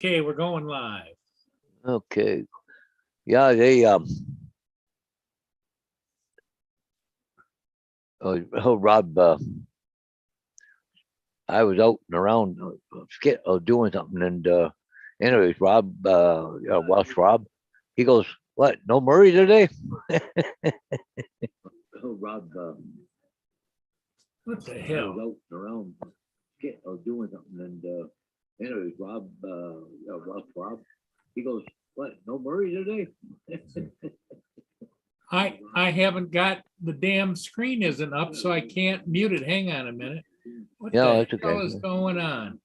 Okay, we're going live. Okay. Yeah, they Rob, I was out and around doing something, and anyways, Rob, Welsh Rob, he goes, "What? No Murray today?" Rob, What the I was hell? out and around doing something, and anyways, Rob, Welsh Rob, he goes, "What? No Murray today?" I haven't got the damn screen isn't up, so I can't mute it. Hang on a minute. What Yeah, the that's hell okay. is going on?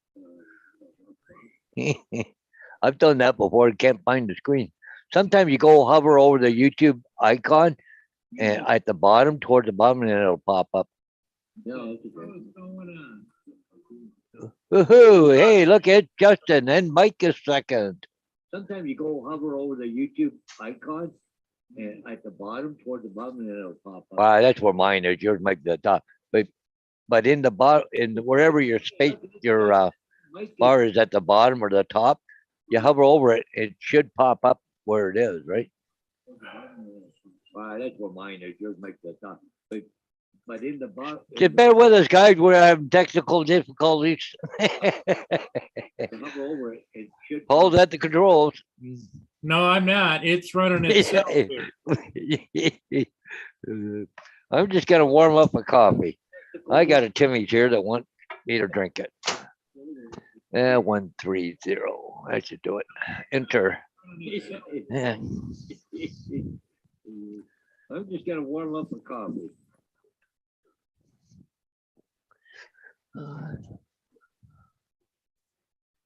I've done that before. I can't find the screen. Sometimes you go hover over the YouTube icon and at the bottom, towards the bottom, and then it'll pop up. Yeah, What is going on? Woohoo! Hey, look at Justin and Mike is second. Sometimes you go hover over the YouTube icon and at the bottom, towards the bottom, and then it'll pop up. That's where mine is. Yours might be the top, but in the bottom, in wherever your space, your bar is at the bottom or the top, you hover over it, it should pop up where it is, right? That's where mine is. Yours might be the top. But in the bottom. Just bear with us, guys. We're having technical difficulties. Hover over it, it should Paul's at the controls. No, I'm not. It's running itself here. I'm just gonna warm up a coffee. I got a Timmy's here that want me to drink it. 130. That should do it. Enter. Yeah. I'm just gonna warm up a coffee.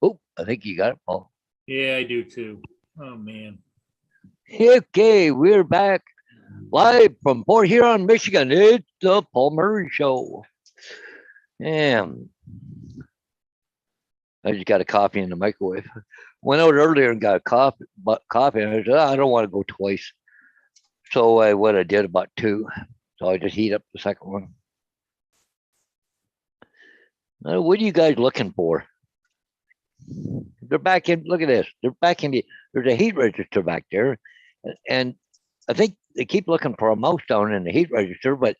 Oh, I think you got it, Paul. Yeah, I do too. Oh man. Okay, we're back live from Port Huron, Michigan. It's the Paul Murray Show. And I just got a coffee in the microwave. Went out earlier and got a coffee, and I said, I don't want to go twice. So what I did about 2. So I just heat up the second one. What are you guys looking for? They're back in. Look at this. They're back in. There's a heat register back there, and I think they keep looking for a mouse down in the heat register. But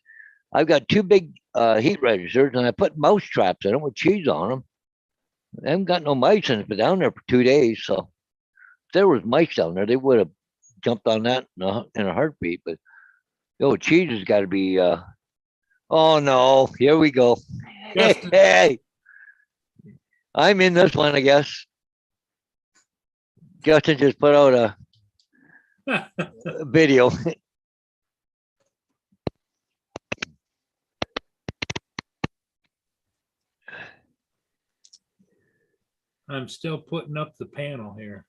I've got 2 big heat registers, and I put mouse traps in them with cheese on them. I haven't got no mice, and it's been down there for 2 days. So if there was mice down there, they would have jumped on that in a heartbeat. But cheese has got to be. Oh no! Here we go. Justin, Hey, I'm in this one, I guess. Justin just put out a video. I'm still putting up the panel here.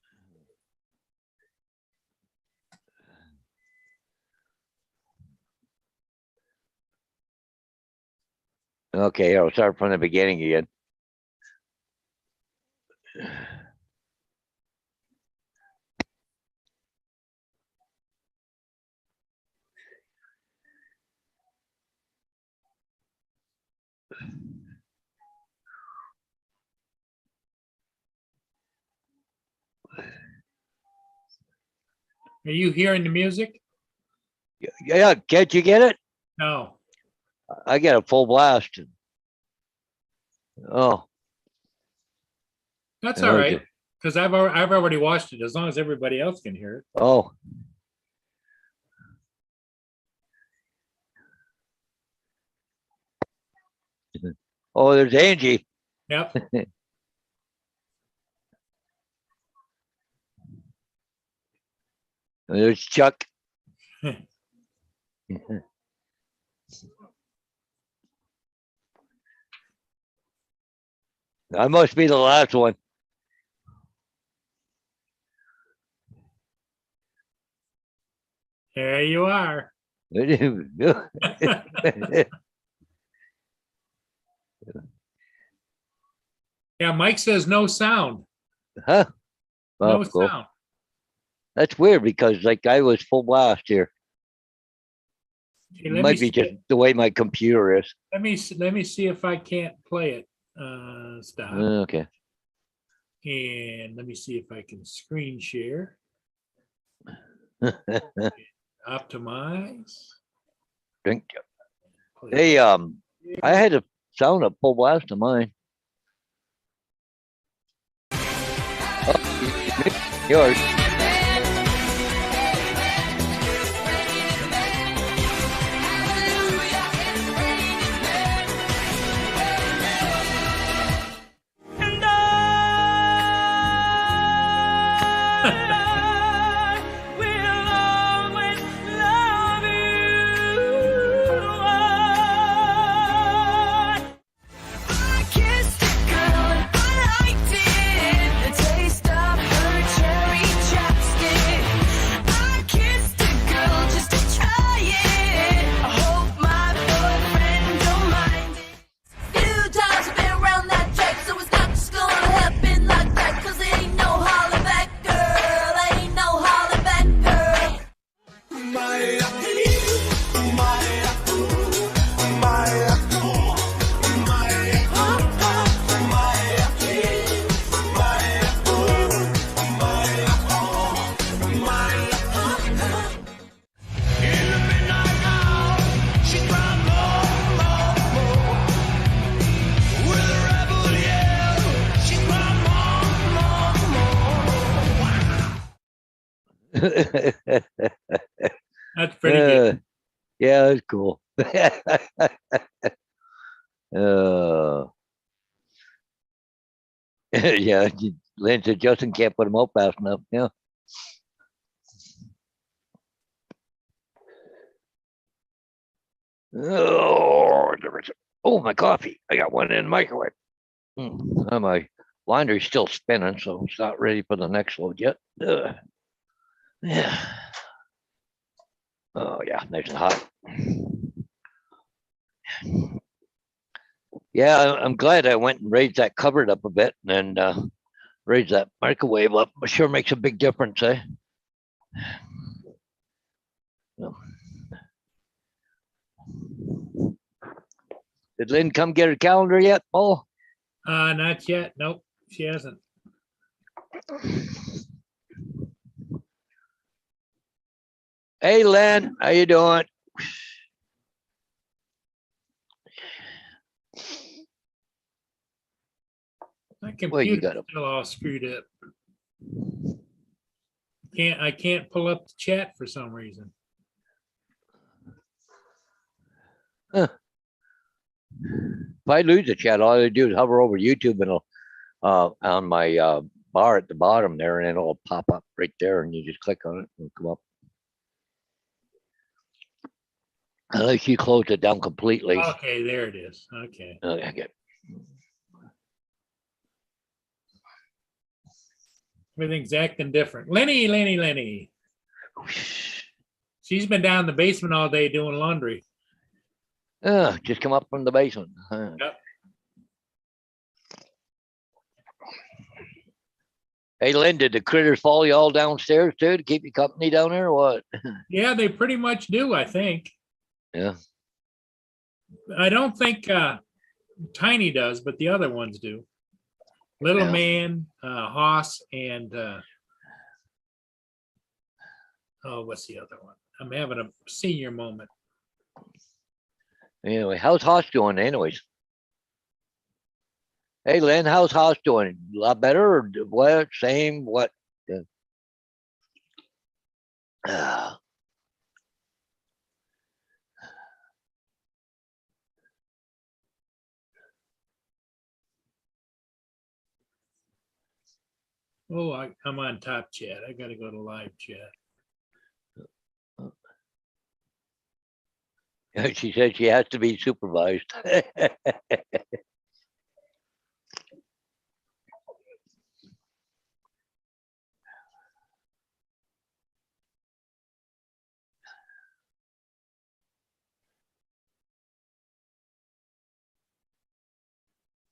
Okay, I'll start from the beginning again. Are you hearing the music? Yeah, can't you get it? No. I get a full blast. Oh, That's all right. Because I've already watched it as long as everybody else can hear it. Oh. Oh, there's Angie. Yep. There's Chuck. I must be the last one. There you are. Yeah, Mike says no sound. Huh? No sound. That's weird because like I was full blast here. Okay, It might be just the way my computer is. Let me see if I can't play it. Stop. Okay. And let me see if I can screen share, optimize. Drink. play. Hey, I had a sound at full blast of mine. Oh, yours. And I will always love you. I kissed a girl and I liked it. The taste of her cherry chapstick. I kissed a girl just to try it. I hope my boyfriend don't mind it. Few times I've been around that track, so it's not just gonna happen like that. 'Cause there ain't no holler back, girl. Ain't no holler back, girl. That's pretty good. Yeah, that's cool. Yeah, Lynn said Justin can't put him up fast enough. Yeah. Oh, my coffee. I got one in the microwave. My laundry's still spinning, so it's not ready for the next load yet. Yeah. Oh, yeah, nice and hot. Yeah, I'm glad I went and raised that cupboard up a bit and raised that microwave up. It sure makes a big difference, eh? Yeah. Did Lynn come get her calendar yet, Paul? Not yet. Nope, she hasn't. Hey, Lynn, how you doing? My Well, you computer's got 'em. still all screwed up. I can't pull up the chat for some reason. If I lose the chat, all I do is hover over YouTube and it'll on my bar at the bottom there, and it'll pop up right there, and you just click on it and it'll come up. Unless you close it down completely. Okay, there it is. Okay. Okay. Everything's acting different. Lenny. She's been down in the basement all day doing laundry. Just come up from the basement. Huh. Yep. Hey, Lynn, did the critters follow you all downstairs too to keep you company down there or what? Yeah, they pretty much do, I think. Yeah. I don't think Tiny does, but the other ones do. Little Yeah. Man, Hoss, and what's the other one? I'm having a senior moment. Anyway, how's Hoss doing anyways? Hey, Lynn, how's Hoss doing? A lot better or what? Same? What? Yeah. Oh, I'm on top chat. I gotta go to live chat. She said she has to be supervised.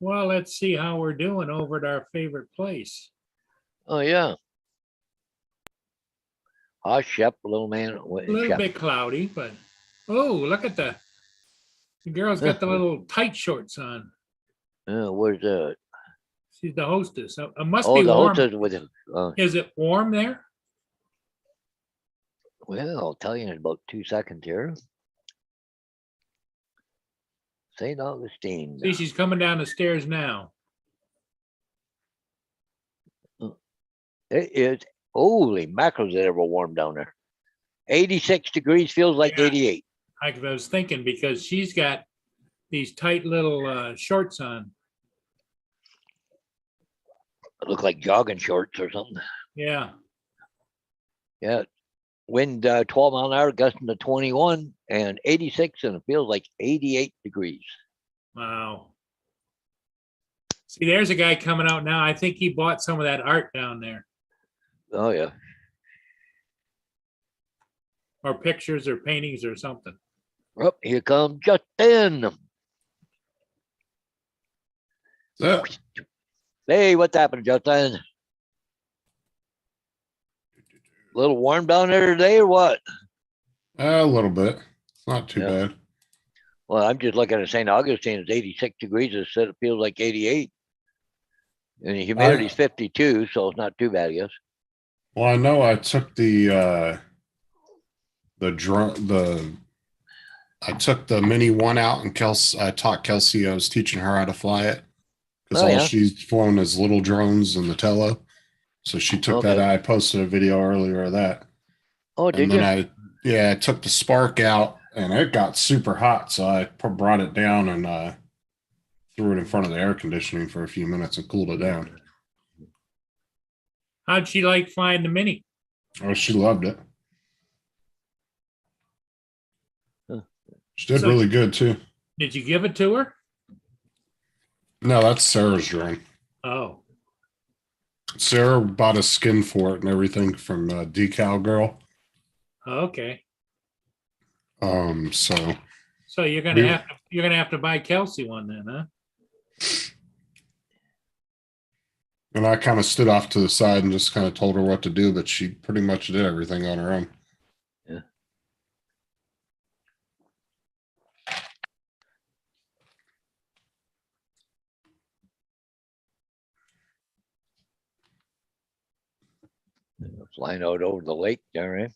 Well, let's see how we're doing over at our favorite place. Oh, yeah. Hoss, Shep, little man. A little bit cloudy, but oh, look at the girl's got the little tight shorts on. Where's that? She's the hostess. So it must Oh, be the warm. hostess with, Is it warm there? well, I'll tell you in about 2 seconds here. St. Augustine. See, she's coming down the stairs now. It is, holy mackerels, it ever warm down there. 86 degrees, feels like Yeah. 88. I was thinking because she's got these tight little shorts on. Look like jogging shorts or something. Yeah. Yeah. Wind 12 mile an hour, gusting to 21 and 86, and it feels like 88 degrees. Wow. See, there's a guy coming out now. I think he bought some of that art down there, Oh, yeah. or pictures or paintings or something. Oh, here comes Justin. So, Hey, what's happening, Justin? A little warm down there today or what? a little bit. It's not too Yeah. bad. Well, I'm just looking at St. Augustine. It's 86 degrees. It said it feels like 88. And the humidity's 52, so it's not too bad, I guess. Well, I know I took the drone, I took the Mini One out, and Kelsey, I taught Kelsey, I was teaching her how to fly it because Oh, all yeah. she's flown is little drones in the Tello. So she took that. Okay. I posted a video earlier of that. Oh, And did then you? I took the Spark out, and it got super hot. So I brought it down and threw it in front of the air conditioning for a few minutes and cooled it down. How'd she like flying the Mini? Oh, she loved it. Huh. She did So- really good too. Did you give it to her? No, that's Sarah's drone. Oh, Sarah bought a skin for it and everything from Decal Girl. okay. So So you're gonna have to buy Kelsey one then, huh? and I kind of stood off to the side and just kind of told her what to do, but she pretty much did everything on her own. Yeah. Flying out over the lake there, eh?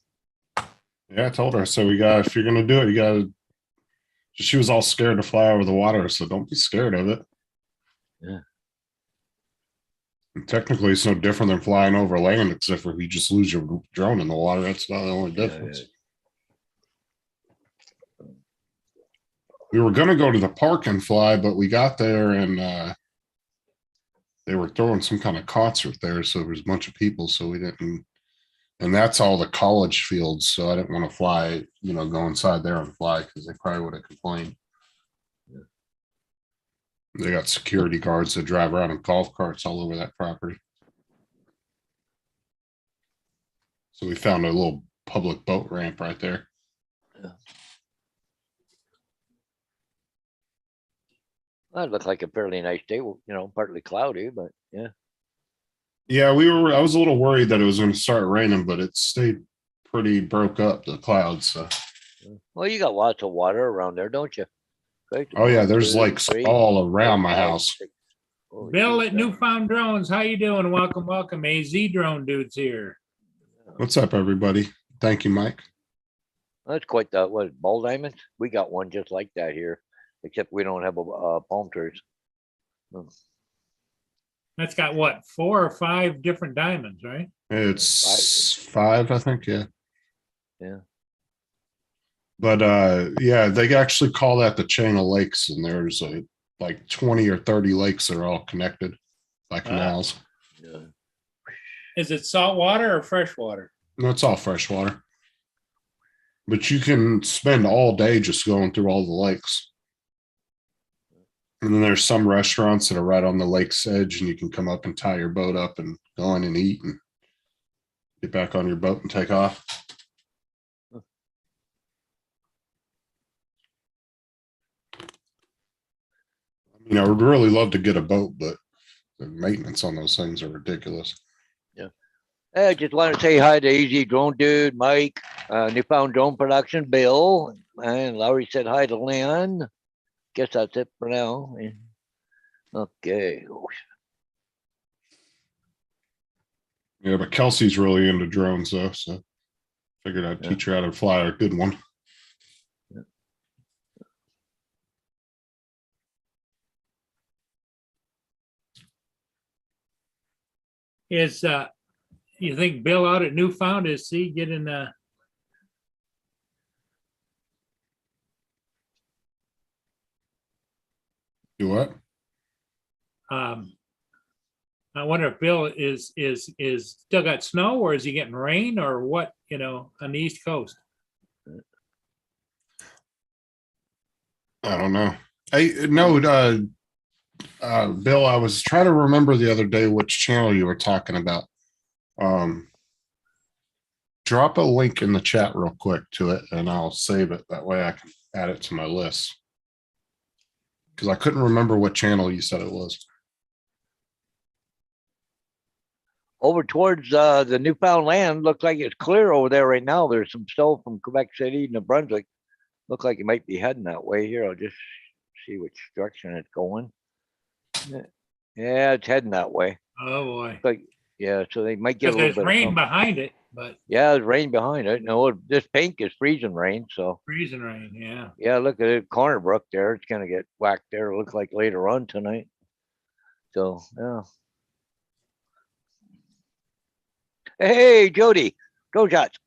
Yeah, I told her. So if you're gonna do it, you gotta. She was all scared to fly over the water, so don't be scared of it. Yeah. And technically, it's no different than flying over land, except for if you just lose your drone in the water. That's not the only Yeah, difference. We were gonna go to the park and fly, but we got there and they were throwing some kind of concert there, so there was a bunch of people, so we didn't. And that's all the college fields, so I didn't want to fly, go inside there and fly because they probably would have complained. They got security guards that drive around in golf carts all over that property. So we found a little public boat ramp right there. Well, it looked like a fairly nice day, partly cloudy, but yeah. Yeah, I was a little worried that it was going to start raining, but it stayed pretty broke up, the clouds. So. Well, you got lots of water around there, don't you? Right? Oh yeah, there's 1, 2, like 3, all around my 5, house. 6. Holy Bill shoot, at Newfound Drones, how you doing? Welcome, welcome. AZ Drone dude's here. What's up, everybody? Thank you, Mike. That's quite the, ball diamonds? We got one just like that here, except we don't have a palm trees. That's got what, 4 or 5 different diamonds, right? It's 5, I think. Yeah. Yeah. But yeah, they actually call that the chain of lakes, and there's like 20 or 30 lakes that are all connected by canals. Yeah. Is it salt water or fresh water? No, it's all freshwater. But you can spend all day just going through all the lakes. And then there's some restaurants that are right on the lake's edge, and you can come up and tie your boat up and go in and eat and get back on your boat and take off. I would really love to get a boat, but the maintenance on those things are ridiculous. Hey, I just want to say hi to Easy Drone Dude, Mike, Newfound Drone Production, Bill, and Lowry said hi to Leon. Guess that's it for now. Okay. Yeah, but Kelsey's really into drones though, so figured I'd Yeah. teach her how to fly a good one. Is, you think Bill out at Newfound, is he getting, Do what? um, I wonder if Bill is still got snow, or is he getting rain, or what, on the East Coast? I don't know. Bill, I was trying to remember the other day which channel you were talking about. Drop a link in the chat real quick to it and I'll save it. That way I can add it to my list. Because I couldn't remember what channel you said it was. Over towards the Newfoundland, looks like it's clear over there right now. There's some snow from Quebec City, New Brunswick. Look like it might be heading that way here. I'll just see which direction it's going. Yeah, it's heading that way. Oh, boy. Like, yeah, so they might get a Because little there's bit of rain snow. behind it, but Yeah, there's rain behind it. No, this pink is freezing rain. So freezing rain, yeah. yeah, look at it, Corner Brook there. It's gonna get whacked there. It looks like later on tonight. So yeah. Hey, Jody, go Jets.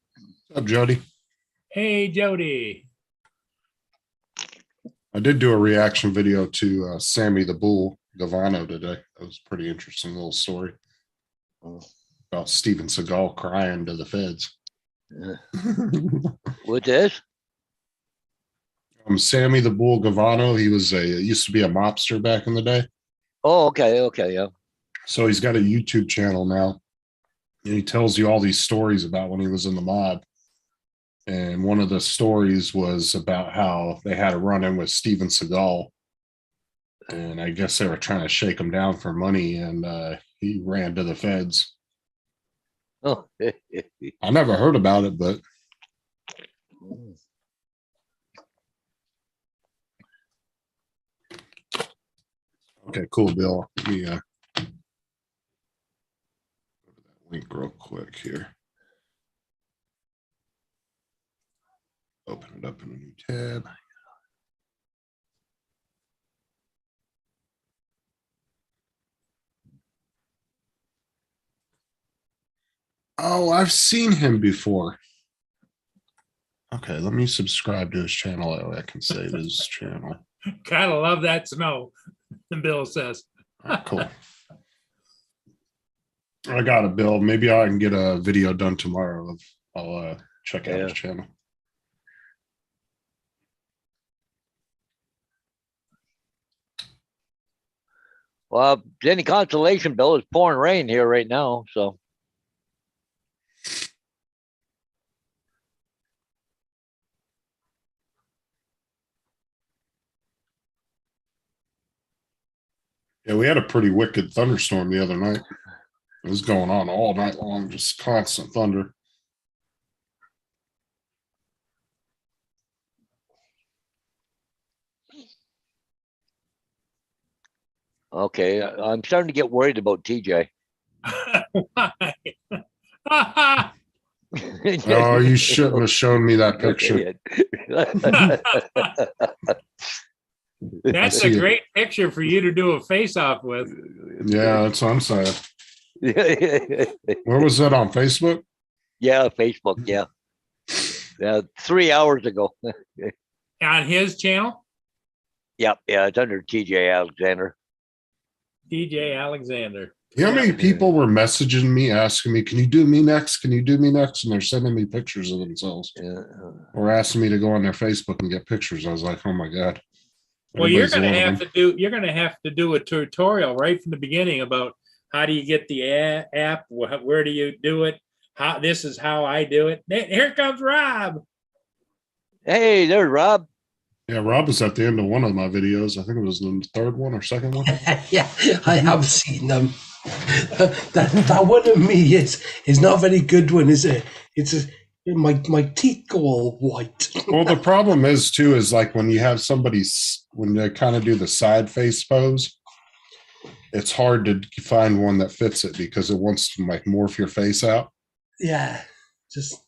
What's up, Jody? Hey, Jody. I did do a reaction video to Sammy the Bull Gavano today. That was a pretty interesting little story about Steven Seagal crying to the feds. What's this? Sammy the Bull Gavano, he used to be a mobster back in the day. Oh, okay, yeah. So he's got a YouTube channel now. And he tells you all these stories about when he was in the mob. And one of the stories was about how they had a run-in with Steven Seagal. And I guess they were trying to shake him down for money, and he ran to the feds. Oh, I never heard about it, but okay, cool, Bill. Let me go to that link real quick here. Open it up in a new tab. Oh, I've seen him before. Okay, let me subscribe to his channel. That way I can save his channel. Gotta love that snow, Bill says. All right, cool. I got it, Bill. Maybe I can get a video done tomorrow. I'll check out his Yeah. channel. Well, any consolation, Bill, it's pouring rain here right now. So Yeah, we had a pretty wicked thunderstorm the other night. It was going on all night long, just constant thunder. okay, I'm starting to get worried about TJ. Why? Oh, you shouldn't have shown me that picture. That's see a it. great picture for you to do a face-off with. Yeah, that's what I'm saying. Where was that, on Facebook? Yeah, Facebook. Yeah. Yeah, 3 hours ago. On his channel, Yep. Yeah, it's under TJ Alexander. DJ Alexander. You know how many people were messaging me, asking me, can you do me next? Can you do me next? And they're sending me pictures of themselves Yeah. or asking me to go on their Facebook and get pictures. I was like, oh my God. Well, you're Everybody's gonna loving have you're gonna have to do a tutorial right from the beginning about how do you get the app, where do you do it, how this is how I do it. Here comes Rob. Hey, there's Rob. Yeah, Rob was at the end of one of my videos. I think it was the third one or second one. Yeah, I have seen them. That one of me is not a very good one, is it? My teeth go all white. Well, the problem is too, is like when you have when they kind of do the side face pose, it's hard to find one that fits it because it wants to like morph your face out. Yeah, just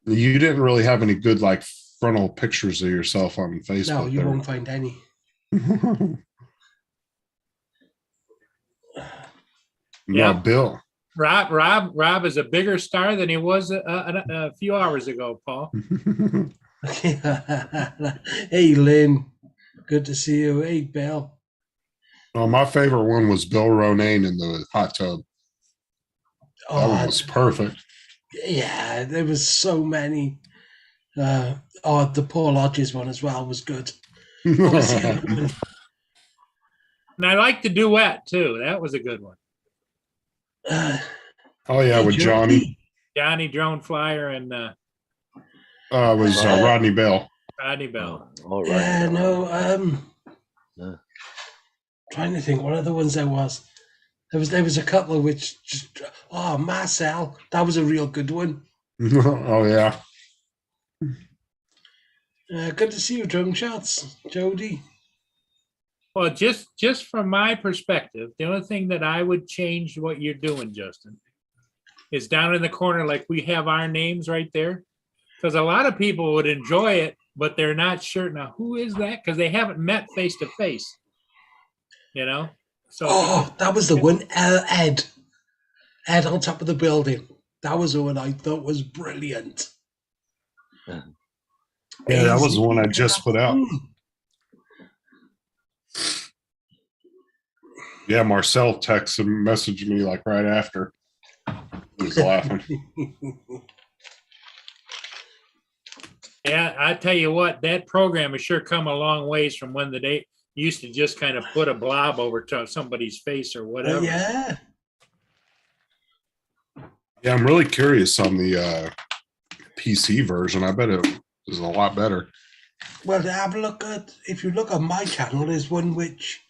You didn't really have any good like frontal pictures of yourself on Facebook. no, you there. won't find any. Yeah. No, Bill. Rob is a bigger star than he was a few hours ago, Paul. Hey, Lynn, good to see you. Hey, Bill. Well, my favorite one was Bill Ronayne in the hot tub. That one was perfect. Yeah, there was so many. The Paul Hodges one as well was good. What was the other one? And I like the duet too. That was a good one. Oh yeah, with Johnny. Johnny Drone Flyer and It was Rodney Bell. Rodney Bell. All right. Yeah, no. Yeah. Trying to think what other ones there was. There was a couple which just Marcel, that was a real good one. Oh yeah. Good to see you, Drum Shots, Jody. Well, just from my perspective, the only thing that I would change what you're doing, Justin, is down in the corner, like we have our names right there. Because a lot of people would enjoy it, but they're not sure now who is that? Because they haven't met face to face. You know? So That was the one. Ed on top of the building. That was the one I thought was brilliant. Yeah, that was the one I just put out. Yeah, Marcel texted and messaged me like right after. He was laughing. yeah, I tell you what, that program has sure come a long ways from when they used to just kind of put a blob over to somebody's face or whatever. Yeah. Yeah, I'm really curious on the PC version. I bet it is a lot better. Well, if you look at my channel, there's one which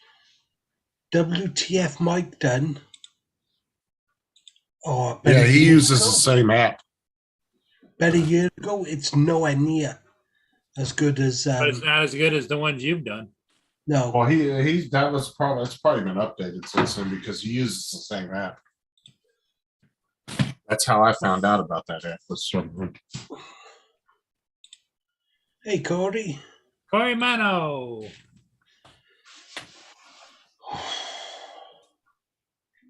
WTF Mike done. Yeah, he uses the same app. About a year ago, it's nowhere near as good as. But it's not as good as the ones you've done. No. Well, it's probably been updated since then because he uses the same app. That's how I found out about that app. Was from Hey, Corey. Corey Mano.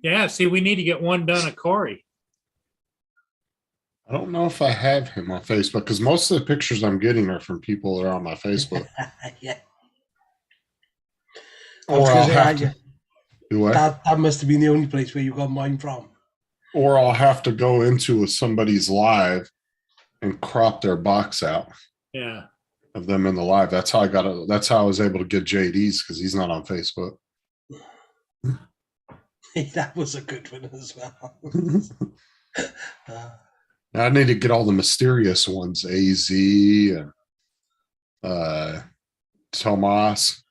Yeah, see, we need to get one done of Corey. I don't know if I have him on Facebook because most of the pictures I'm getting are from people that are on my Facebook. Yeah. Or I'll have to do what? That must have been the only place where you got mine from. Or I'll have to go into somebody's live and crop their box out Yeah. of them in the live. That's how I was able to get JD's because he's not on Facebook. That was a good one as well. I need to get all the mysterious ones, AZ and Tomas.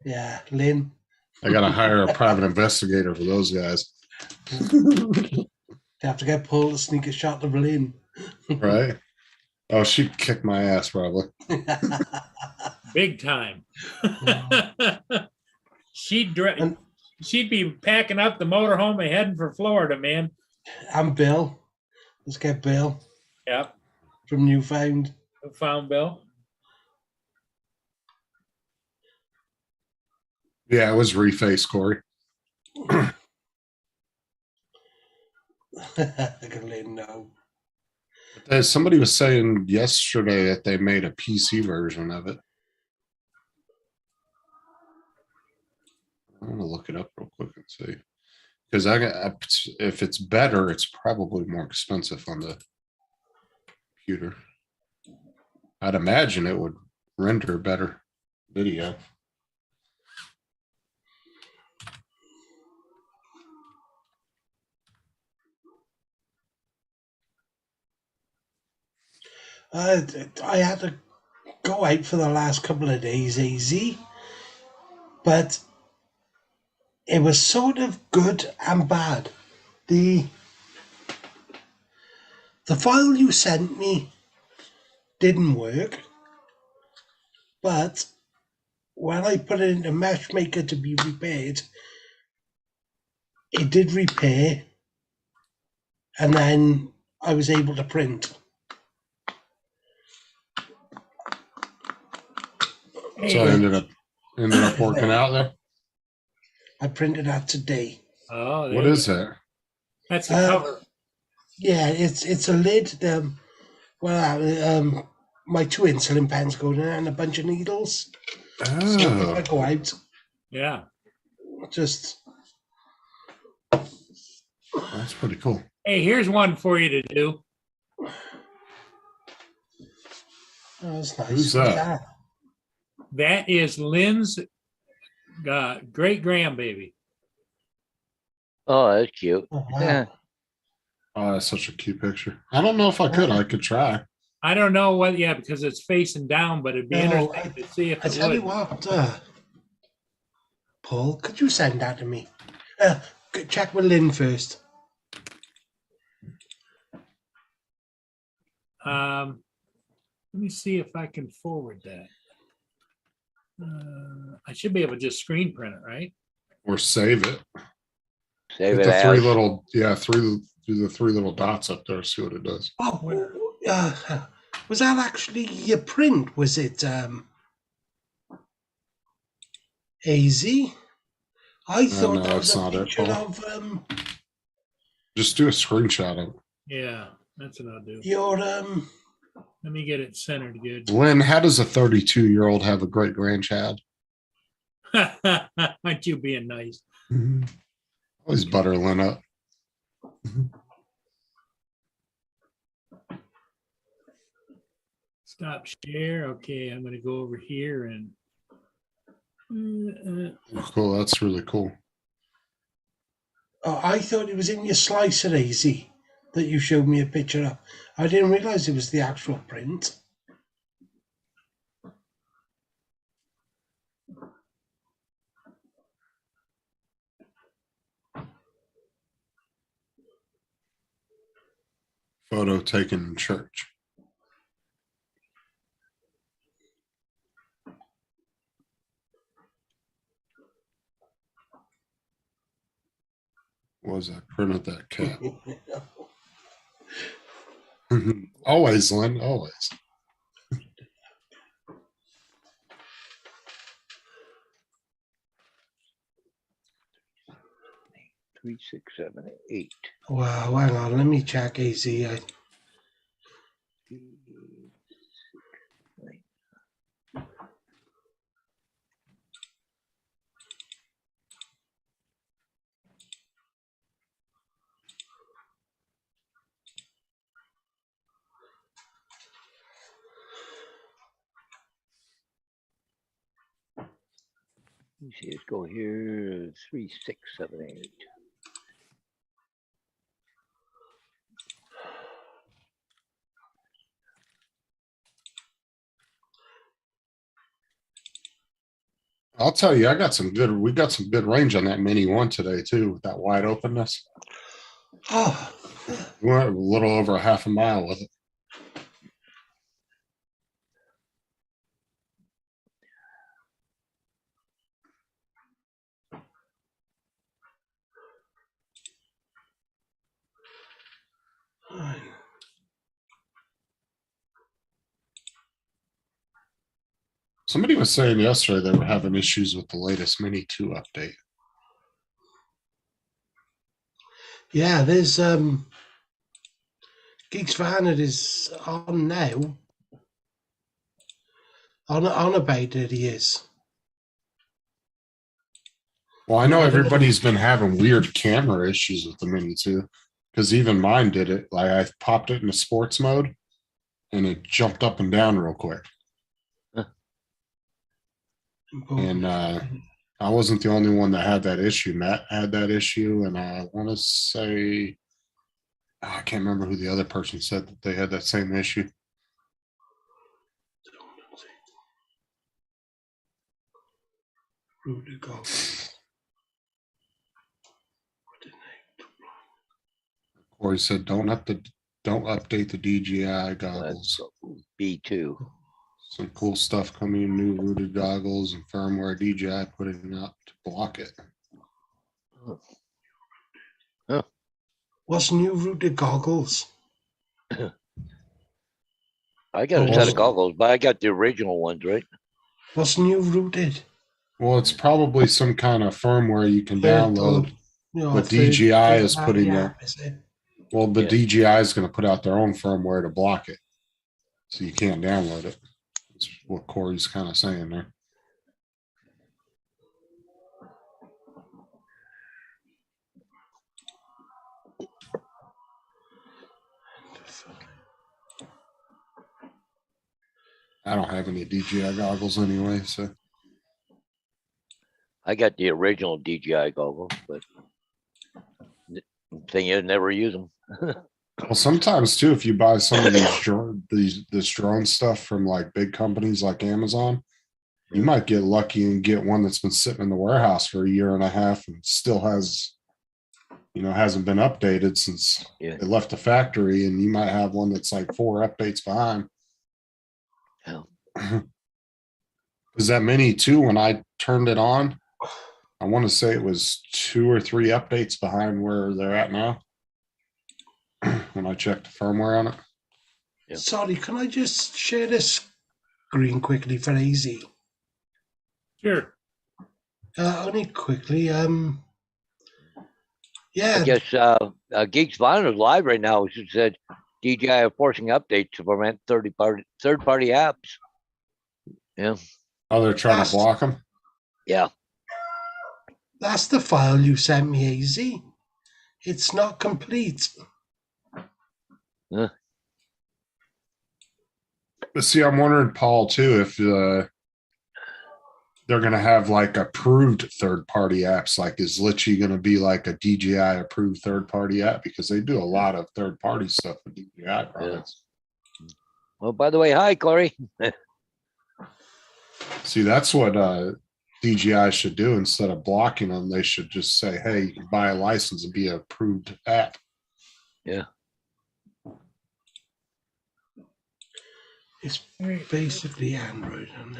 Yeah, Lynn. I gotta hire a private investigator for those guys. They have to get Paul to sneak a shot of Lynn. Right? Oh, she'd kick my ass probably. Big time. She'd be packing up the motorhome and heading for Florida, man. I'm Bill. Let's get Bill Yep. from Newfound. Found Bill. Yeah, it was reface, Corey. I can let him know. Somebody was saying yesterday that they made a PC version of it. I'm gonna look it up real quick and see, because if it's better, it's probably more expensive on the computer. I'd imagine it would render better video. I had to go out for the last couple of days, AZ, but it was sort of good and bad. The file you sent me didn't work, but when I put it into Meshmaker to be repaired, it did repair, and then I was able to print. So I ended up working out there. I printed that today. Oh, What there is you- that? That's the cover. Yeah, it's a lid. My 2 insulin pens go in it and a bunch of needles. So if I Oh, go out, Yeah. just that's pretty cool. Hey, here's one for you to do. oh, that's nice. Who's What's that? That is Lynn's great grandbaby. Oh, that's cute. Oh, wow. Yeah. Oh, that's such a cute picture. I don't know if I could. I could try. I don't know what, yeah, because it's facing down, but it'd be No, interesting to see if I it tell you would. what, Paul, could you send that to me? Check with Lynn first. Let me see if I can forward that. I should be able to just screen print it, right? Or save it. Save Hit it the three as. little, yeah, do the 3 little dots up there, see what it does. Oh, was that actually your print? Was it AZ? I thought no, that was that's a not it, picture Paul. of Just do a screenshot of Yeah, that's what I'll do. your Let me get it centered good. it. Lynn, how does a 32-year-old have a great grandchild? Aren't you being nice? Always butter Lynn up. Stop share. Okay, I'm gonna go over here and Cool, that's really cool. Oh, I thought it was in your slicer, AZ, that you showed me a picture of. I didn't realize it was the actual print. Photo taken in church. Was I printed that cat? Always, Lynn, always. Three, 6, 7, 8. Wow, hang on, let me check AZ. Let me see, let's go here. 3, 6, 7, 8. I'll tell you, we got some good range on that mini one today too, with that wide openness. Oh, We went a little over a half a mile with it. Somebody was saying yesterday they were having issues with the latest Mini 2 update. yeah, there's Geeks for Hannah is on now. On about it, he is. Well, I know I don't know. everybody's been having weird camera issues with the Mini 2, because even mine did it. Like I popped it into sports mode and it jumped up and down real quick. And I wasn't the only one that had that issue. Matt had that issue, and I want to say I can't remember who the other person said that they had that same issue. Rudy go. Corey said, don't update the DJI Let's goggles. go. B2. Some cool stuff coming, new rooted goggles and firmware DJI putting up to block it. What's new rooted goggles? I got a set of goggles, but I got the original ones, right? What's new rooted? Well, it's probably some kind of firmware you can download. But DJI is putting that. Is it? Well, the Yeah. DJI is going to put out their own firmware to block it, so you can't download it. That's what Corey's kind of saying there. I don't have any DJI goggles anyway, so I got the original DJI goggles, but the thing is, never use them. well, sometimes too, if you buy some of this drone stuff from like big companies like Amazon, you might get lucky and get one that's been sitting in the warehouse for a year and a half and still has, hasn't been updated since Yeah. it left the factory, and you might have one that's like 4 updates behind. Yeah. Is that Mini too? When I turned it on, I want to say it was 2 or 3 updates behind where they're at now. When I checked the firmware on it. Yeah. Sorry, can I just share this screen quickly for easy? Sure. Only quickly. I Yeah, guess Geeks Vinyl is live right now. It said DJI are forcing updates to prevent third-party apps. Yeah, Oh, they're trying to block them. yeah. that's the file you sent me, Easy. It's not complete. But see, I'm wondering, Paul, too, if they're going to have like approved third-party apps. Like, is Litchi going to be like a DJI approved third-party app? Because they do a lot of third-party stuff with DJI products. Well, by the way, hi, Corey. See, that's what DJI should do. Instead of blocking them, they should just say, hey, you can buy a license and be an approved app. Yeah. It's basically Android, and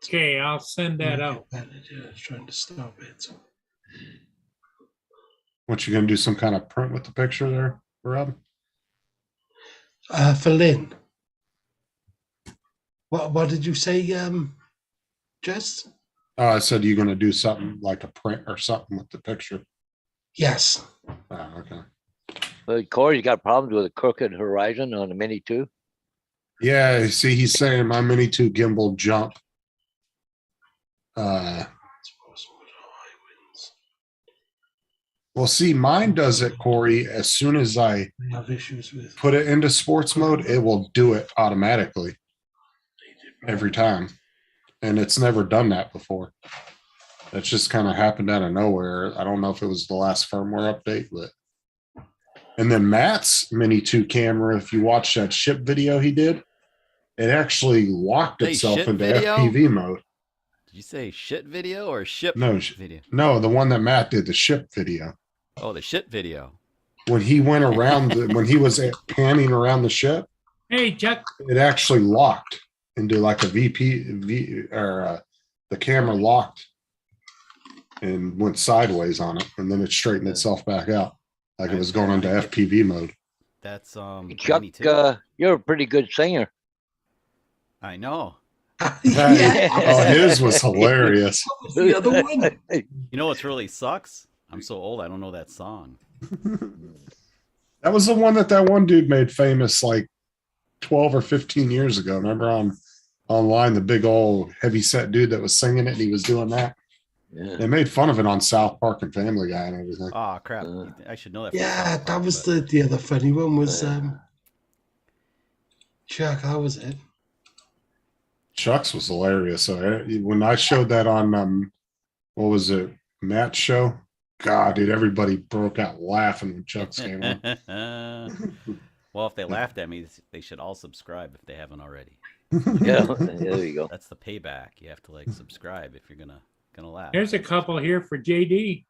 Okay, I'll send that out. trying to stop it. What, you going to do some kind of print with the picture there, Rob? For Lynn. What did you say, Jess? I said you're going to do something like a print or something with the picture. Yes. Oh, okay. But Corey's got problems with a crooked horizon on the Mini 2. Yeah, see, he's saying my Mini 2 gimbal jump. Well, see, mine does it, Corey. As soon as I We have issues with. put it into sports mode, it will do it automatically every time. And it's never done that before. That's just kind of happened out of nowhere. I don't know if it was the last firmware update, but. And then Matt's Mini 2 camera, if you watch that ship video he did, it actually locked Hey, itself ship into video? FPV mode. Did you say shit video or ship No, video? No, the one that Matt did, the ship video. Oh, the shit video. When he went around, when he was panning around the ship, Hey, Chuck. it actually locked into like a the camera locked and went sideways on it, and then it straightened itself back out like it was going into FPV mode. That's Chuck, Mini 2. you're a pretty good singer. I know. Oh, his was hilarious. The other one. You know what's really sucks? I'm so old I don't know that song. That was the one that one dude made famous like 12 or 15 years ago. Remember online, the big old heavy set dude that was singing it, and he was doing that. Yeah. They made fun of it on South Park and Family Guy and everything. Oh crap! I should know that. from Yeah, South that Park, was but- the other funny one was Chuck. How was it? Chuck's was hilarious. So when I showed that on what was it, Matt's show? God, dude, everybody broke out laughing when Chuck's came on. Well, if they laughed at me, they should all subscribe if they haven't already. Yeah, there you go. That's the payback. You have to like subscribe if you're gonna laugh. There's a couple here for JD.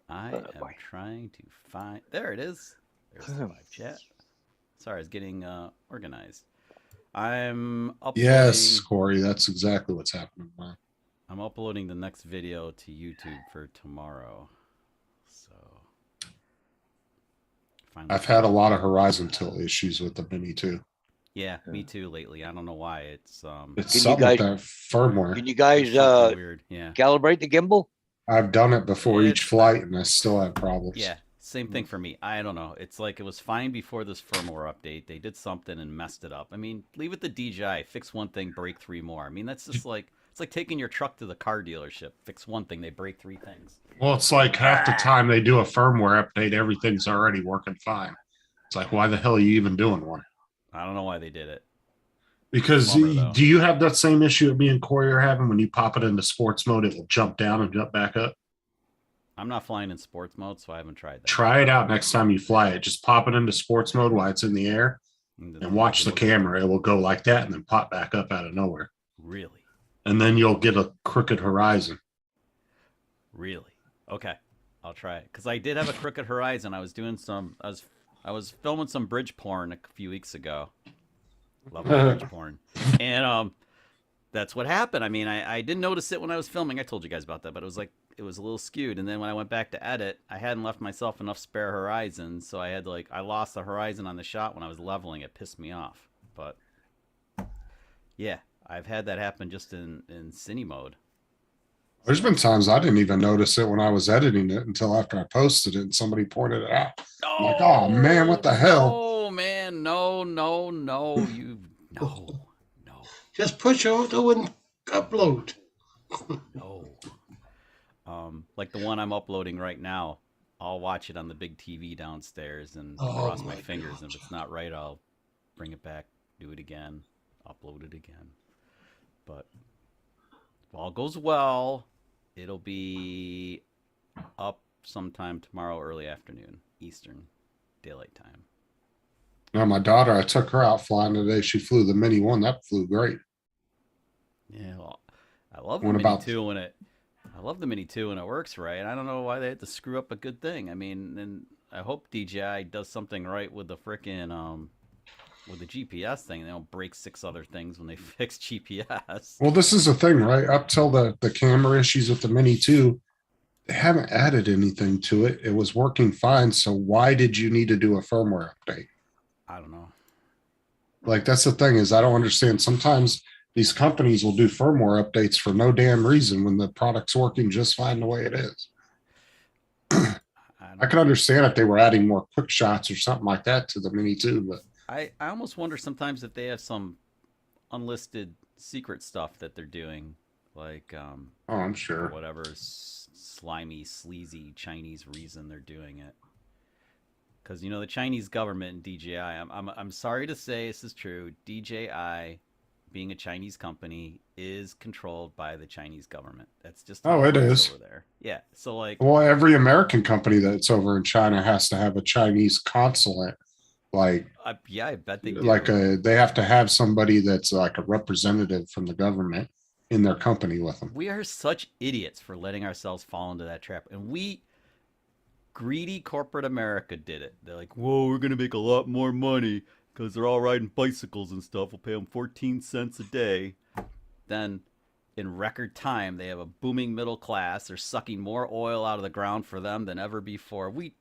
I am trying to find. There it is. There's the live chat. Sorry, I was getting organized. I'm uploading. Yes, Corey, that's exactly what's happening now. I'm uploading the next video to YouTube for tomorrow. So finally. I've had a lot of Horizon Tilt issues with the Mini too. Yeah, me too lately. I don't know why. It's It's Can you something with guys- that firmware. Can you guys it's something weird. Yeah. calibrate the gimbal? I've done it before each It's- flight and I still have problems. Yeah, same thing for me. I don't know. It's like it was fine before this firmware update. They did something and messed it up. I mean, leave it to DJI. Fix one thing, break three more. I mean, that's just like it's like taking your truck to the car dealership. Fix one thing, they break three things. Well, it's like half the time they do a firmware update, everything's already working fine. It's like, why the hell are you even doing one? I don't know why they did it. Because Bummer, though. do you have that same issue that me and Corey are having? When you pop it into sports mode, it will jump down and jump back up. I'm not flying in sports mode, so I haven't tried that. Try it out next time you fly it. Just pop it into sports mode while it's in the air and watch the camera. It will go like that and then pop back up out of nowhere. Really? And then you'll get a crooked horizon. Really? Okay. I'll try it. Because I did have a crooked horizon. I was doing some I was filming some bridge porn a few weeks ago. Love my bridge porn. And that's what happened. I mean, I didn't notice it when I was filming. I told you guys about that, but it was like it was a little skewed. And then when I went back to edit, I hadn't left myself enough spare horizon, so I had to I lost the horizon on the shot when I was leveling. It pissed me off. But yeah, I've had that happen just in cine mode. There's been times I didn't even notice it when I was editing it until after I posted it and somebody pointed it out. I'm like, oh man, what the hell? Oh man, no, you no. Just push auto and upload. No. Like the one I'm uploading right now, I'll watch it on the big TV downstairs and cross my fingers. And if it's not right, I'll bring it back, do it again, upload it again. But if all goes well, it'll be up sometime tomorrow early afternoon, Eastern Daylight Time. Now my daughter, I took her out flying today. She flew the Mini one. That flew great. Yeah, well, I love the What Mini about- 2 when it. I love the Mini 2 when it works right. I don't know why they had to screw up a good thing. I mean, and I hope DJI does something right with the frickin' with the GPS thing. They don't break 6 other things when they fix GPS. Well, this is the thing, right? Up till the camera issues with the Mini 2, they haven't added anything to it. It was working fine. So why did you need to do a firmware update? I don't know. Like, that's the thing is I don't understand. Sometimes these companies will do firmware updates for no damn reason when the product's working just fine the way it is. I could understand if they were adding more quick shots or something like that to the Mini 2, but I almost wonder sometimes if they have some unlisted secret stuff that they're doing, like oh, I'm for sure. whatever slimy, sleazy Chinese reason they're doing it. Because the Chinese government and DJI. I'm sorry to say this is true. DJI, being a Chinese company, is controlled by the Chinese government. That's just how Oh, it works is. over there. Yeah. So like, Well, every American company that's over in China has to have a Chinese consulate. Like, yeah, I bet they do. they have to have somebody that's like a representative from the government in their company with them. We are such idiots for letting ourselves fall into that trap. And greedy corporate America did it. They're like, whoa, we're going to make a lot more money because they're all riding bicycles and stuff. We'll pay them 14 cents a day. Then in record time, they have a booming middle class. They're sucking more oil out of the ground for them than ever before. We're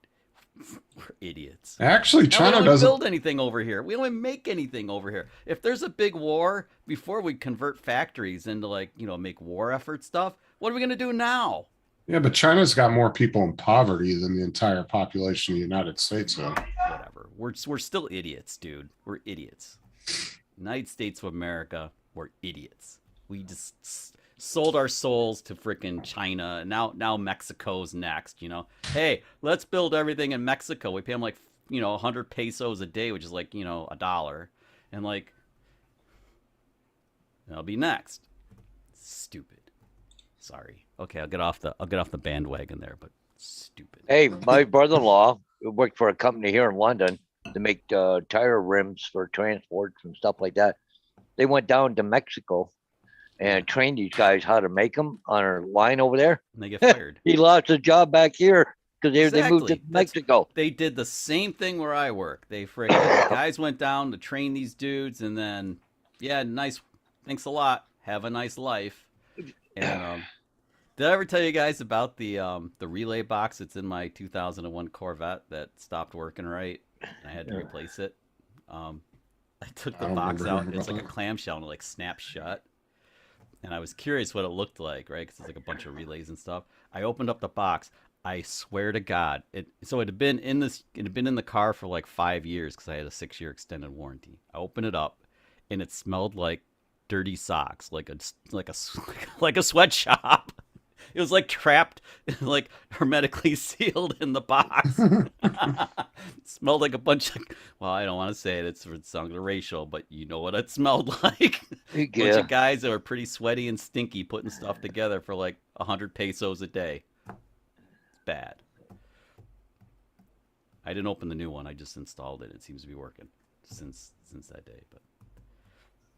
idiots. Actually, Now, we China don't doesn't. build anything over here. We don't even make anything over here. If there's a big war, before we convert factories into make war effort stuff, what are we going to do now? Yeah, but China's got more people in poverty than the entire population of the United States. So Whatever. We're still idiots, dude. We're idiots. United States of America, we're idiots. We just sold our souls to frickin' China. And now Mexico's next, Hey, let's build everything in Mexico. We pay them 100 pesos a day, which is $1. And that'll be next. Stupid. Sorry. Okay, I'll get off the bandwagon there, but stupid. Hey, my brother-in-law worked for a company here in London to make tire rims for transports and stuff like that. They went down to Mexico and trained these guys how to make them on our line over there. And they get fired. He lost his job back here because they moved to Exactly. Mexico. They did the same thing where I work. They friggin' guys went down to train these dudes, and then, yeah, nice, thanks a lot, have a nice life. And did I ever tell you guys about the relay box that's in my 2001 Corvette that stopped working right? I had to replace it. I took I the don't box remember out. hearing It's like about a that. clamshell and it like snaps shut. And I was curious what it looked like, right? Because it's like a bunch of relays and stuff. I opened up the box. I swear to God, it had been in the car for like 5 years because I had a 6-year extended warranty. I opened it up, and it smelled like dirty socks, like a sweatshop. It was like trapped, like hermetically sealed in the box. It smelled like a bunch of, well, I don't want to say it. It sounds racial, but you know what it smelled like. Bunch Yeah. of guys that were pretty sweaty and stinky putting stuff together for like 100 pesos a day. It's bad. I didn't open the new one. I just installed it. It seems to be working since that day. But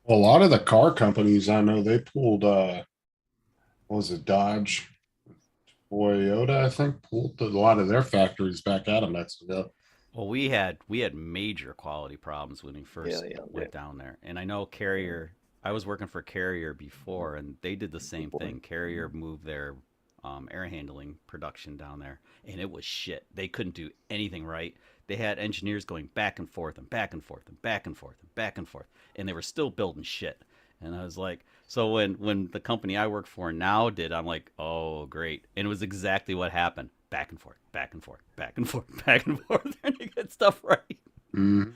Well, a lot of the car companies I know, they pulled, what was it, Dodge? Toyota, I think, pulled a lot of their factories back out of Mexico. well, we had major quality problems when we first Yeah, went down there. And I know Carrier. I was working for Carrier before, and they did the same thing. Carrier moved their air handling production down there, and it was shit. They couldn't do anything right. They had engineers going back and forth and back and forth and back and forth and back and forth, and they were still building shit. And I was like, so when the company I work for now did, I'm like, oh great. And it was exactly what happened. Back and forth, back and forth, back and forth, back and forth, trying to get stuff right. Mhm.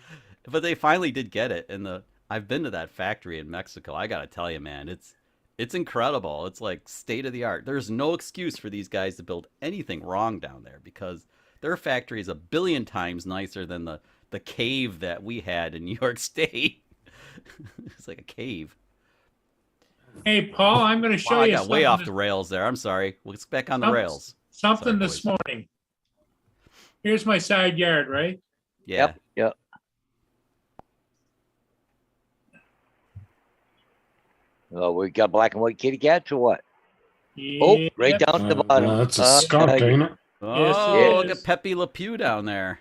But they finally did get it. And I've been to that factory in Mexico. I gotta tell you, man, it's incredible. It's like state of the art. There's no excuse for these guys to build anything wrong down there because their factory is a billion times nicer than the cave that we had in New York State. It's like a cave. Hey, Paul, I'm going to show Wow, I you got way off the something, rails there. I'm sorry. Let's get back on the Some- rails. something Sorry, this boys. morning. Here's my side yard, right? Yeah. Yep. Oh, we got black and white kitty cats or what? Oh, right Yeah. down at the bottom. That's a skunk, ain't it? Oh, Yes, it look is. at Pepe Le Pew down there.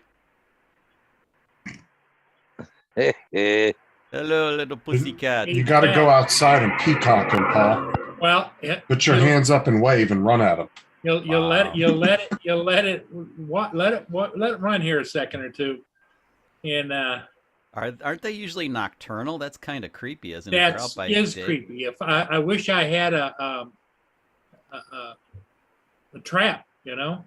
Hello, little pussycat. You got to go outside and peacock him, Paul. Well, Put your hands up and wave and run at him. you'll Wow. let it let it run here a second or two, and Aren't they usually nocturnal? That's kind of creepy, isn't it? They're that out by is day. creepy. If I wish I had a trap, you know.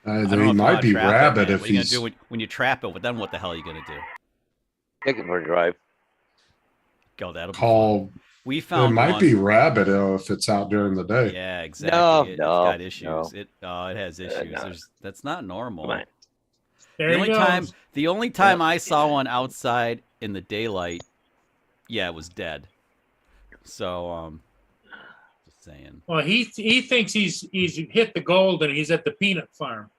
I don't know They if you might wanna be trap it, rabid man. if What are you he's. gonna do when you trap it? Then what the hell are you gonna do? Take it for a drive. Go, that'll be fun. Call. We It found might one. be rabid if it's out during the day. Yeah, exactly. No, It's no, got issues. no. It has issues. no. That's not normal. Come on. There The he only goes. time the only time I saw one outside in the daylight, yeah, it was dead. So just saying. Well, he thinks he's hit the gold and he's at the peanut farm.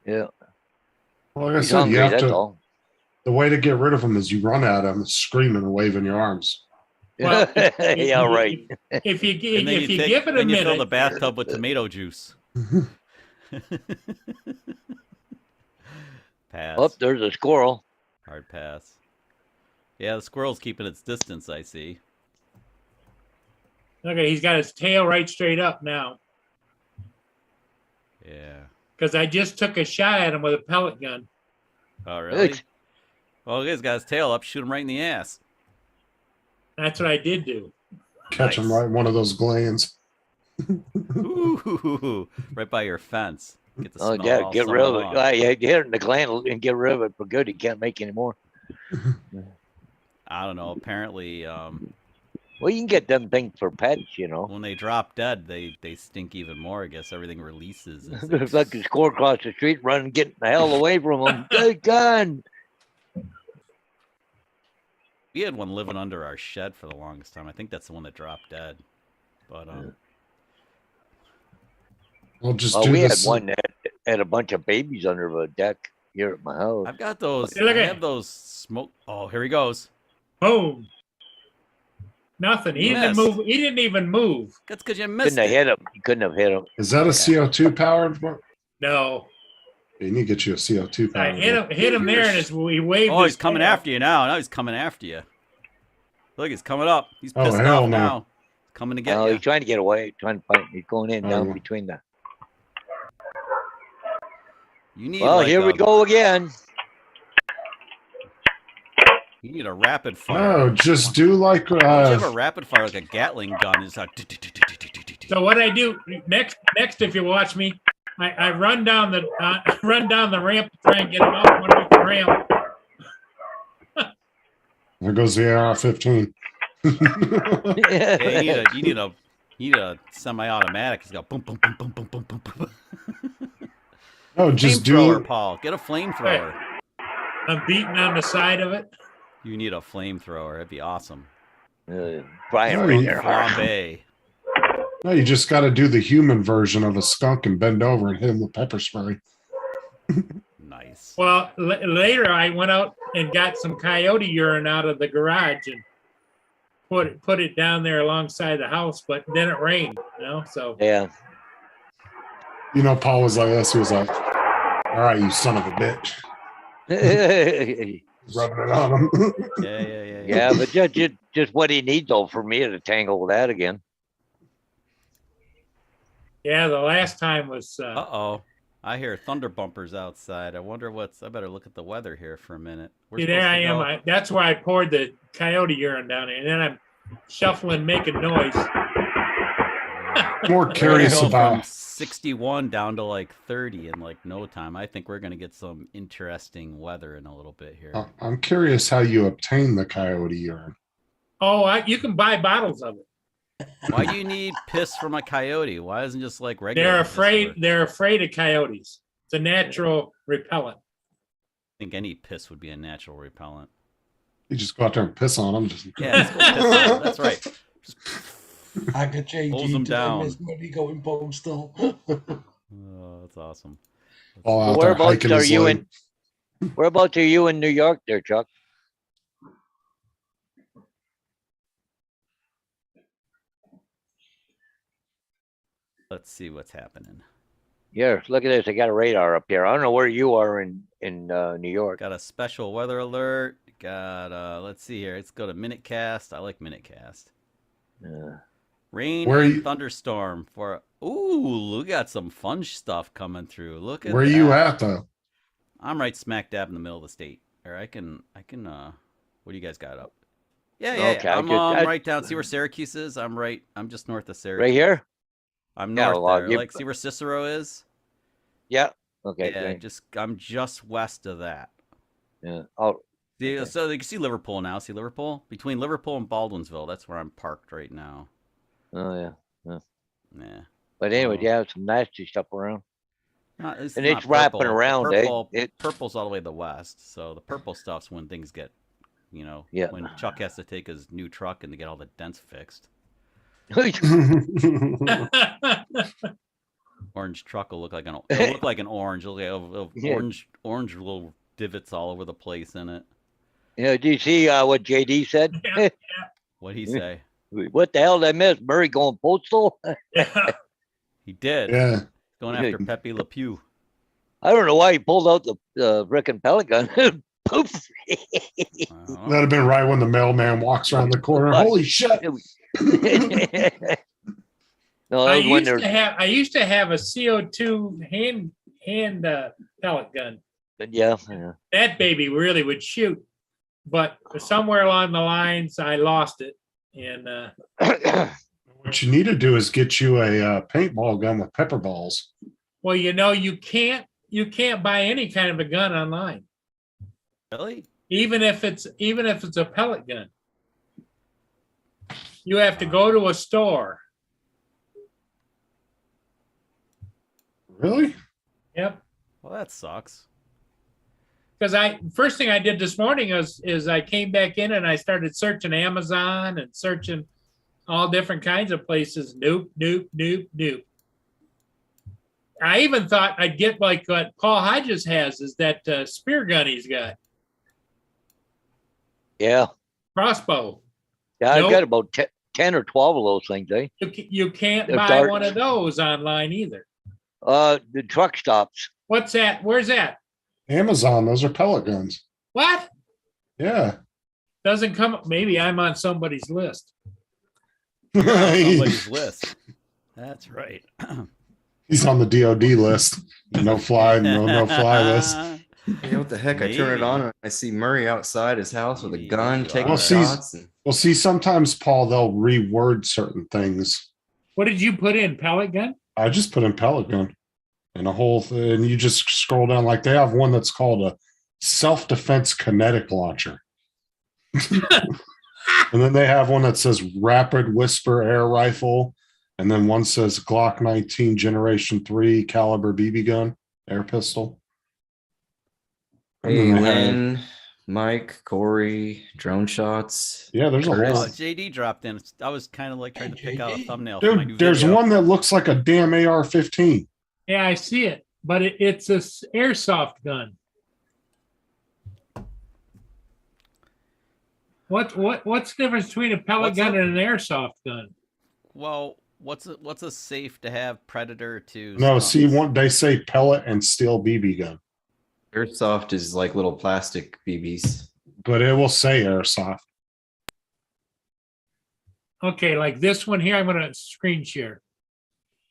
Yeah. Well, like I He's said, hungry, you have that's to. all. The way to get rid of him is you run at him, screaming and waving your arms. Well, Yeah, right. If you And then if you take- give it a then you fill the minute, bathtub with tomato juice. Pass. Oh, there's a squirrel. Hard pass. Yeah, the squirrel's keeping its distance, I see. okay, he's got his tail right straight up now Yeah. because I just took a shot at him with a pellet gun. Oh, really? Good. Well, he's got his tail up. Shoot him right in the ass. That's what I did do. Catch him Nice. right in one of those glands. Ooh, right by your fence. Get the Oh, smell yeah, all get summer rid of long. it. Yeah, get it in the gland and get rid of it for good. He can't make any more. I don't know. Apparently, Well, you can get them things for pets, you know. when they drop dead, they stink even more. I guess everything releases. as they- There's like a squirrel across the street running, getting the hell away from him. Good gun. We had one living under our shed for the longest time. I think that's the one that dropped dead. But I'll just Oh, do we had this. one that had a bunch of babies under the deck here at my house. I've got those. Hey, look I at- have those smoke. Oh, here he goes. Boom. Nothing. He didn't Missed. move. He didn't even move. That's because you missed Couldn't have it. hit him. You couldn't have hit him. Is that a CO2 powered one? No. You need to get you a CO2 I powered hit him there, and he waved. Oh, his he's coming tail. after you now. Now he's coming after you. Look, he's coming up. He's Oh, pissed hell off no. now. Coming to get Oh, you. he's trying to get away, trying to fight. He's going in down Oh. between the. You need Well, like here we a- go again. You need a rapid fire. No, just do like Why don't you have a rapid fire like a Gatling gun? It's like So what I do next, if you watch me, I run down the ramp to try and get him out underneath the ramp. there goes the AR-15. Yeah, you need a semi-automatic. It's got boom, boom, boom, boom, boom, boom, boom, boom. No, just Flamethrower, do. Paul. Get a flamethrower. I'm beating on the side of it. You need a flamethrower. That'd be awesome. Brian Oh, right yeah. there. Flambe. No, you just got to do the human version of a skunk and bend over and hit him with pepper spray. Nice. Well, later I went out and got some coyote urine out of the garage and put it down there alongside the house, but then it rained, so. Yeah. You know, Paul was like this. He was like, "All right, you son of a bitch," rubbing it on him. Yeah. Yeah, but just what he needs though for me to tangle with that again. Yeah, the last time was, Uh-oh. I hear thunder bumpers outside. I wonder I better look at the weather here for a minute. We're see, there supposed I to am. go- That's why I poured the coyote urine down there, and then I'm shuffling, making noise. More We're gonna curious go about. from 61 down to like 30 in like no time. I think we're gonna get some interesting weather in a little bit here. I'm curious how you obtain the coyote urine. Oh, you can buy bottles of it. Why do you need piss from a coyote? Why isn't just like regular? They're piss afraid. work? They're afraid of coyotes. It's a natural repellent. I think any piss would be a natural repellent. You just go out there and piss on them. Just... Yeah, let's go piss on it. That's right. Just, I could change Pulls them into them down. as money going postal. oh, that's awesome. All out there Whereabouts hiking are his you leg. in? Whereabouts are you in New York, there, Chuck? Let's see what's happening. Yes, look at this. I got a radar up here. I don't know where you are in New York. Got a special weather alert. Got let's see here. Let's go to Minutecast. I like Minutecast. Rain Where and you- thunderstorm for. Ooh, we got some fun stuff coming through. Look at Where that. you at though? I'm right smack dab in the middle of the state. Or I can what do you guys got up? Yeah. Okay, I'm I- right down. See where Syracuse is? I'm just north of Syracuse. Right here? I'm Yeah, north well, there. you- Like see where Cicero is? Yeah. Okay. Yeah, great. I'm just west of that. Yeah. Oh, See, so you can see Liverpool now. See Liverpool? Between Liverpool and Baldwinsville, that's where I'm parked right now. oh yeah. Yeah. But anyway, Oh. yeah, some nasty stuff around. It's And not it's wrapping purple. around, eh? Purple, It- Purple's all the way to the west. So the purple stuff's when things get, Yeah. when Chuck has to take his new truck and to get all the dents fixed. Orange truck will look like it'll look like an orange. It'll have Yeah. orange little divots all over the place in it. Do you see what JD said? Yeah. What'd he say? What the hell did I miss? Murray going postal? Yeah. He did. Yeah. Going after Pepe Le Pew. I don't know why he pulled out the frickin' pellet gun. Poof. I don't know. That'd have been right when the mailman walks around the corner. What? Holy shit! No, I that was when used to have a CO2 hand pellet gun. yeah. That baby really would shoot, but somewhere along the lines I lost it. And What you need to do is get you a paintball gun with pepper balls. well, you can't buy any kind of a gun online, Really? even if it's a pellet gun. You have to go to a store. Really? Yep. Well, that sucks. Because first thing I did this morning is I came back in and I started searching Amazon and searching all different kinds of places. Nope. I even thought I'd get like what Paul Hodges has, is that spear gun he's got, Yeah. crossbow. Yeah, I've Nope. got about 10 or 12 of those things, eh? You can't They're buy darts. one of those online either. The truck stops. What's that? Where's that? Amazon, those are pellet guns. What? Yeah. Doesn't come. Maybe I'm on somebody's list. Somebody's list. That's right. He's on the DOD list. No fly, no fly list. Yeah, what the heck? I turn it on and I see Murray outside his house with a gun taking Well, see- shots. And Well, see, sometimes Paul, they'll reword certain things. What did you put in? Pellet gun? I just put in pellet gun and a whole thing, and you just scroll down. Like they have one that's called a self-defense kinetic launcher. And then they have one that says rapid whisper air rifle. And then one says Glock 19 generation 3 caliber BB gun, air pistol. And hey, then they have- Lynn, Mike, Corey, drone shots. yeah, there's a Oh, lot. JD dropped in. I was kind of like trying to pick out a thumbnail. For my new Dude, there's video. one that looks like a damn AR-15. Yeah, I see it, but it's a airsoft gun. What's the difference between a pellet What's gun up? and an airsoft gun? Well, what's a safe to have predator to? No, see, stunts? one they say pellet and steel BB gun, Airsoft is like little plastic BBs. but it will say airsoft. Okay, like this one here, I'm gonna screen share.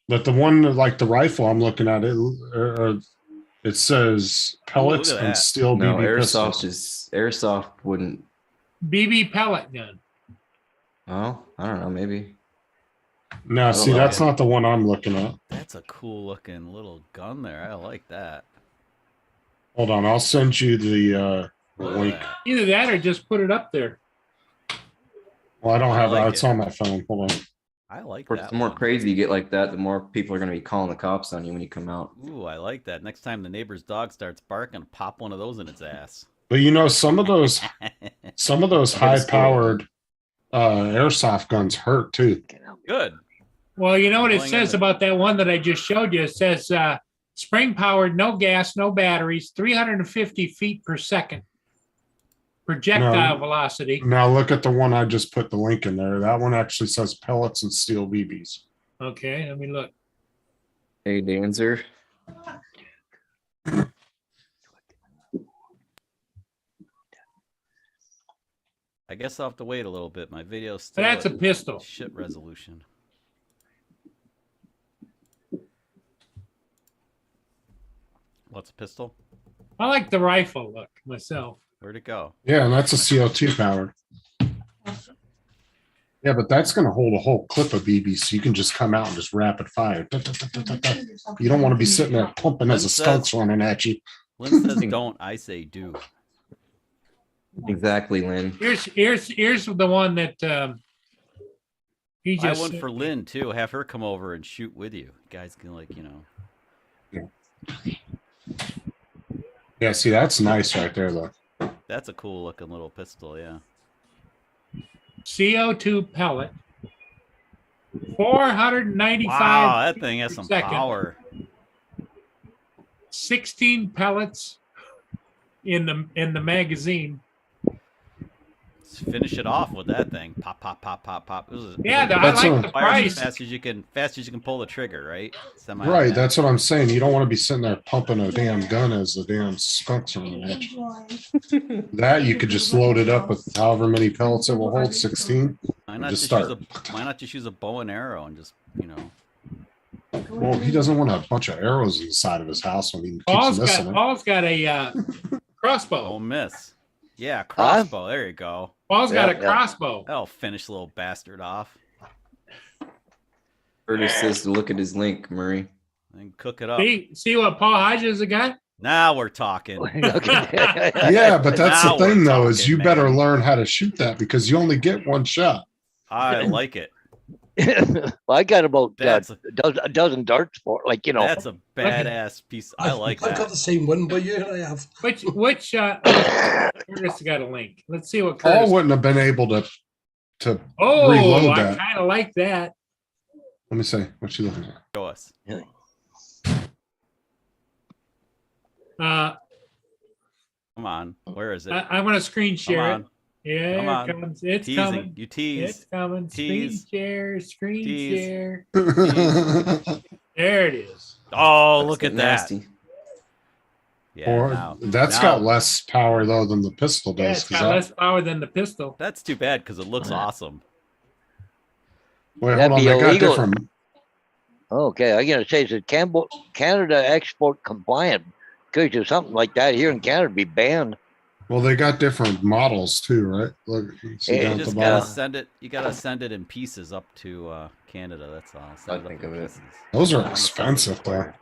But the one like the rifle I'm looking at, it says pellets at and that. steel No, BB airsoft pistols. airsoft wouldn't. BB pellet gun. Oh, I don't know. Maybe. No, see, know. that's not the one I'm looking at. That's a cool looking little gun there. I like that. Hold on, I'll send you the Look at link. that. Either that or just put it up there. Well, I don't have I like it's it. on my phone. Hold on. I like The that. more one. crazy you get like that, the more people are going to be calling the cops on you when you come out. Ooh, I like that. Next time the neighbor's dog starts barking, pop one of those in its ass. But you know, some of those high powered airsoft guns hurt too. Good. Well, you know what it Going says in. about that one that I just showed you? It says spring powered, no gas, no batteries, 350 feet per second. Projectile No. velocity. Now look at the one I just put the link in there. That one actually says pellets and steel BBs. Okay, let me look. Hey, Danzer. I guess I'll have to wait a little bit. My video's So still that's a at pistol. shit resolution. What's a pistol? I like the rifle look myself. Where'd it go? Yeah, and that's a CO2 powered. Yeah, but that's going to hold a whole clip of BB, so you can just come out and just rapid fire. You don't want to be sitting there pumping as a skunk's running at you. Lynn says don't, I say do. Exactly, Lynn. Here's the one that he I just went sent for me. Lynn too. Have her come over and shoot with you. You guys can Yeah, see, that's nice right there, though. that's a cool looking little pistol, yeah. CO2 pellet. 495, Wow, that thing has per some second. power. 16 pellets in the magazine. Let's finish it off with that thing. Pop, pop, pop, pop, pop. Yeah, I That's like a- the fire as price. fast as you can pull the trigger, right? Right, that's what I'm saying. You don't want to be sitting there pumping a damn gun as the damn skunks running at you. That you could just load it up with however many pellets it will hold, 16. Why not just just use a bow and arrow and just Well, he doesn't want a bunch of arrows inside of his house when he keeps Paul's missing it. Paul's got a crossbow. oh miss. Yeah, crossbow. There you go. Paul's got a Yeah. crossbow. That'll finish the little bastard off Curtis says to look at his link, Murray. and cook it up. See what Paul Hodges has got? Now we're talking. Yeah, but that's Now the thing, we're though, is talking, you better man. learn how to shoot that because you only get one shot. I like it. Well, I got about That's a dozen darts for, like, you know. That's a badass piece. I like I've got that. the same one, but you I have. Which Curtis got a link. Let's see what Paul Curtis. wouldn't have been able to. Oh, reload I that. kind of like that. Let me see. What you looking at? Show us. Uh, Come on. Where is it? I'm gonna screen Come share on. it. Yeah, Come on. it comes. It's Teasing. coming. You It's tease. coming. Tease. Screen share. Screen Tease. share. There it is. Oh, look at that. Nasty. Yeah. Or now- that's now- got less power though than the pistol Yeah, does. it's 'cause got that- less power than the pistol. That's too bad because it looks awesome. Wait, That'd hold on. be They got illegal. different. Okay, I'm gonna say, is Canada export compliant? Could do something like that here in Canada be banned? Well, they got different models too, right? Look, see Yeah, down You at the just bottom. gotta send it. You gotta send it in pieces up to Canada. That's all. Send I it think up in of it. pieces. Those are Almost sounds expensive though. required.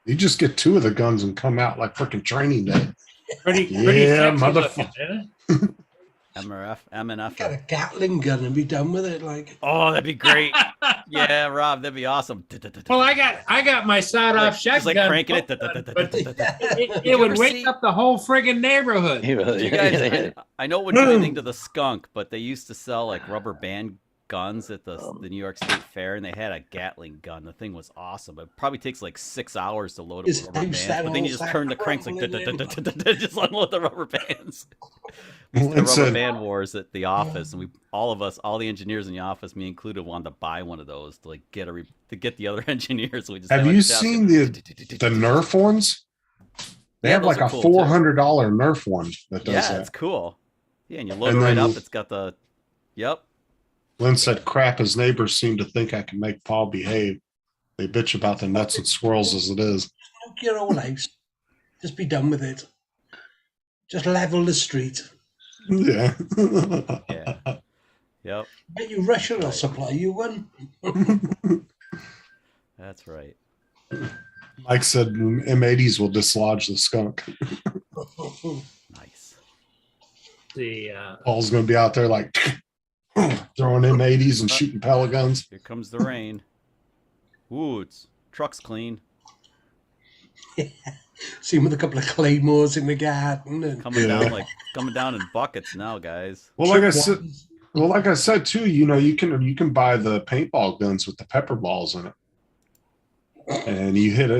You just get 2 of the guns and come out like freaking training day. Pretty Yeah, sexy looking, motherfucker. isn't it? MNF. Get a Gatling gun and be done with it. Like, Oh, that'd be great. Yeah, Rob, that'd be awesome. Well, I got my sawed off Just like shotgun. cranking it. but it you would ever wake see- up the whole friggin' neighborhood. You know, You guys, I know it wouldn't do anything to the skunk, but they used to sell like rubber band guns at the New York State Fair, and they had a Gatling gun. The thing was awesome. It probably takes like 6 hours to load it Just with rubber use bands, that but then you whole just turn the cranks like crumbling in. just unload the rubber bands. We used to It's have rubber a- band wars at the office, and all the engineers in the office, me included, wanted to buy one of those to like get the other engineers. We just Have had, like, you a desk seen and- the Nerf ones? They Yeah, have those like are a cool, too. $400 Nerf one that does Yeah, that. it's cool. Yeah, and you load And it right then up. you- It's got the, yep. Lynn said, crap, his neighbors seem to think I can make Paul behave. They bitch about the nuts and squirrels as it is. smoke your own house. Just be done with it. Just level the street. Yeah. Yeah. Yep. Bet you Russia will supply you one. That's right. Mike said M80s will dislodge the skunk. Nice. The Paul's going to be out there like throwing M80s and shooting pellet guns. Here comes the rain. Ooh, truck's clean. See him with a couple of claymores in the garden. And Coming Yeah. down coming down in buckets now, guys. Well, like I said too, you know, you can buy the paintball guns with the pepper balls in it. And you hit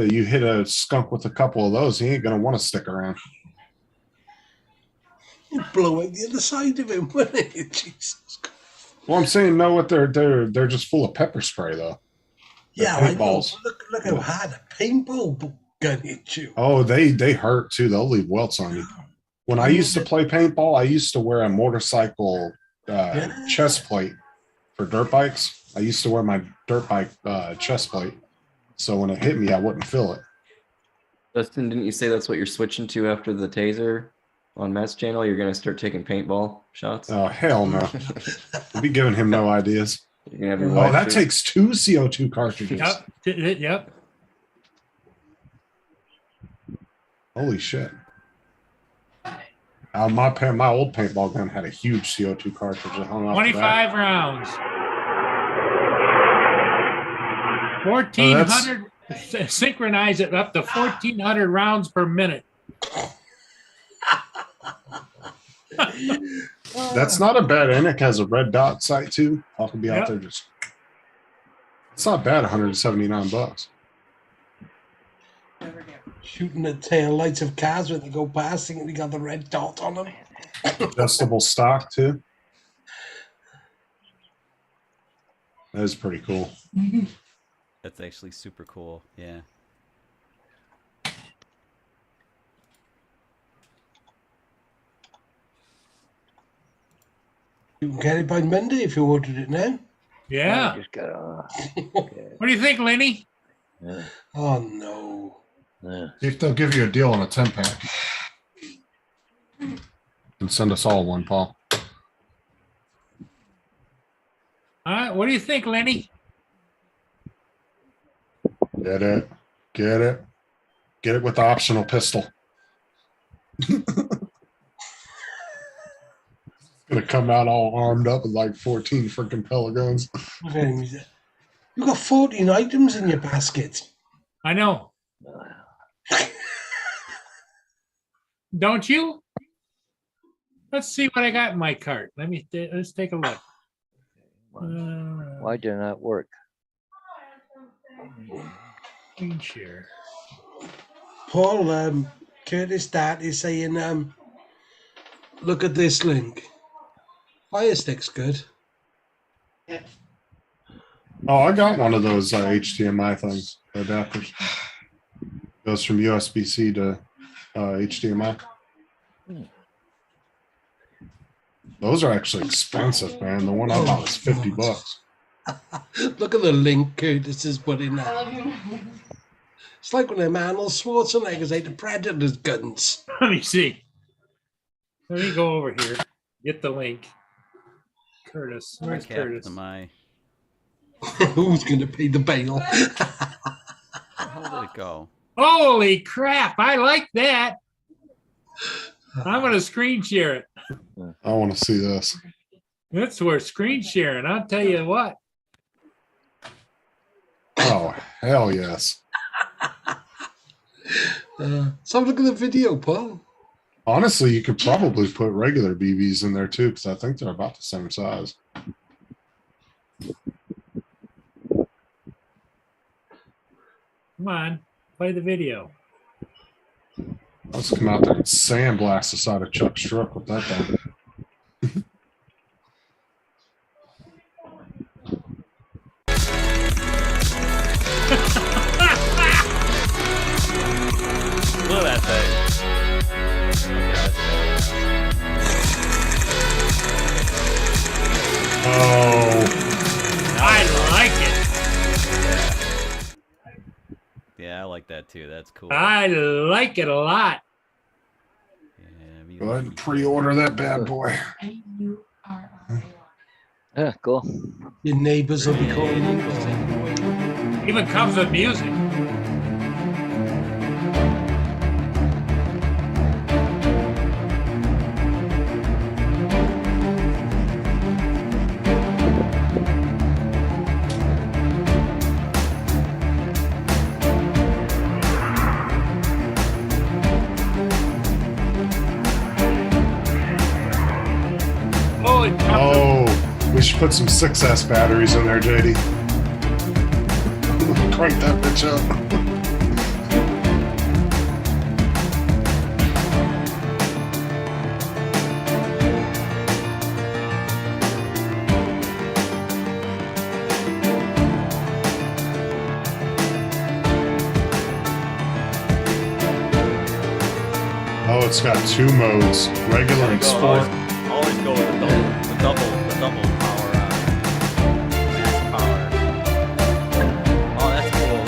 a skunk with a couple of those, he ain't gonna want to stick around. you'd blow out the other side of him, wouldn't it? Jesus Christ. Well, I'm saying no, what they're just full of pepper spray though. Yeah, I know. paintballs. Look how hard a paintball gun hit you. Oh, they hurt too. They'll leave welts on you. When I used to play paintball, I used to wear a motorcycle chest plate for dirt bikes. I used to wear my dirt bike chest plate, so when it hit me, I wouldn't feel it. Dustin, didn't you say that's what you're switching to after the taser on Matt's channel? You're gonna start taking paintball shots. Oh hell no! I'll be giving him no ideas. You're gonna have your Oh, wife that shoot. takes 2 CO2 cartridges. yep. Holy shit! My old paintball gun had a huge CO2 cartridge that hung off the back. 25 rounds. 1,400. Synchronize it up to 1,400 rounds per minute. That's not a bad. And it has a red dot sight too. I can be out Yep. there just. It's not bad. $179. Shooting the tail lights of cars when they go past, thinking they got the red dot on them. Adjustable stock too. That is pretty cool. That's actually super cool. Yeah. You can get it by Monday if you ordered it now. Yeah. Just got What do you think, Lenny? yeah, Oh no. yeah. See if they'll give you a deal on a 10-pack. And send us all one, Paul. What do you think, Lenny? Get it. Get it. Get it with the optional pistol. Gonna come out all armed up with like 14 freaking pellet guns. Look at him. You got 14 items in your basket. I know. Don't you? Let's see what I got in my cart. Let's take a look. Why did it not work? Screen share. Paul, Curtis Dart is saying, look at this link. Fire Stick's good. Oh, I got one of those HDMI things, adapters. Goes from USB-C to HDMI. Those are actually expensive, man. The one I bought was $50. Look at the link Curtis is putting there. It's like when them Arnold Schwarzenegger's ate the Predator's guns. Let me see. Let me go over here. Get the link. Curtis. Where's Captain, Curtis? am I? Who's going to pay the bail? How did it go? Holy crap. I like that. I'm going to screen share it. I want to see this. That's where screen sharing. I'll tell you what. Oh, hell yes. So look at the video, Paul. Honestly, you could probably put regular BBs in there too, because I think they're about the same size. Come on. Play the video. Let's come out there and sandblast the side of Chuck's truck with that thing. Look at that thing. Oh, I like it. Yeah, I like that too. That's cool. I like it a lot. Yeah, go ahead and pre-order that bad boy. Yeah, cool. Your neighbors will be calling you. 'cause they know it. Even comes with music. Oh, it comes Oh, we should put some 6S batteries in there, JD. Crank that bitch up. Oh, it's got two modes, regular and sport. Always go with the double power. Max power. Oh, that's cool.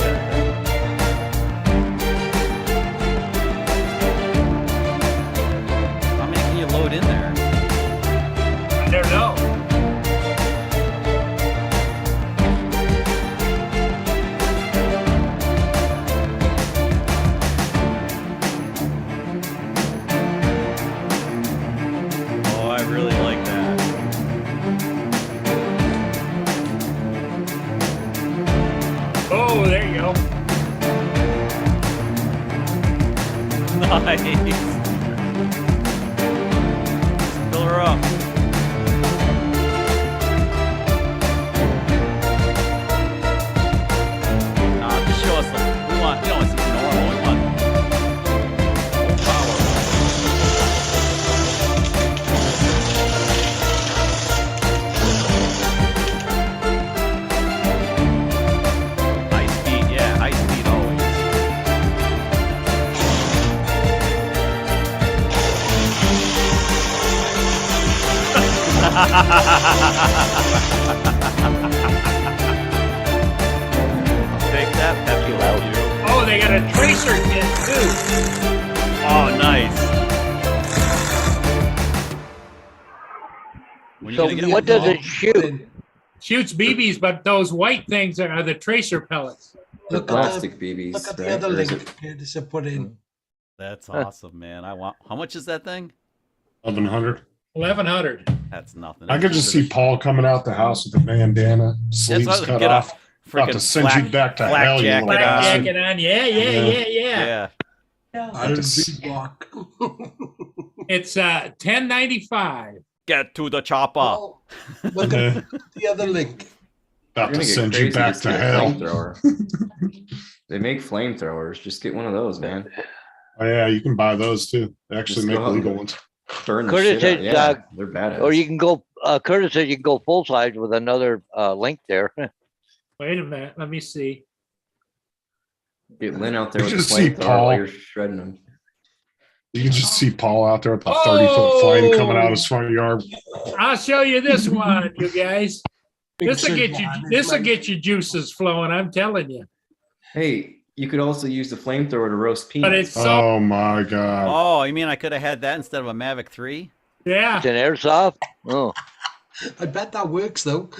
How many can you load in there? I don't know. Oh, I really like that. Oh, there you go. Nice. Fill her up. Just show us the. We don't want something normal. We want power. High speed, yeah, high speed always. Take that, Peppy love you. Oh, they got a tracer kit too. Oh, nice. When you So gonna get what one, does Paul? it shoot? Shoots BBs, but those white things are the tracer pellets. The Look at plastic the, BBs. look at the right? other Or is link it- Curtis have put in. That's awesome, man. I want. How much is that thing? 1100. 1100. That's nothing. I could just see Paul coming out the house with a bandana, That's sleeves what I was cut get a off. About to freaking send you back to flak hell, you jacket little Black on. bastard. jacket on. Yeah. Yeah. I'll s- be back. It's 1095. Get to the chopper. Oh, look at the other link. You're About gonna to get send crazy, you back just to get a hell. flamethrower. They make flamethrowers. Just get one of those, man. Oh yeah, you can buy those too. They actually Just make go out legal and- ones. Burn the Curtis shit out. is, Yeah, they're badass. Or you can go, Curtis said you can go full size with another link there. Wait a minute. Let me see. Get Lynn out there You with the just see flamethrower Paul. while you're shredding them. You can just see Paul out there with a 30-foot flame coming out Oh! his front yard. I'll show you this one, you guys. Big This will get you. cigar, This will man. get your juices flowing. I'm telling you. Hey, you could also use the flamethrower to roast But peanuts. it's so Oh my god. Oh, you mean I could have had that instead of a Mavic 3? yeah. It's an airsoft. Oh, I bet that works though.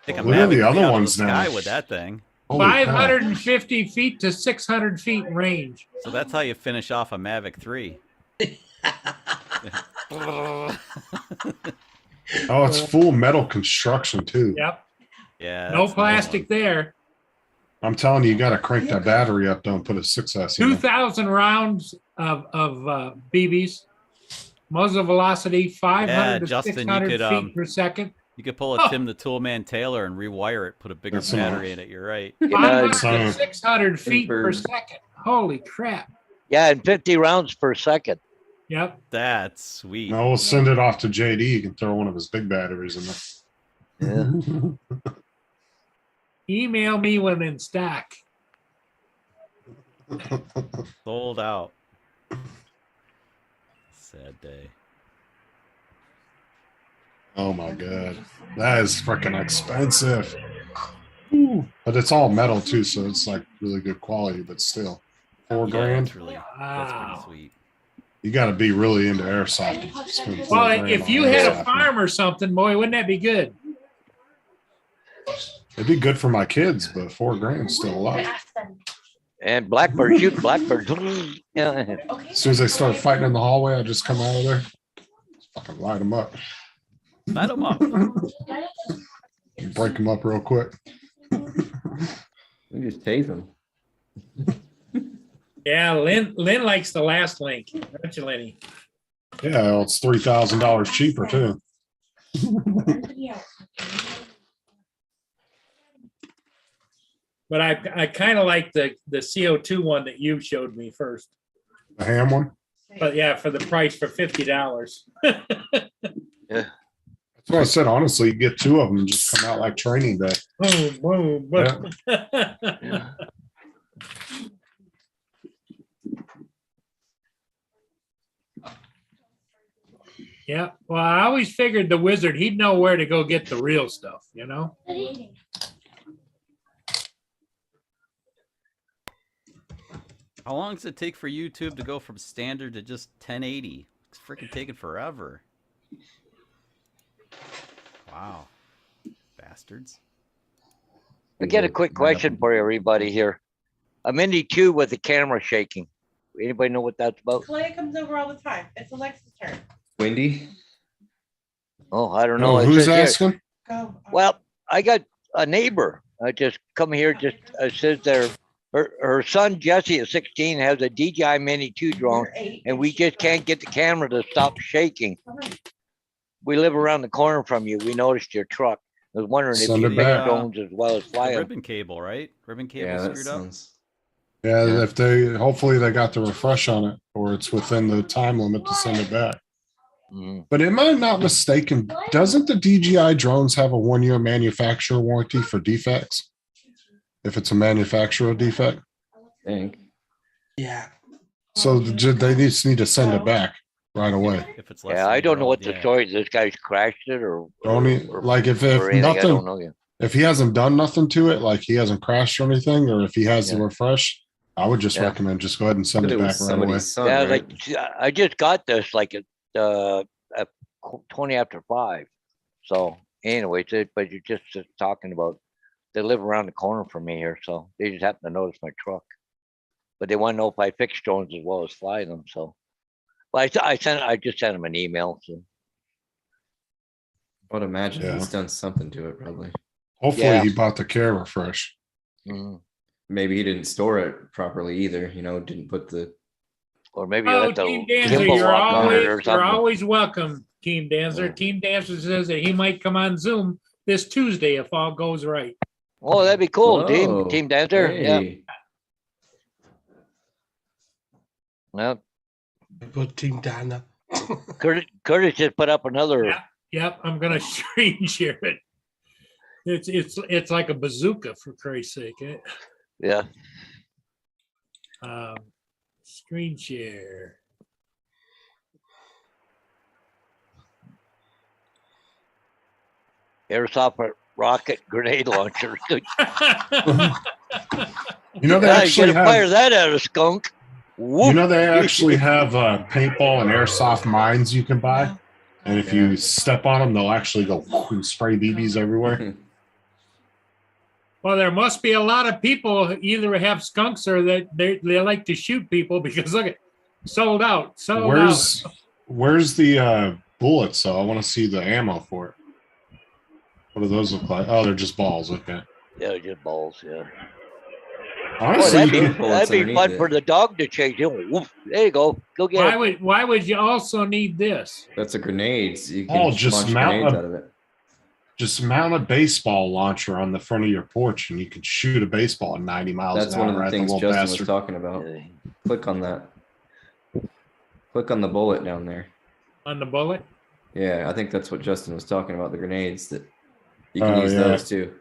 Take a Look at the Mavic 3 other out of ones the now. sky with that thing. Holy cow. 550 feet to 600 feet range. So that's how you finish off a Mavic 3. Oh, it's full metal construction too. Yep. Yeah. No that's a nice plastic one. there. I'm telling you, you got to crank that battery up. Don't put a 6S in it. 2,000 rounds of BBs. Muzzle velocity 500 to Justin, you 600 could, feet per second. You could pull a Tim the Toolman Taylor and rewire it, put a bigger That's battery in it. You're right. yeah, 500 it's- to 600 feet per Bird. second. Holy crap. yeah, and 50 rounds per second. Yep. That's sweet. No, we'll send it off to JD. You can throw one of his big batteries in Yeah. there. Email me when in stock. Sold out. Sad day. Oh my god, that is freaking expensive. But it's all metal too, so it's like really good quality. But still, $4 Yeah, grand. that's really Wow. pretty sweet. You got to be really into airsoft. to spend $4 Well, grand if on you had a airsoft. farm or something, boy, wouldn't that be good? It'd be good for my kids, but $4 grand is still a lot. And blackbird shoot blackbirds. Yeah. As soon as they start fighting in the hallway, I just come out of there, fucking light them up, Light 'em up. and break them up real quick. We just tase them. Yeah, Lynn likes the last link, don't you, Lenny? Yeah, well, it's $3,000 cheaper too. But I kind of like the CO2 one that you showed me first. The ham one. But yeah, for the price for $50. That's what I said. Honestly, you get two of them and just come out like training day. Boom, boom, boom. Yeah. Yeah. Well, I always figured the wizard, he'd know where to go get the real stuff, you know? How long does it take for YouTube to go from standard to just 1080? It's freaking taking forever. Wow. Bastards. I get a quick question for everybody here. I'm in the with the camera shaking. Anybody know what that's about? Clay comes over all the time. It's Alexa's turn. Windy? Oh, I don't know. Oh, It who's says here- asking? Go. Well, I got a neighbor. I just come here, just says there, her son Jesse at 16 has a DJI Mini 2 drone, You're 8. and we just can't get the camera to stop shaking. We live around the corner from you. We noticed your truck. I was wondering if Send you it make back. drones as well as The fly 'em. ribbon cable, right? Ribbon cable Yeah, that screwed up. sounds. Yeah, Yeah. if they hopefully they got the refresh on it, or it's within the time limit to send it back. Mhm. But am I not mistaken? Doesn't the DJI drones have a 1-year manufacturer warranty for defects? If it's a manufacturer defect, I think. Yeah. so they just need to send it back right away. If it's less Yeah, than I a don't year know what old, the yeah. story is. This guy's crashed it or Don't like if or anything. I nothing, don't know. if he hasn't done nothing to it, like he hasn't crashed or anything, or if he has the Yeah. refresh, I would just Yeah. recommend just go ahead and send But it it back was right away. somebody's son, Yeah, right? like I just got this like at 20 after 5. So anyways, but you're just talking about they live around the corner from me here, so they just happen to notice my truck. But they want to know if I fix drones as well as fly them. So, but I just sent them an email. So I would imagine Yeah. he's done something to it, probably. Hopefully Yeah. he bought the care refresh. mhm. Maybe he didn't store it properly either, didn't put the. Or maybe you Oh, let the Team Dancer, gimbal you're lock on it or always, something. you're always welcome, Team Dancer. Yeah. Team Dancer says that he might come on Zoom this Tuesday if all goes right. Oh, that'd be cool, Whoa. team dancer. Yeah. Hey, Well, Good Team Dana. Curtis just put up another. Yeah. Yep, I'm gonna screen share it. It's like a bazooka for Christ's sake. Yeah. Um, Screen share. Airsoft rocket grenade launcher. You know, they Yeah, you actually gotta fire have, that at a skunk. you Whoop. know, they actually have paintball and airsoft mines you can buy. And if Yeah. you step on them, they'll actually go and spray BBs everywhere. Well, there must be a lot of people who either have skunks or that they like to shoot people because look at sold out. Where's the bullets? So I want to see the ammo for it. What do those look like? Oh, they're just balls. Okay. Yeah, just balls. Yeah. Boy, Honestly, that'd you be, can, bullets that'd be fun underneath for it. the dog to chase you. Woof. There you go. Go get Why it. would you also need this? That's a grenade. So you can Oh, just launch mount grenades a- out of it. just mount a baseball launcher on the front of your porch, and you can shoot a baseball at 90 miles That's an one hour of the at the things little Justin bastard. was talking about. Uh, Click on that. Click on the bullet down there. On the bullet? Yeah, I think that's what Justin was talking about, the grenades that you can Oh, use yeah. those too.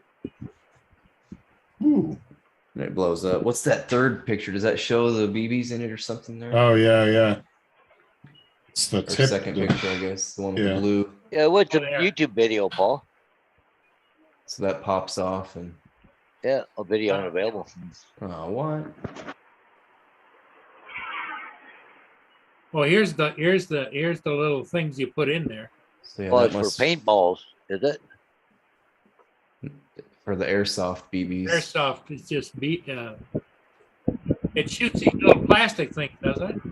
Ooh. And it blows up. What's that third picture? Does that show the BBs in it or something there? Oh yeah, yeah. It's the or tip. second the- picture, I guess. The one with Yeah. the blue. Yeah, what's a there. YouTube video, Paul? So that pops off and Yeah, a video unavailable. oh what? Well, here's the little things you put in there. So yeah, Well, that it's for must- paintballs, is it? for the airsoft BBs. Airsoft is just it shoots these little plastic things, doesn't it?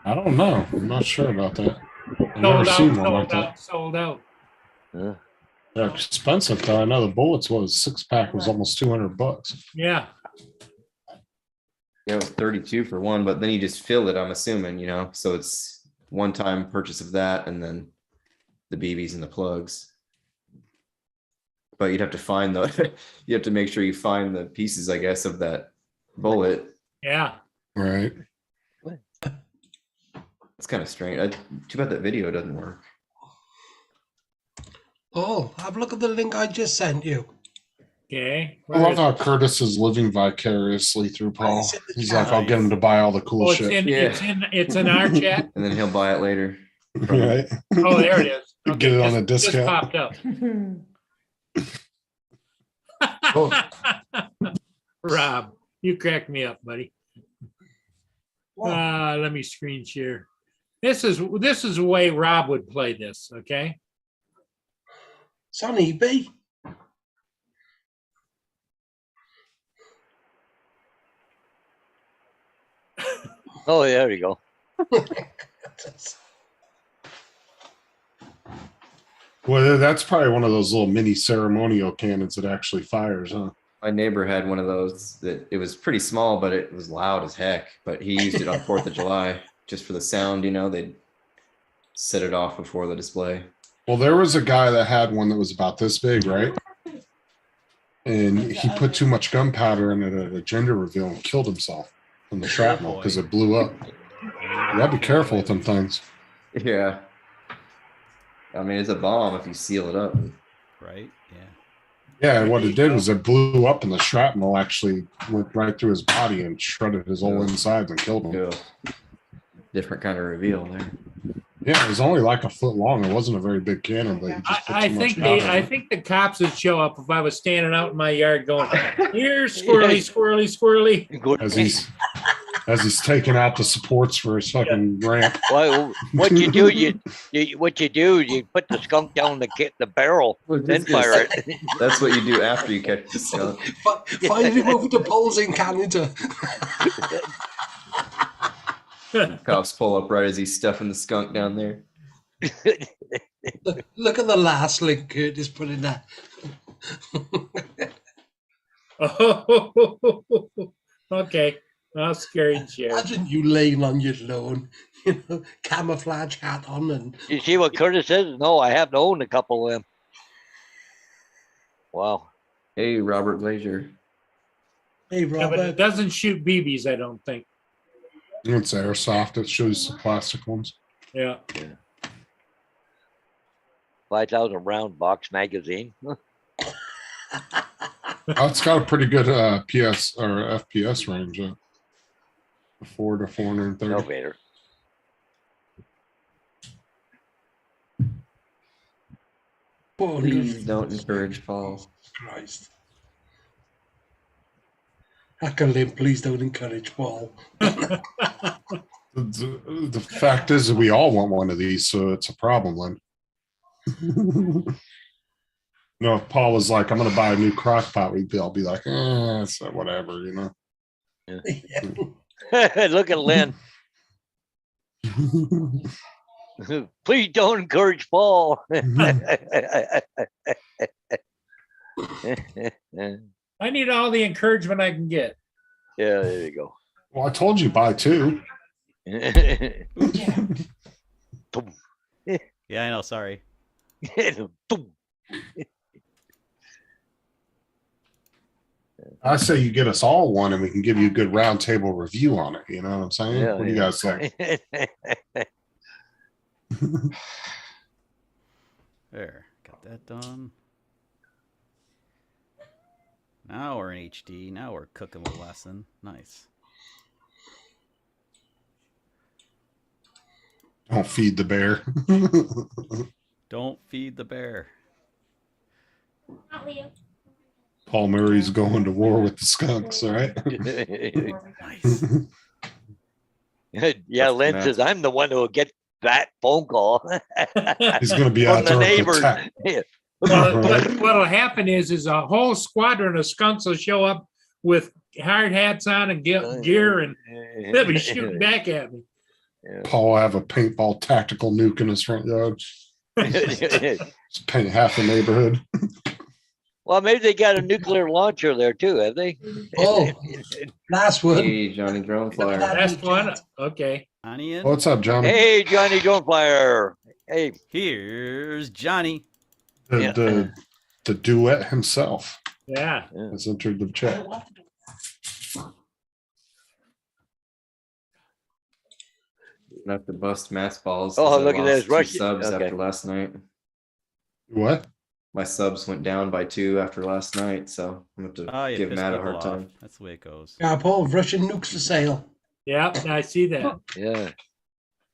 I don't know. I'm not sure about that. I've never Sold out, seen one like sold that. out, sold out. Yeah. They're expensive though. I know the bullets was 6-pack was almost $200. Yeah. Yeah, it was 32 for one, but then you just fill it, I'm assuming, so it's one-time purchase of that and then the BBs and the plugs. But you'd have to find you have to make sure you find the pieces, I guess, of that bullet. Yeah. Right. It's kind of strange. Too bad that video doesn't work. Oh, have a look at the link I just sent you. Okay. I love how Curtis is living vicariously through Paul. It's in the He's chat. like, I'll get him to buy all the cool Oh, it's shit. it's in our chat. And then he'll buy it later. Right. Oh, there it is. Get it on just- a just discount. popped up. Oh. Rob, you cracked me up, buddy. What? Let me screen share. This is the way Rob would play this. Okay. It's on eBay. Oh, yeah, there you go. Well, that's probably one of those little mini ceremonial cannons that actually fires, huh? My neighbor had one of those that it was pretty small, but it was loud as heck. But he used it on 4th of July just for the sound, they'd set it off before the display. Well, there was a guy that had one that was about this big, right? And he put too much gunpowder in it at a gender reveal and killed himself from the shrapnel because it blew up. You gotta be careful with them things. Yeah. I mean, it's a bomb if you seal it up. Right? Yeah. Yeah, and what it did was it blew up and the shrapnel actually went right through his body and shredded his whole insides and killed him. Yeah. Different kind of reveal there. Yeah, it was only like a foot long. It wasn't a very big cannon, but he just put I too think much powder in I it. think the cops would show up if I was standing out in my yard going, "Here, squirrely, squirrely, squirrely." Good. as he's taking out the supports for his fucking ramp. Well, what you do, you put the skunk down the barrel, then fire it. That's what you do after you catch the skunk. Find him over to polls in Canada. Cops pull up right as he's stuffing the skunk down there. Look at the last link Curtis put in there. Okay, I'll scare and share. Imagine you laying on your lawn, camouflage hat on, and You see what Curtis says? No, I have to own a couple of them. Wow. Hey, Robert Glazier. hey, Yeah, but it Robert, doesn't shoot BBs, I don't think. It's airsoft. It shows the plastic ones. Yeah. 5,000 round box magazine. Oh, it's got a pretty good PS or FPS range. 4 to 430. Elevator. Please don't encourage fall. Christ. Limp, please don't encourage Paul. The fact is that we all want one of these, so it's a problem, Lynn. No, if Paul was like, I'm gonna buy a new crock pot, I'll be like, so whatever, you know. Look at Lynn. Please don't encourage Paul. I need all the encouragement I can get. Yeah, there you go. Well, I told you buy 2. Yeah, I know. Sorry. I say you get us all one and we can give you a good round table review on it. You know what I'm saying? Yeah, What do you guys think? There, got that done. Now we're in HD. Now we're cooking with lesson. Nice. Don't feed the bear. Don't feed the bear. Not Leo. Paul Murray's going to war with the skunks, all right? Nice. Yeah, Lynn says, I'm the one who will get that phone call. He's going to be From out the there with the neighbors. ta- Yeah. Well, what'll happen is a whole squadron of skunks will show up with hard hats on and gear, and they'll be shooting back at me. Paul will have a paintball tactical nuke in his front yard. Just paint half the neighborhood. Well, maybe they got a nuclear launcher there too, have they? Oh, last one. Hey, Johnny Drone Flyer. Last one, okay. Johnny in. What's up, Johnny? Hey, Johnny Donefire. Hey, Here's Johnny. The duet himself Yeah. has entered the chat. Enough to bust mass balls. Oh, since I look at lost this, 2 Russian- subs okay. after last night. What? My subs went down by 2 after last night, so I'm going to Oh, yeah, give piss Matt a people hard off. time. That's the way it goes. Yeah, Paul, Russian nukes for sale. Yeah, I see that. yeah.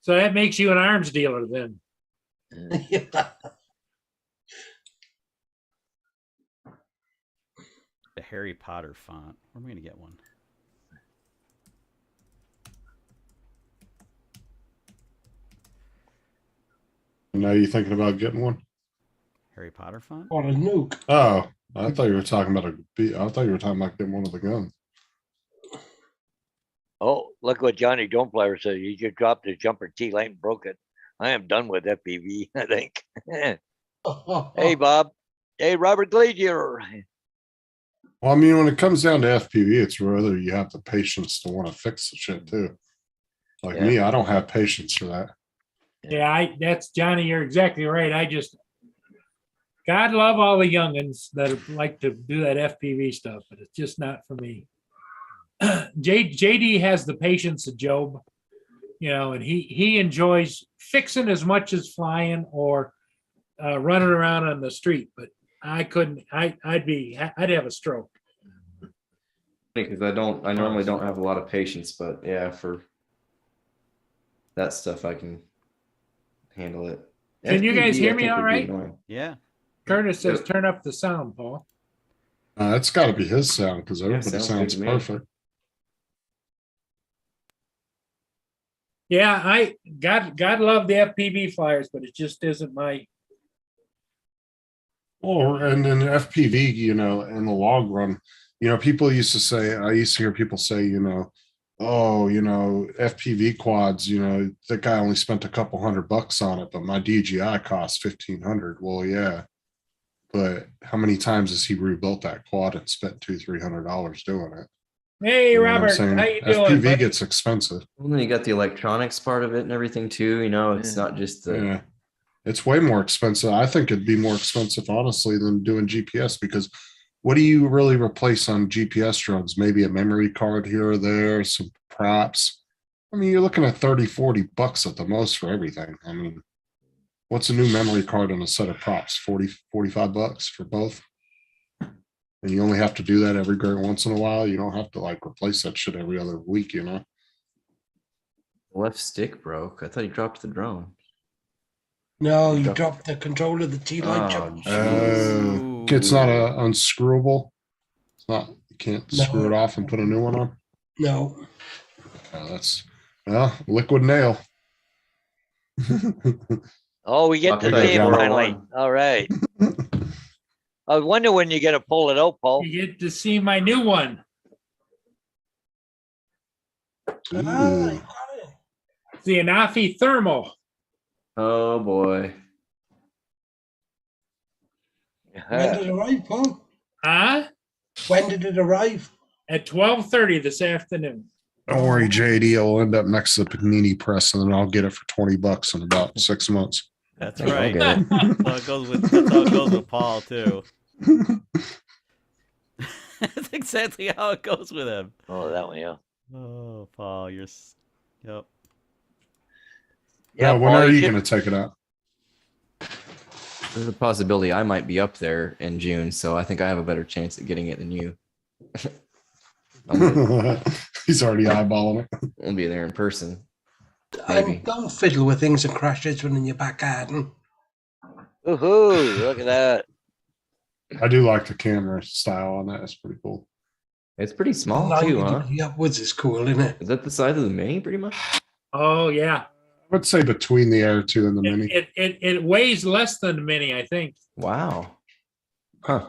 So that makes you an arms dealer then. The Harry Potter font. Where am I gonna get one? Now you thinking about getting one? Harry Potter font? Or a nuke. Oh, I thought you were talking about I thought you were talking about getting one of the guns. Oh, look what Johnny Donefire said. He just dropped his jumper T light and broke it. I am done with FPV, I think. Hey, Bob. Hey, Robert Glazier. Well, I mean, when it comes down to FPV, it's whether you have the patience to want to fix the shit too. Like Yeah. me, I don't have patience for that. Yeah, that's Johnny, you're exactly right. God love all the youngins that like to do that FPV stuff, but it's just not for me. JD has the patience of Job, and he enjoys fixing as much as flying or running around on the street, but I couldn't, I'd have a stroke. Because I normally don't have a lot of patience, but yeah, for that stuff I can handle it. Can you guys FPV, hear I me think, all would be right? annoying. Yeah. Curtis says, Yep. turn up the sound, Paul. It's got to be his sound because everybody sounds good sounds to me. perfect. Yeah, God love the FPV flyers, but it just isn't my, Or and then FPV, in the long run, people used to say, I used to hear people say, oh, FPV quads, that guy only spent a couple $100 on it, but my DJI cost 1,500. Well, yeah, but how many times has he rebuilt that quad and spent $200-300 doing it? hey, You know what I'm Robert, saying? how you doing? FPV buddy? gets expensive. Well, then you got the electronics part of it and everything too. It's not just the. Yeah. It's way more expensive. I think it'd be more expensive, honestly, than doing GPS because what do you really replace on GPS drones? Maybe a memory card here or there, some props. I mean, you're looking at $30-40 at the most for everything. I mean, what's a new memory card and a set of props? $40-45 for both. And you only have to do that every great once in a while. You don't have to replace that shit every other week, Left stick broke. I thought he dropped the drone. No, you Drop- dropped the control of the T-Line Oh, jump. It's not unscrewable. It's not. You can't No. screw it off and put a new one on. No. That's liquid nail. Oh, we get Lucky to they see it got it finally. on. All right. I wonder when you're gonna pull it out, Paul. You get to see my new one. Ah, Ooh. you got it. The Anafi Thermal. Oh boy. When did it arrive, Paul? Huh? When did it arrive? At 12:30 this afternoon. Don't worry, JD. I'll end up next to the panini press, and then I'll get it for $20 in about 6 months. That's I'll right. get it. That's how it goes with Paul too. That's exactly how it goes with him. Oh, that one, yeah. Oh, Paul, yep. Yeah, When Paul, are you should- going to take it out? There's a possibility I might be up there in June, so I think I have a better chance at getting it than you. He's already eyeballing it. I'll be there in person. Maybe. And don't fiddle with things and crash this one in your back garden. Woohoo! Look at that. I do like the camera style on that. It's pretty cool. It's pretty small 90 too, huh? degree upwards is cool, isn't it? Is that the size of the mini, pretty much? Oh, yeah. I would say between the Air 2 and the Mini. It weighs less than the Mini, I think. Wow. Huh.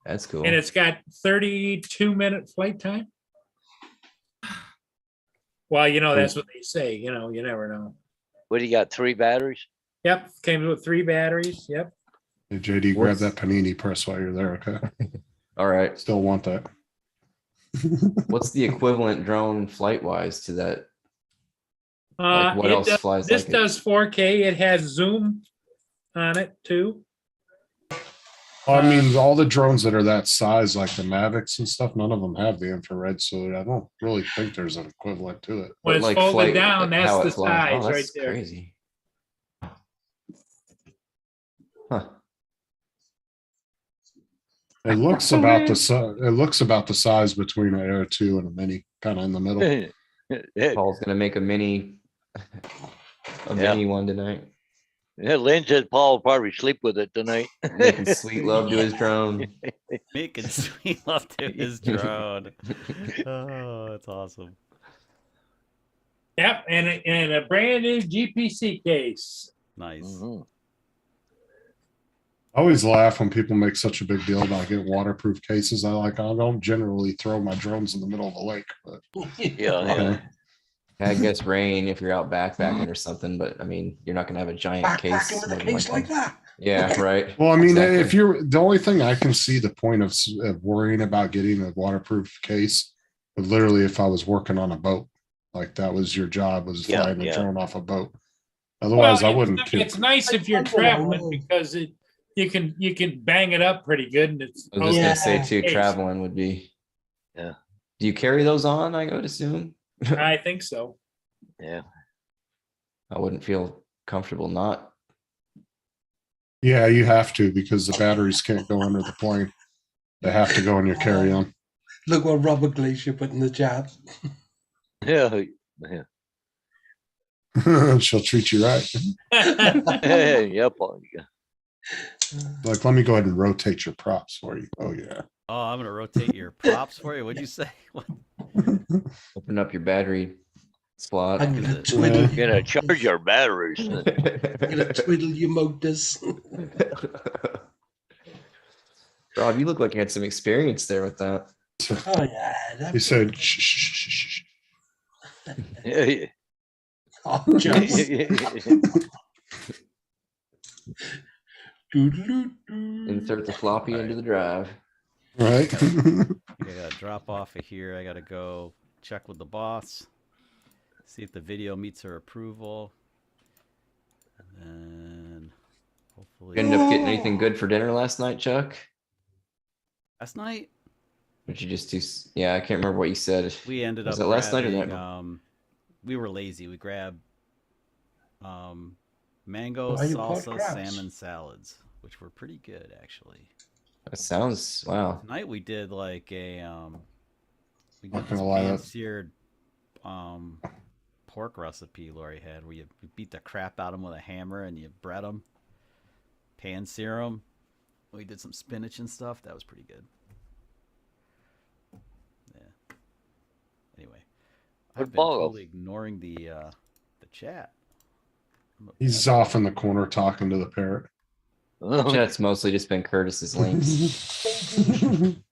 That's cool. And it's got 32-minute flight time. Well, that's what they say. You never know. What do you got? 3 batteries? Yep. Came with 3 batteries. Yep. Hey, JD, grab What's- that panini press while you're there, okay? All right. Still want that. What's the equivalent drone flight wise to that? Like what It else does- flies This like it? does 4K. It has zoom on it too. I mean, all the drones that are that size, like the Mavics and stuff, none of them have the infrared, so I don't really think there's an equivalent to it. When But, it's folded flight, down, like, how that's it the flies. size Oh, right that's there. Crazy. Huh. It looks about the size between an Air 2 and a Mini, kind of in the middle. Paul's gonna make a mini Yeah. mini one tonight. Yeah, Lynn said Paul will probably sleep with it tonight. Making sweet love to his drone. Making sweet love to his drone. Oh, that's awesome. Yep. And a brand new GPC case. Nice. Mhm. I always laugh when people make such a big deal about getting waterproof cases. I don't generally throw my drones in the middle of a lake, but Yeah, yeah. I guess rain if you're out backpacking or something, but I mean, you're not gonna have a giant case. Backpacking with a more than case one like thing. that. Yeah, right. well, I mean, Exactly. if you're the only thing I can see the point of worrying about getting a waterproof case, but literally if I was working on a boat, like that was your job was Yeah, flying a yeah. drone off a boat. Otherwise, I wouldn't. It's nice if you're traveling because you can bang it up pretty good and it's I was just gonna say Yeah. too, Case. traveling would be. Yeah. Do you carry those on? I would assume. I think so. Yeah. I wouldn't feel comfortable not. Yeah, you have to because the batteries can't go under the plane. They have to go in your carry-on. Look what Robert Glacier put in the chat. Yeah. Yeah. She'll treat you right. Yeah, Paul. Yeah. Like, let me go ahead and rotate your props for you. Oh yeah. Oh, I'm gonna rotate your props for you. What'd you say? What? Open up your battery slot. I'm gonna it? twiddle, You're gonna charge your batteries. I'm gonna twiddle your motors. Rob, you look like you had some experience there with that. Oh yeah. He said, shh, shh, shh, shh, shh. Yeah. Oh, just. Doo-doo-doo. Insert the floppy into the drive. Right. I gotta drop off of here. I gotta go check with the boss, see if the video meets her approval, and then hopefully. You ended up getting anything good for dinner last night, Chuck? Last night Did you just do? Yeah, I can't remember what you said. we ended Was up it last night or grabbing, that? we were lazy. We grabbed mango Why you bought salsa crabs? salmon salads, which were pretty good actually. That sounds wow. Tonight we did like a we Not did this gonna lie, pan that- seared pork recipe Lori had where you beat the crap out of them with a hammer and you bread them, pan sear them. We did some spinach and stuff. That was pretty good. Yeah. Anyway, Where'd I've been Paul go? totally ignoring the chat. He's off in the corner talking to the parrot. Chat's mostly just been Curtis's links.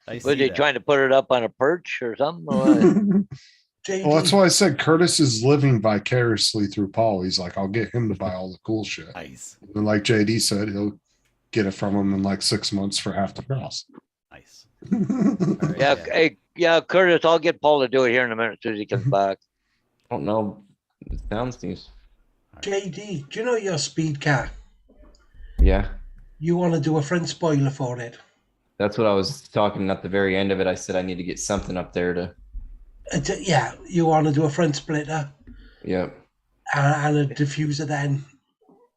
I Was see he that. trying to put it up on a perch or something? or what? JD, Well, that's why I said Curtis is living vicariously through Paul. He's like, I'll get him to buy all the cool shit. Nice. And like JD said, he'll get it from him in like 6 months for half the price. Nice. All right, Yeah, hey, yeah, Curtis, I'll get Paul to do it here in a minute as soon as he comes back. I don't know. It sounds news. JD, do you know your speed car? Yeah. You want to do a front spoiler for it? That's what I was talking at the very end of it. I said I need to get something up there to. Yeah, you want to do a front splitter Yep. and a diffuser then.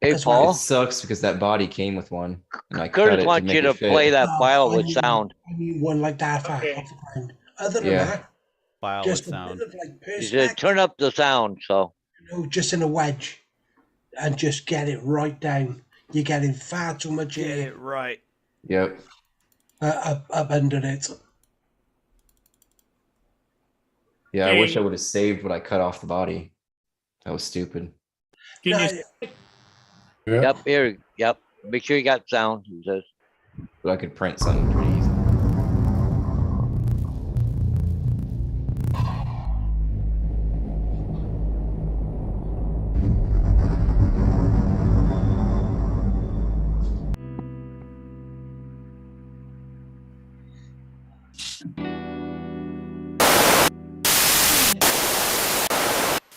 Hey, That's why Paul, It sucks because that body came with one. And I cut Curtis it wants make you it to fit. play that Oh, file I with mean- sound. I mean, one like that for Okay. half a grand. Other than Yeah. that, File just with a sound. bit of like He said, perspex, turn up the sound, so. just in a wedge, and just get it right down. You're getting far too much Get air it right. Yep. up under it. Yeah, I wish Hey. I would have saved what I cut off the body. That was stupid. Can No, you, Yeah. Yep, here, yep. Make sure you got sound, he says. But I could print something pretty easy.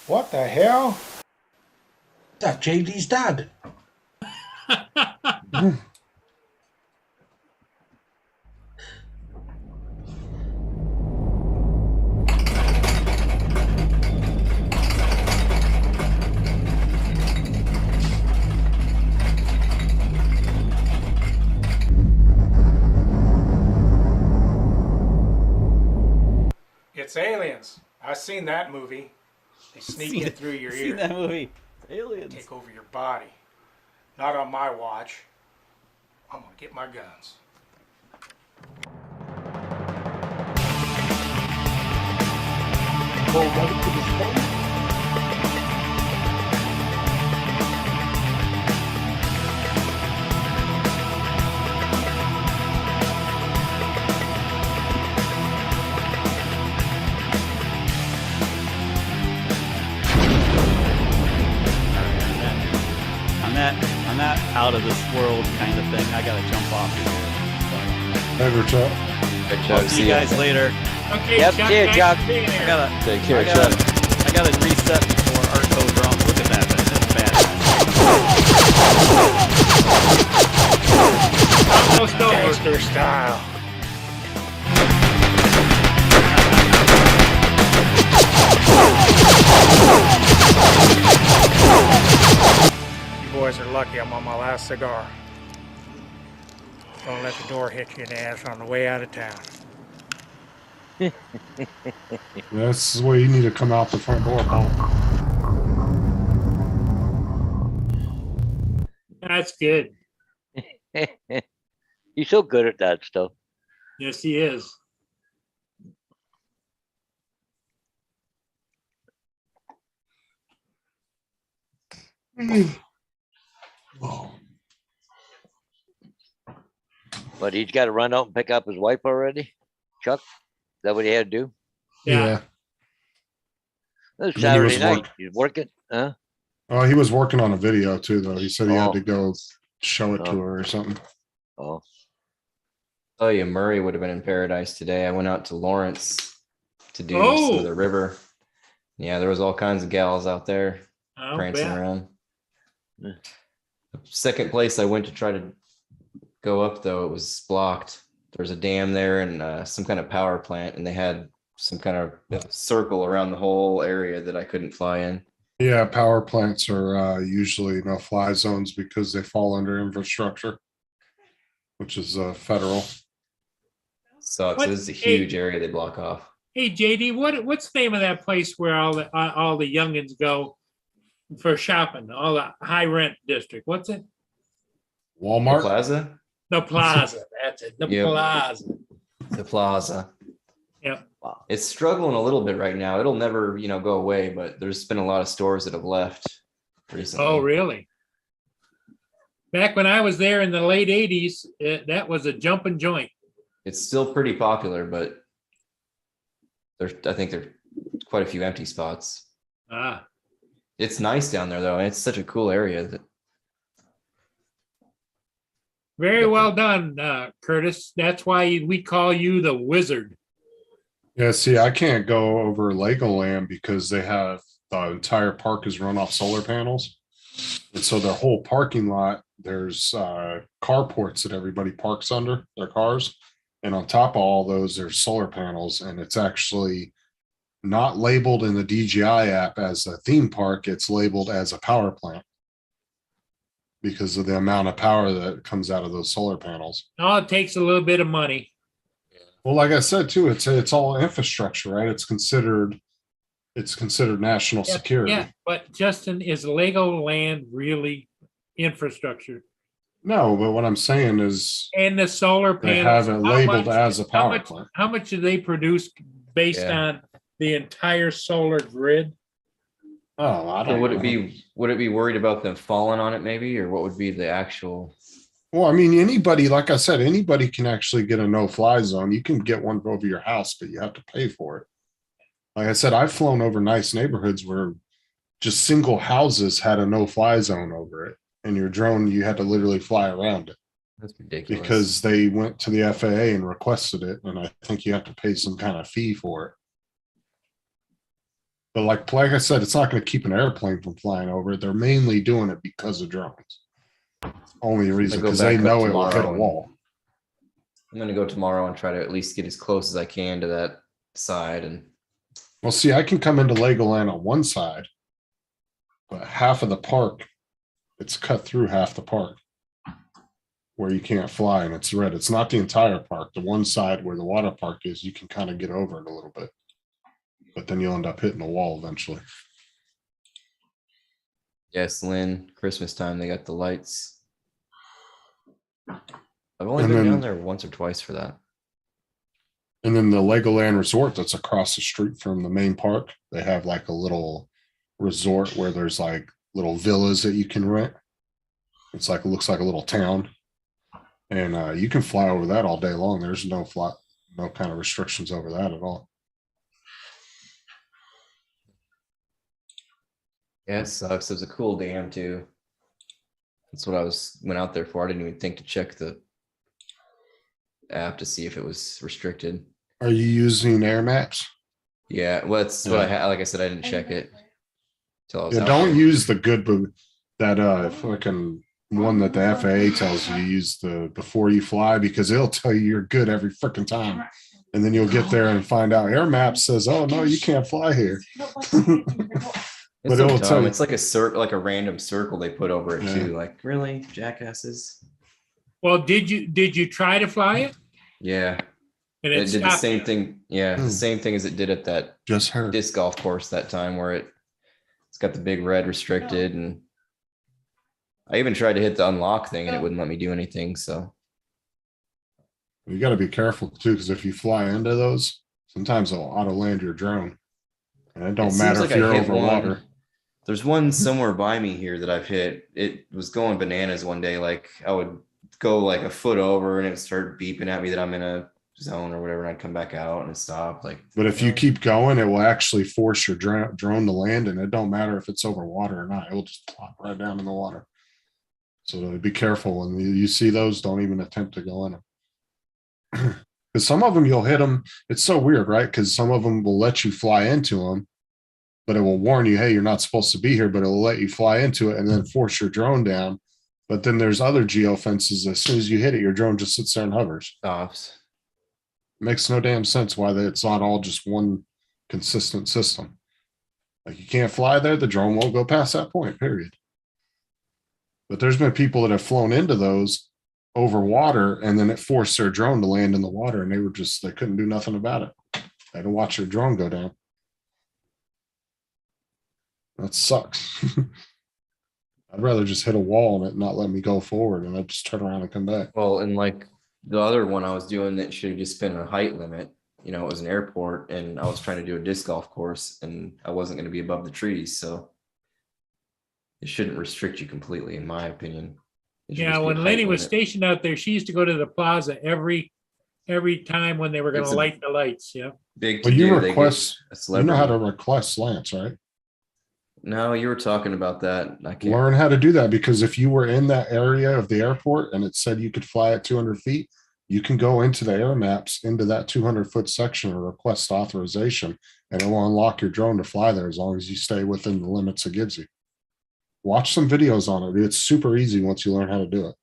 What the hell? that JD's dad. It's aliens. I've seen that movie. They sneak in through your Seen ear, that movie? Aliens. take over your body. Not on my watch. I'm gonna get my guns. On that out of this world kind of thing, I gotta jump off here. Never Chuck. Good So, Chuck. see See you ya. guys later. okay, Yep, Chuck, see ya, thanks Chuck. for being I here. gotta Take care, I gotta, Chuck. I gotta reset before Art goes wrong. Look at that. That's bad. Almost over. Gangster style. You boys are lucky I'm on my last cigar. Don't let the door hit you in the ass on the way out of town. That's the way you need to come out the front door, Paul. That's good. He's so good at that stuff. Yes, he is. Oh. But he's got to run out and pick up his wife already. Chuck, is that what he had to do? Yeah. It was And he Saturday was night. work- He's working, huh? Oh, he was working on a video too, though. He said he had Oh. to go show it to Oh. her or something. Oh, Oh, yeah, Murray would have been in paradise today. I went out to Lawrence to do some Oh. of the river. Yeah, there was all kinds of gals out there I'll prancing bet. around. Yeah. The second place I went to try to go up, though, it was blocked. There was a dam there and some kind of power plant, and they had some kind of circle around the whole area that I couldn't fly in. Yeah, power plants are usually no-fly zones because they fall under infrastructure, which is federal. Sucks. What- This is a hey. huge area they block off. Hey, JD, what's the name of that place where all the youngins go for shopping? All the high rent district. What's it? The Walmart. plaza? The Plaza. That's it. The Yep. Plaza. The plaza. Yep. It's struggling a little bit right now. It'll never, go away, but there's been a lot of stores that have left recently. Oh, really? Back when I was there in the late '80s, that was a jumping joint. It's still pretty popular, but I think there's quite a few empty spots. Ah, It's nice down there though. And it's such a cool area that very well done, Curtis. That's why we call you the wizard. Yeah, see, I can't go over Legoland because they have the entire park is run off solar panels. And so their whole parking lot, there's carports that everybody parks under their cars. And on top of all those, there's solar panels, and it's actually not labeled in the DJI app as a theme park. It's labeled as a power plant because of the amount of power that comes out of those solar panels. All it takes a little bit of money. Well, like I said too, it's all infrastructure, right? It's considered national security. Yeah, but Justin, is Legoland really infrastructure? No, but what I'm saying is And the solar they panels. have it how labeled much- as a how power much- plant. How much do they produce based Yeah. on the entire solar grid? Oh, I So don't would know. it be worried about them falling on it maybe, or what would be the actual? Well, I mean, anybody, like I said, anybody can actually get a no-fly zone. You can get one over your house, but you have to pay for it. Like I said, I've flown over nice neighborhoods where just single houses had a no-fly zone over it, and your drone, you had to literally fly around it That's ridiculous. because they went to the FAA and requested it, and I think you have to pay some kind of fee for it. But like I said, it's not going to keep an airplane from flying over it. They're mainly doing it because of drones. Only reason, go because they back up know it will hit a tomorrow and- wall. I'm gonna go tomorrow and try to at least get as close as I can to that side, and Well, see, I can come into Legoland on one side, but half of the park, it's cut through half the park where you can't fly and it's red. It's not the entire park. The one side where the water park is, you can kind of get over it a little bit, but then you'll end up hitting a wall eventually. yes, Lynn, Christmas time they got the lights. I've only And been then- down there once or twice for that. And then the Legoland Resort that's across the street from the main park, they have like a little resort where there's like little villas that you can rent. It's like, it looks like a little town. And you can fly over that all day long. There's no kind of restrictions over that at all. Yeah, it sucks. It was a cool dam too. That's what went out there for. I didn't even think to check the app to see if it was restricted. Are you using Air Maps? Yeah, well, that's what I Yeah. had. Like I said, I didn't check it till I was Yeah, out don't there. use the good boot, that fucking one that the FAA tells you to use before you fly, because it'll tell you you're good every freaking time. And then you'll get there and find out Air Maps says, oh no, you can't fly here. It's but so it'll tell dumb. you. It's like a circle, like a random circle they put over it Yeah. too. Like, really, jackasses? Well, did you try to fly it? Yeah, And it did the stopped same you? thing. Yeah, Hmm. the same thing as it did at that Just heard. disc golf course that time, where it's got the big red restricted, and I even tried to hit the unlock thing and it wouldn't let me do anything. So You got to be careful too, because if you fly into those, sometimes they'll auto land your drone. And it It don't seems matter like if I you're hit over one. water. There's one somewhere by me here that I've hit. It was going bananas one day. Like, I would go like a foot over and it would start beeping at me that I'm in a zone or whatever, and I'd come back out and it stopped. Like, But if you keep going, it will actually force your drone to land, and it don't matter if it's over water or not. It will just plop right down in the water. So be careful when you see those. Don't even attempt to go in them. Because some of them you'll hit them. It's so weird, right? Because some of them will let you fly into them, but it will warn you, hey, you're not supposed to be here, but it'll let you fly into it and then force your drone down. But then there's other geofences. As soon as you hit it, your drone just sits there and hovers. stops. Makes no damn sense why it's not all just one consistent system. Like, you can't fly there, the drone won't go past that point, period. But there's been people that have flown into those over water, and then it forced their drone to land in the water, and they couldn't do nothing about it. Had to watch your drone go down. That sucks. I'd rather just hit a wall and it not let me go forward and I just turn around and come back. Well, and like the other one I was doing that should have just been a height limit. You know, it was an airport and I was trying to do a disc golf course and I wasn't going to be above the trees. So it shouldn't restrict you completely, in my opinion. It should Yeah, just be a when height Lenny was limit. stationed out there, she used to go to the plaza every time when they were gonna It's a- light the lights, yeah. Big to Well, you do, they get request, a you know how to celebrity. request slants, right? No, you were talking about that. I can't. Learn how to do that because if you were in that area of the airport and it said you could fly at 200 feet, you can go into the air maps into that 200-foot section and request authorization, and it will unlock your drone to fly there as long as you stay within the limits it gives you. Watch some videos on it. It's super easy once you learn how to do it.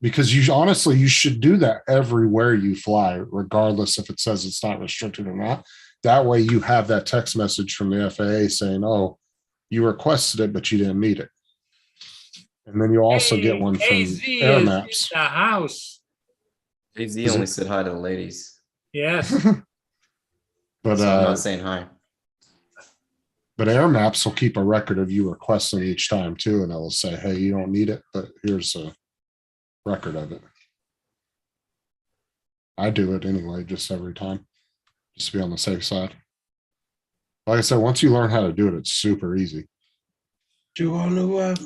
Because you honestly, you should do that everywhere you fly, regardless if it says it's not restricted or not. That way you have that text message from the FAA saying, oh, you requested it, but you didn't need it. And then you also get one from AZ Air is in Maps. the house. AZ Is only it- said hi to the ladies. Yes, But So I'm not saying hi. but Air Maps will keep a record of you requesting each time too, and it'll say, hey, you don't need it, but here's a record of it. I do it anyway, just every time, just to be on the safe side. Like I said, once you learn how to do it, it's super easy. Do you want to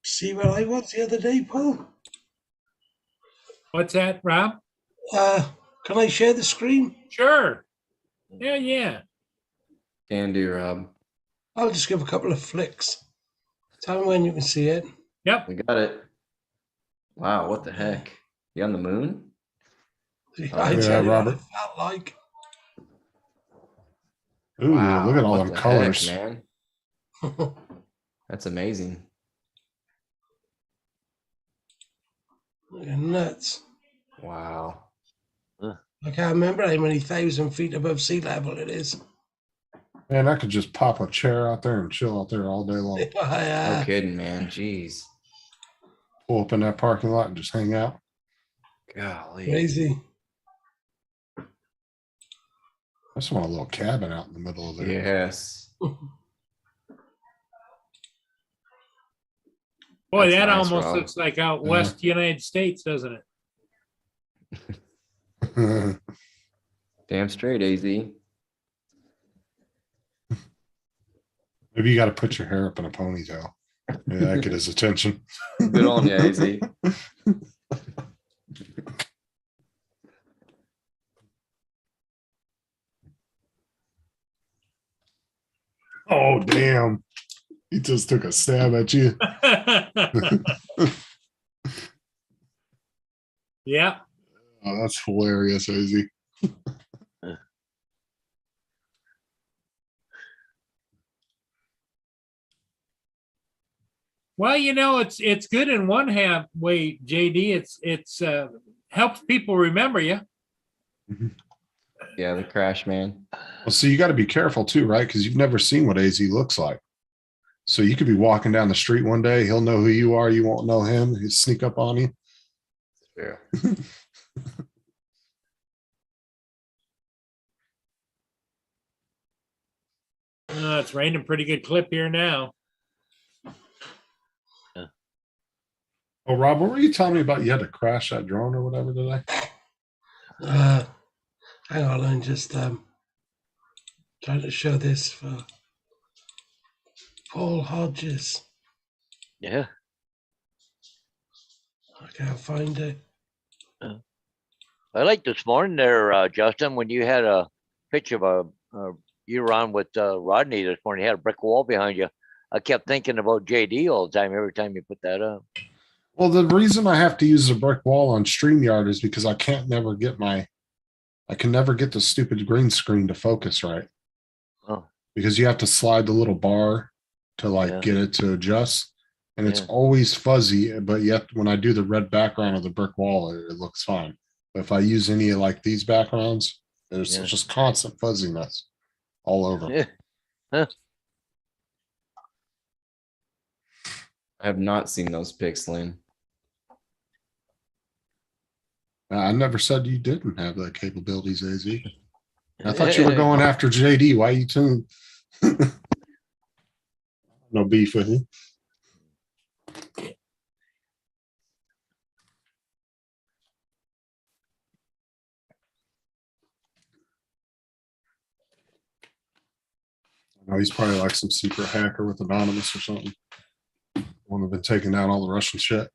see where I was the other day, Paul? what's that, Rob? Can I share the screen? Sure. Yeah. Can do, Rob. I'll just give a couple of flicks. Tell me when you can see it. Yep. We got it. Wow, what the heck? You on the moon? I yeah, tell you what Robert. it felt like. Ooh, Wow, look at all what them the heck, colors. man. That's amazing. Nuts. Wow. I can't remember how many 1,000 feet above sea level it is. Man, I could just pop a chair out there and chill out there all day long. No kidding, man. Jeez. Pull up in that parking lot and just hang out. Golly. Crazy. I just want a little cabin out in the middle of there. Yes. Boy, That's that nice, almost Rob. looks like out Yeah. west United States, doesn't it? Damn straight, AZ. Maybe you got to put your hair up in a ponytail. Yeah, that get his attention. Good on you, AZ. Oh, damn. He just took a stab at you. Yeah. Oh, that's hilarious, AZ. Well, it's good in one half way, JD. It's helps people remember you. Yeah, the crash, man. Well, so you got to be careful too, right? Because you've never seen what AZ looks like. So you could be walking down the street one day. He'll know who you are. You won't know him. He'll sneak up on you. Yeah. It's raining pretty good clip here now. Oh, Rob, what were you telling me about? You had to crash that drone or whatever today? Hang on, I'm just trying to show this for Paul Hodges. Yeah. I can't find it. I like this morning there, Justin, when you had a picture of you were on with Rodney this morning. You had a brick wall behind you. I kept thinking about JD all the time, every time you put that up. Well, the reason I have to use a brick wall on StreamYard is because I can never get the stupid green screen to focus right. Oh. Because you have to slide the little bar to Yeah. get it to adjust. And it's Yeah. always fuzzy, but yet when I do the red background of the brick wall, it looks fine. But if I use any of like these backgrounds, there's Yeah. just constant fuzziness all over. Yeah. I have not seen those pics, Lynn. I never said you didn't have the capabilities, AZ. I thought you were going after JD. Why you tuned? No beef with you. No, he's probably like some secret hacker with Anonymous or something. One have been taking down all the Russian shit.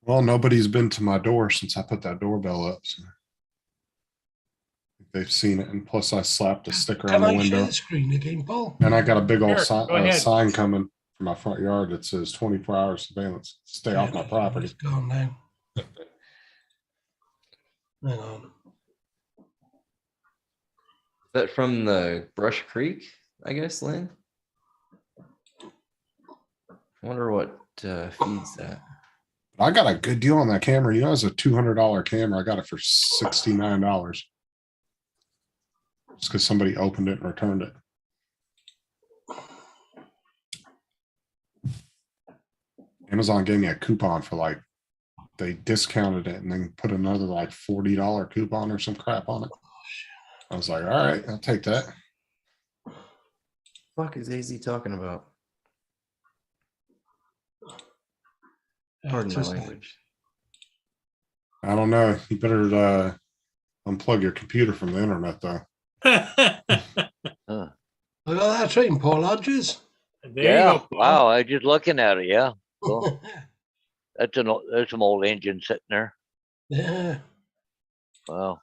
Well, nobody's been to my door since I put that doorbell up. So they've seen it, and plus I slapped a sticker Can on the I share window, the screen again, Paul? and I got a big old Sure, go ahead. sign coming from my front yard that says 24-hour surveillance. Stay off my property. It's gone now. Hang on. Is that from the Brush Creek, I guess, Lynn? I wonder what feeds that. I got a good deal on that camera. You know, it's a $200 camera. I got it for $69. Just because somebody opened it and returned it. Amazon gave me a coupon for like, they discounted it and then put another like $40 coupon or some crap on it. I was like, all right, I'll take that. Fuck is AZ talking about? Pardon my Just- language. I don't know. You better unplug your computer from the internet though. I got that train, Paul Hodges. There you Yeah, go, Paul. wow, I just looking at it, yeah. Cool. There's some old engine sitting there. Yeah. Wow.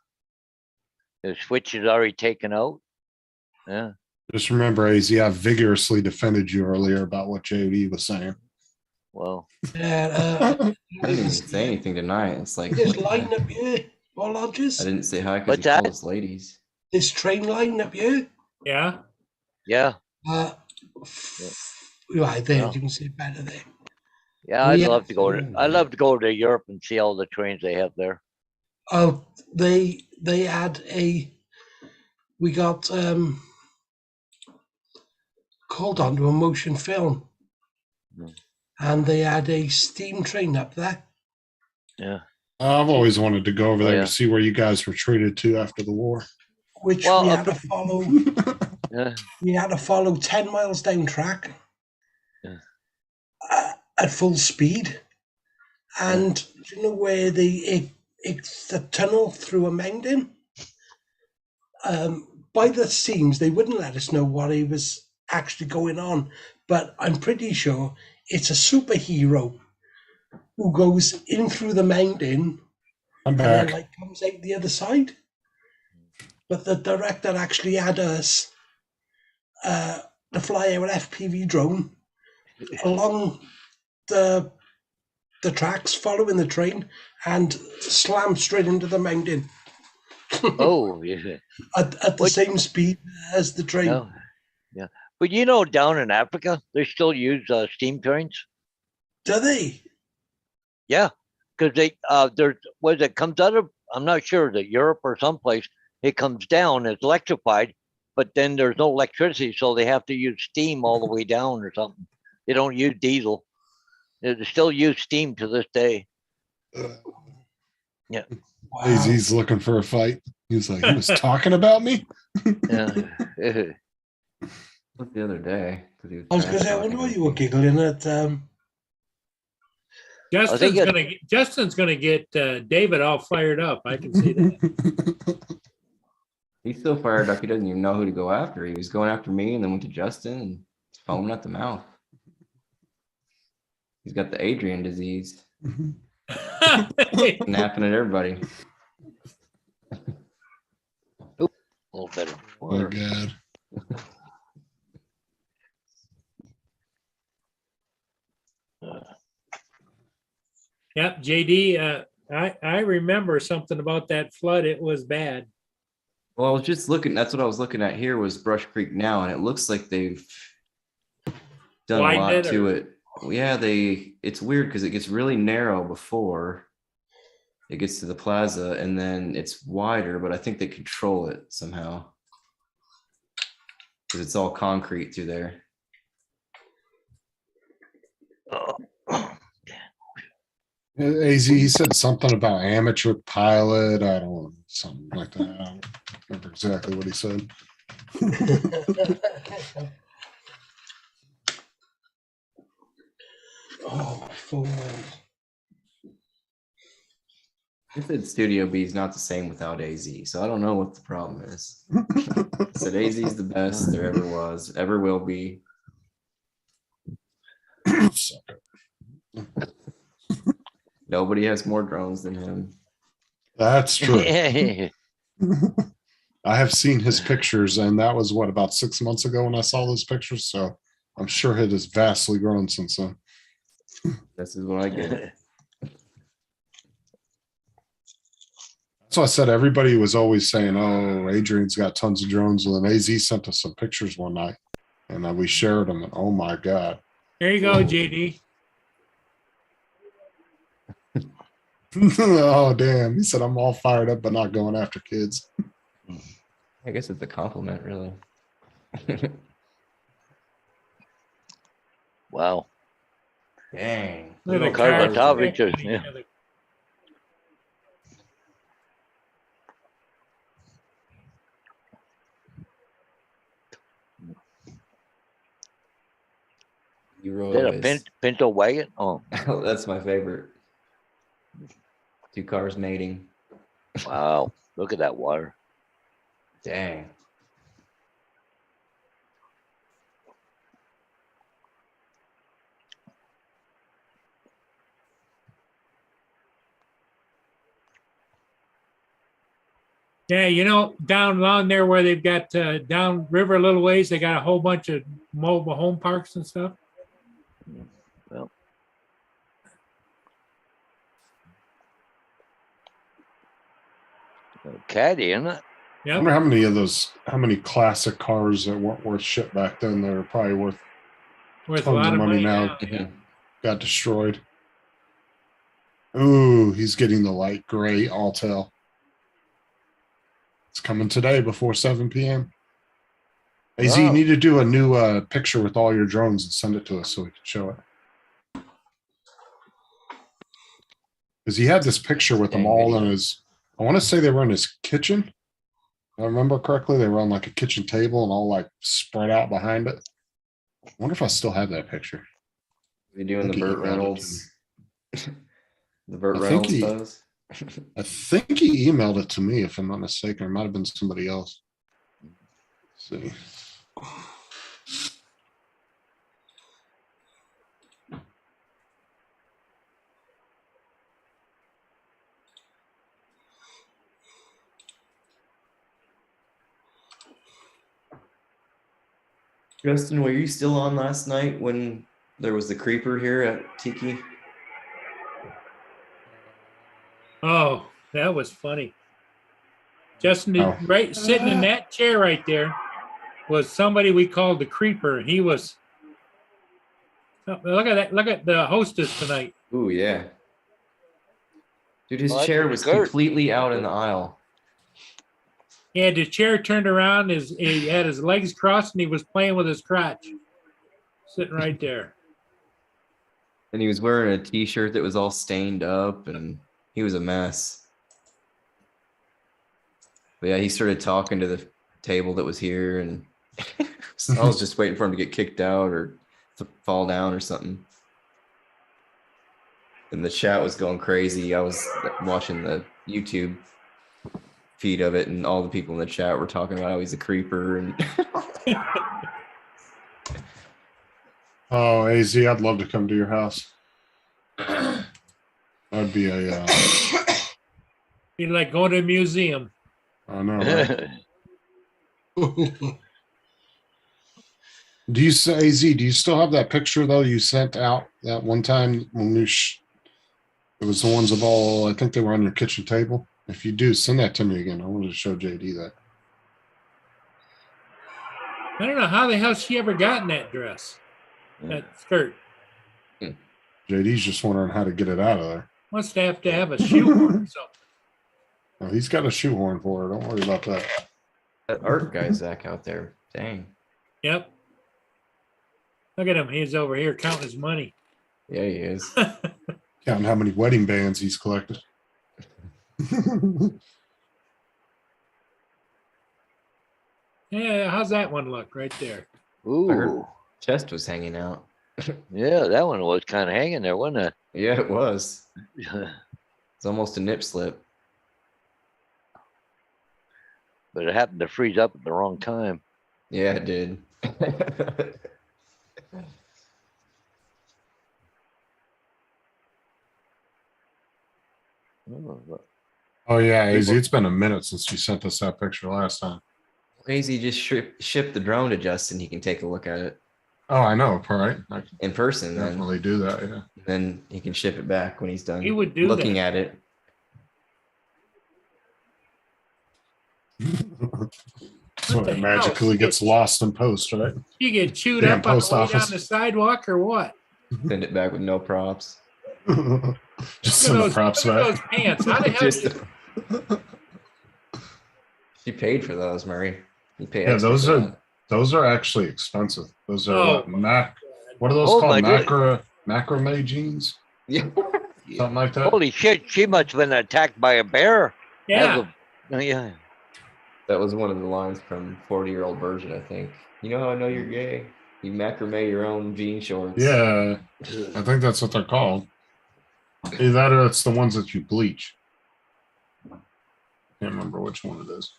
The switch is already taken out. Yeah. Just remember, AZ, I vigorously defended you earlier about what JD was saying. Well, Yeah. I didn't even say anything tonight. It's like This what the line heck? up here, Paul Hodges. I didn't say hi because What's he that? called us ladies. This train line up here. Yeah, yeah, Right there, Yeah. you can see it better there. yeah, I'd Yeah. love to go to, I'd love to go to Europe and see all the trains they have there. Oh, they had we got called onto a motion film, Mm. and they had a steam train up there. Yeah. I've always wanted to go over there yeah. to see where you guys retreated to after the war. Which Well, we had to follow. Yeah. We had to follow 10 miles down track Yeah. at full speed. And do you know where it's the tunnel through a mountain? By the seams, they wouldn't let us know what it was actually going on. But I'm pretty sure it's a superhero who goes in through the mountain I'm and then back. like comes out the other side. But the director actually had us to fly our FPV drone along the tracks, following the train, and slam straight into the mountain Oh, yeah. at the What- same speed as the train. Yeah. Yeah. But you know, down in Africa, they still use steam trains. Do they? Yeah. Because it comes out of, I'm not sure, that Europe or someplace, it comes down, it's electrified, but then there's no electricity, so they have to use steam all the way down or something. They don't use diesel. They still use steam to this day. Wow. AZ's looking for a fight. He's like, he was talking about me. Yeah. What the other day? 'Cause he I was going to say, I trash wonder why talking you were me. giggling at. Justin's gonna get David all fired up. I can see that. He's so fired up, he doesn't even know who to go after. He was going after me and then went to Justin and he's foaming at the mouth. He's got the Adrian disease, napping at everybody. A little better. Oh, God. Yep, JD, I remember something about that flood. It was bad. Well, I was just looking, that's what I was looking at here was Brush Creek now, and it looks like they've done a Widened lot it, to or- it. Yeah, it's weird because it gets really narrow before it gets to the plaza, and then it's wider, but I think they control it somehow. 'Cause it's all concrete through there. AZ, he said something about amateur pilot. I don't know, something like that. I don't remember exactly what he said. Oh, my phone. I said Studio B is not the same without AZ, so I don't know what the problem is. I said AZ is the best there ever was, ever will be. Nobody has more drones than him. That's true. Yeah. I have seen his pictures, and that was what, about 6 months ago when I saw those pictures. So I'm sure it has vastly grown since then. This is what I get. So I said everybody was always saying, "Oh, Adrian's got tons of drones." And then AZ sent us some pictures one night, and we shared them. And oh my god! There you go, JD. Oh damn! He said, "I'm all fired up, but not going after kids." I guess it's a compliment, really. Wow. Dang. Look at the Kind of a cars topic, stacking too, each yeah. other. You Is that a always. Pinto wagon? Oh, That's my favorite. Two cars mating. wow. Look at that water. Dang. Yeah, you know, down along there where they've got down river a little ways, they got a whole bunch of mobile home parks and stuff. Well. Caddy, isn't it? I Yep. wonder how many classic cars that weren't worth shit back then that are probably worth Worth a tons lot of of money money now. now. Yeah. got destroyed. Ooh, he's getting the light gray Altel. It's coming today before 7 p.m. AZ, you Wow. need to do a new picture with all your drones and send it to us so we can show it. Because he had this picture with them Dang all video. in his, I want to say they were in his kitchen. If I remember correctly, they were on like a kitchen table and all like spread out behind it. I wonder if I still have that picture. We're doing the think he Burt emailed it to Reynolds. The Burt I think Reynolds he- pose. I think he emailed it to me, if I'm not mistaken. It might have been somebody else. Let's see. Justin, were you still on last night when there was the creeper here at Tiki? Oh, that was funny. Justin, Oh. right sitting in that chair right there was somebody we called the creeper. He was. Look at that! Look at the hostess tonight. Ooh, yeah. Dude, his Well, that's chair pretty was good. completely out in the aisle. He had his chair turned around. He had his legs crossed, and he was playing with his crotch, sitting right there. And he was wearing a t-shirt that was all stained up and he was a mess. But yeah, he started talking to the table that was here and I was just waiting for him to get kicked out or to fall down or something. And the chat was going crazy. I was watching the YouTube feed of it and all the people in the chat were talking about how he's a creeper and Oh, AZ, I'd love to come to your house. That'd be a, He like going to a museum. I know. Right? Do you say, AZ, do you still have that picture though you sent out that one time when it was the ones of all, I think they were on your kitchen table? If you do, send that to me again. I wanted to show JD that. I don't know how the hell she ever got in that dress, that skirt. JD's just wondering how to get it out of there. Must have to have a shoehorn or something. No, he's got a shoehorn for her. Don't worry about that. that art guy Zach out there. Dang. Yep. Look at him. He's over here counting his money. Yeah, he is. Counting how many wedding bands he's collected. Yeah, how's that one look right there? Ooh, Chest was hanging out. yeah, that one was kind of hanging there, wasn't Yeah, it was. it? It's almost a nip slip. But it happened to freeze up at the wrong time. Yeah, it did. Oh, Oh yeah, AZ, it's been a minute since you sent us that picture last time. Lazy just ship the drone to Justin. He can take a look at it Oh, I know, all right. I can in person. Then, definitely do that, yeah. then he can ship it back when he's done He would do looking that. at it. So the it hell? magically gets lost in post, right? You get chewed Damn up on post the way office. down the sidewalk or what? Send it back with no props. Just send the props Look at back. those pants. How the hell? Just- you- She paid for those, Murray. You pay Yeah, extra those for are that. those are actually expensive. Those are Oh, what are those Oh, called? my goodness. Macrame jeans? Yeah. Something like that. Holy shit, she must have been attacked by a bear. Yeah. Yeah. That was one of the lines from 40-year-old version, I think. You know how I know you're gay? You macrame your own jean shorts. Yeah, I think that's what they're called. Either that or it's the ones that you bleach. Can't remember which one it is.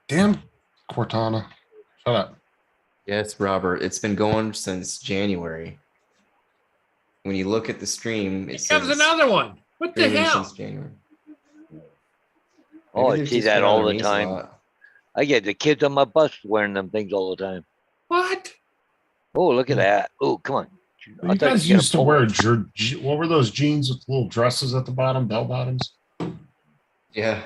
Damn, Cortana. Shut up. Yes, Robert. It's been going since January. When you look at the stream, it Here comes says another one. What the streaming hell? since January. Oh, Maybe I they've see just that been on all their the knees a time. lot. I get the kids on my bus wearing them things all the time. What? Oh, look at that. Oh, come on. I You thought guys you used to pull wear it. what were those jeans with little dresses at the bottom, bell bottoms? Yeah.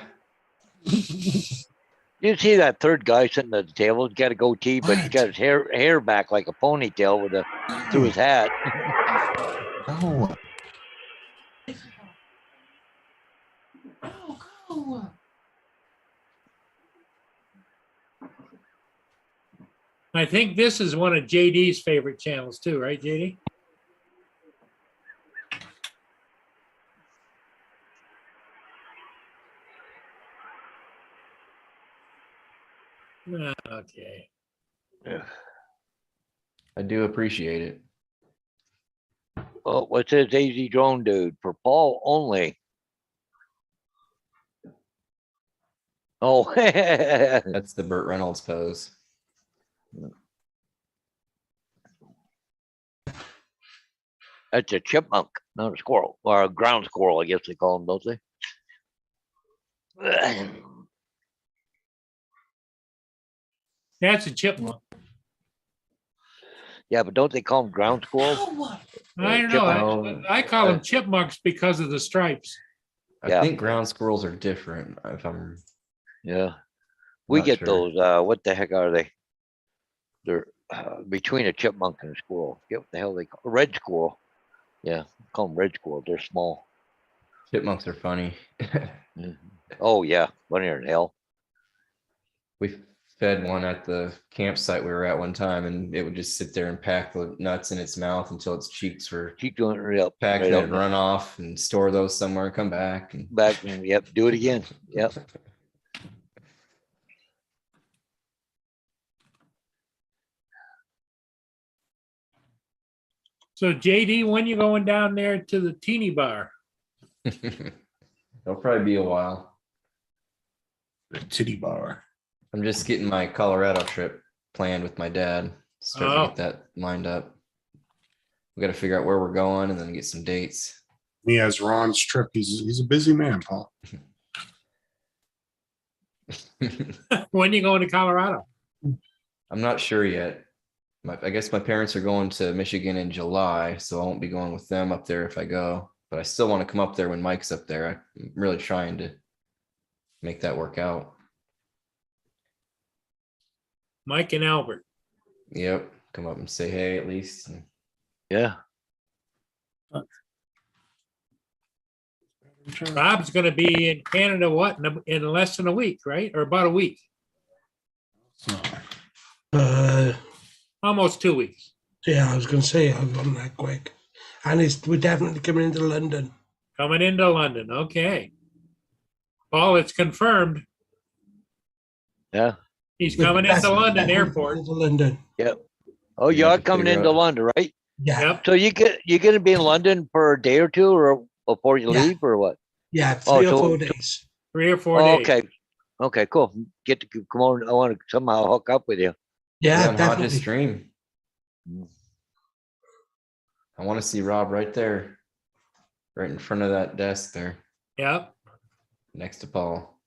You see that third guy sitting at the table? He's got a goatee, but he's What? got his hair back like a ponytail with a through his hat. No. I think this is one of JD's favorite channels too, right, JD? Okay. I do appreciate it. Oh, what's this AZ drone dude? For Paul only. Oh, That's the Burt Reynolds pose. that's a chipmunk, not a squirrel, or a ground squirrel, I guess they call them, don't they? That's a chipmunk. Yeah, but don't they call them ground squirrels? I don't know. I call them chipmunks because of the stripes. I Yeah. think ground squirrels are different. If I'm Yeah, we Not get sure. those. What the heck are they? They're between a chipmunk and a squirrel. Get what the hell they call red squirrel? Yeah, call them red squirrels. They're small. chipmunks are funny. Oh yeah, funnier than hell. We fed one at the campsite we were at one time, and it would just sit there and pack the nuts in its mouth until its cheeks were Keep doing it right up, packed, right and up. then run off and store those somewhere and come back. And Back and yep, do it again. Yep. So JD, when you going down there to the teeny bar? it'll probably be a while. The titty bar. I'm just getting my Colorado trip planned with my dad. Starting to Oh. get that lined up. We got to figure out where we're going and then get some dates. He has Ron's trip. He's a busy man, Paul. When you going to Colorado? I'm not sure yet. I guess my parents are going to Michigan in July, so I won't be going with them up there if I go. But I still want to come up there when Mike's up there. I'm really trying to make that work out. Mike and Albert. Yep, come up and say hey at least. And Yeah. Bob's going to be in Canada, what, in less than a week, right? Or about a week? So, Almost 2 weeks. Yeah, I was going to say I've gone that quick, and we're definitely coming into London. Coming into London. Okay. Paul, it's confirmed. Yeah. He's coming into Definitely London coming airport. into London. Oh, you Yeah, are to coming figure into out- London, right? Yeah, Yep. So you're gonna be in London for a day or two, or before you Yeah. leave, or what? yeah, Oh, 3 or so- 4 days. 3 or 4 Oh, days. okay. Okay, cool. Get to come on. I want to somehow hook up with you. Yeah, on Hodges definitely. stream. I want to see Rob right there, right in front of that desk there, Yep. next to Paul.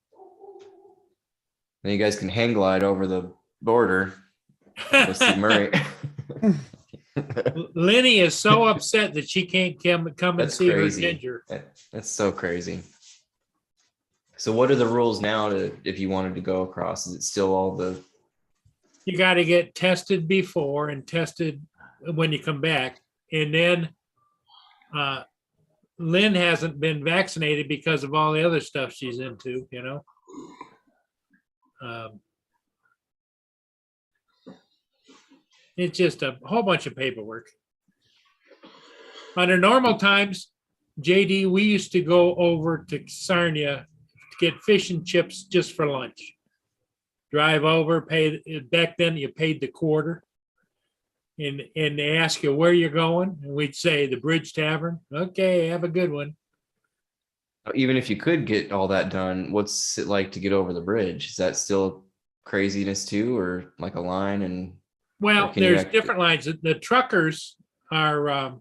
Then you guys can hang glide over the border. Go see Murray. Lenny is so upset that she can't come and That's see crazy. her ginger. That's so crazy. So what are the rules now to if you wanted to go across? Is it still all the You got to get tested before and tested when you come back. And then Lynn hasn't been vaccinated because of all the other stuff she's into, you know. It's just a whole bunch of paperwork. Under normal times, JD, we used to go over to Sarnia to get fish and chips just for lunch. Drive over, pay, back then you paid the quarter. And they ask you where you're going, and we'd say the Bridge Tavern. Okay, have a good one. even if you could get all that done, what's it like to get over the bridge? Is that still craziness too, or like a line? And Well, Or can you there's act- different lines. The truckers are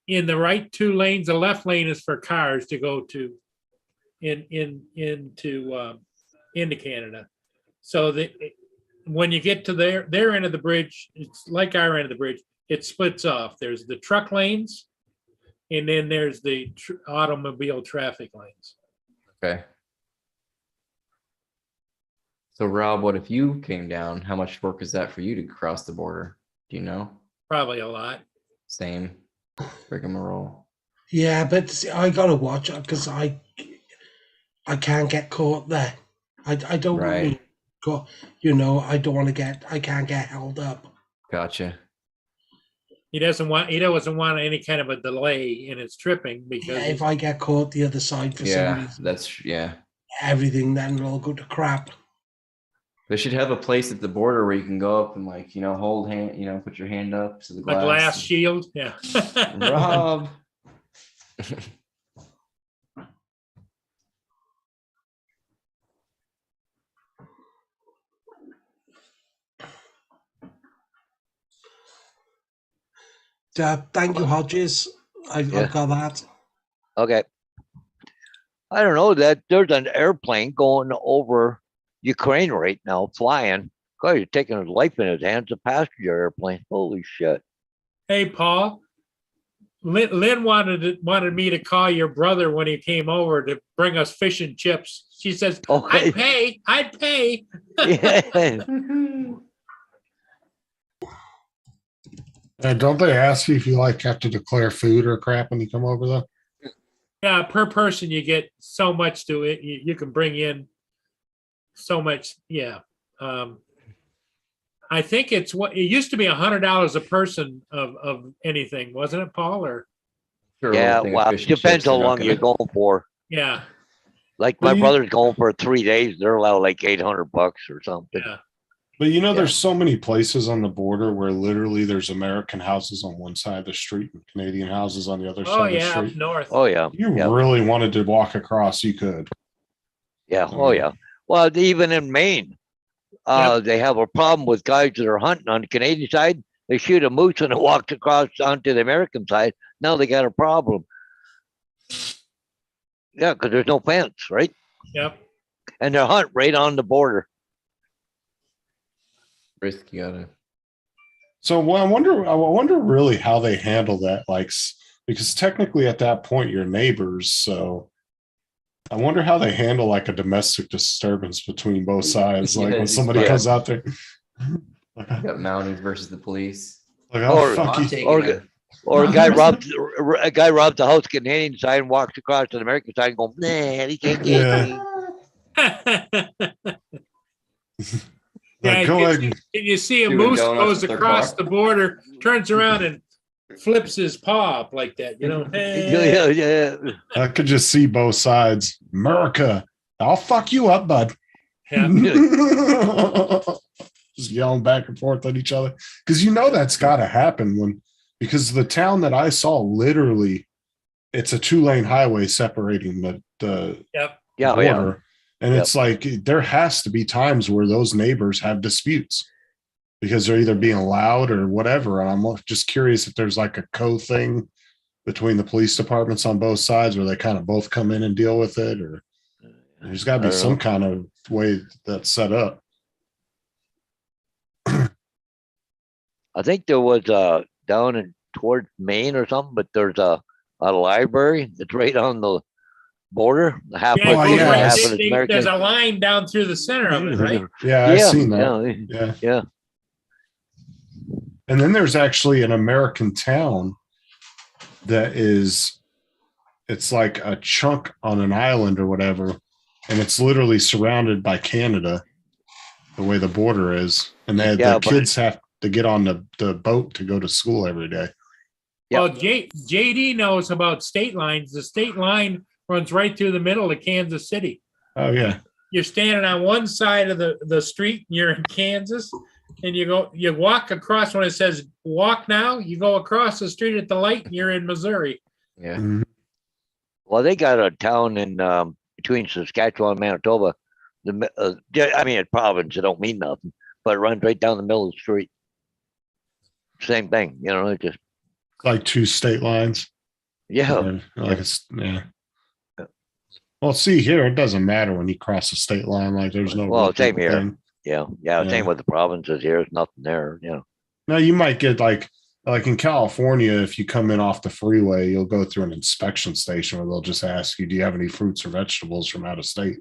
in the right 2 lanes. The left lane is for cars to go to into Canada. So when you get to their end of the bridge, it's like our end of the bridge. It splits off. There's the truck lanes, and then there's the automobile traffic lanes. okay. So Rob, what if you came down? How much work is that for you to cross the border? Do you know? Probably a lot. Same rigmarole. Yeah, but see, I gotta watch it because I can't get caught there. I don't want Right. to caught. You know, I don't want to get. I can't get held up. Gotcha. He doesn't want any kind of a delay in his tripping Yeah, because if I get caught the other side for some Yeah, reason, that's yeah. everything then will go to crap. They should have a place at the border where you can go up and like, hold hand, put your hand up to the a glass. glass shield. Yeah. Rob. Thank you, Hodges. I've Yeah. got that. Okay. I don't know that there's an airplane going over Ukraine right now, flying. God, he's taking his life in his hands, a passenger airplane. Holy shit. Hey, Paul. Lynn wanted me to call your brother when he came over to bring us fish and chips. She says, Okay. I'd pay. Yeah. Don't they ask you if you have to declare food or crap when you come over though? Yeah, per person you get so much to it. You can bring in so much. Yeah. I think it used to be $100 a person of anything, wasn't it, Paul? Or Sure, Yeah, thing of well, fish and depends chips, how they're not long you're gonna- going for. yeah, Like But my you- brother's going for 3 days. They're allowed like $800 or something. yeah. But Yeah. there's so many places on the border where literally there's American houses on one side of the street and Canadian houses on the other Oh side yeah, of the up street. north. Oh yeah. If you Yeah. really wanted to walk across, you could. Yeah. Oh yeah. Well, even in Maine, they have a problem with guys that are hunting on the Canadian side. They shoot a moose and it walks across onto the American side. Now they got a problem. Yeah, because there's no fence, right? Yep. And they hunt right on the border. Risk, you gotta. So I wonder really how they handle that, because technically at that point you're neighbors. So I wonder how they handle like a domestic disturbance between both sides. Like Yeah, when just somebody like- comes out there, You got Mounties versus the police. oh Or- fuck I'm you. taking or- a- Or a guy robbed the house Canadian side and walks across to the American side and go, nah, he can't get Yeah. me. Yeah, Like, Yeah, Go you ahead. see- and you see a Doing moose donuts goes with their across car. the border, turns around and flips his paw up like that, you know? Yeah, yeah. I could just see both sides. America, I'll fuck you up, bud. Yeah. Just yelling back and forth at each other. Because you know that's gotta happen because the town that I saw literally it's a 2-lane highway separating the Yep. Yeah, border. yeah. And Yep. it's like there has to be times where those neighbors have disputes because they're either being loud or whatever. And I'm just curious if there's like a thing between the police departments on both sides where they kind of both come in and deal with it, or there's got to I be don't some know. kind of way that's set up. I think there was down in towards Maine or something, but there's a library that's right on the border, half Yeah, of Oh, it goes yeah, right- I half see. of it's American. there's a line down through the center of it, right? Yeah, I've Yeah, seen that. yeah, Yeah. And then there's actually an American town that it's like a chunk on an island or whatever. And it's literally surrounded by Canada, the way the border is. And Yeah, the but- kids have to get on the boat to go to school every day. Yep. Well, JD knows about state lines. The state line runs right through the middle of Kansas City. Oh, yeah. You're standing on one side of the street and you're in Kansas, and you walk across when it says walk now, you go across the street at the light and you're in Missouri. Yeah. Mhm. Well, they got a town in between Saskatchewan and Manitoba. I mean, a province. It don't mean nothing, but it runs right down the middle of the street. Same thing, you know. It just Like 2 state lines. yeah, Like it's, yeah. Well, see here, it doesn't matter when you cross the state line. Like there's no. Well, real same here. thing. yeah. Yeah. Same with the provinces here. There's nothing there, you know. Now you might get like in California, if you come in off the freeway, you'll go through an inspection station where they'll just ask you, do you have any fruits or vegetables from out of state?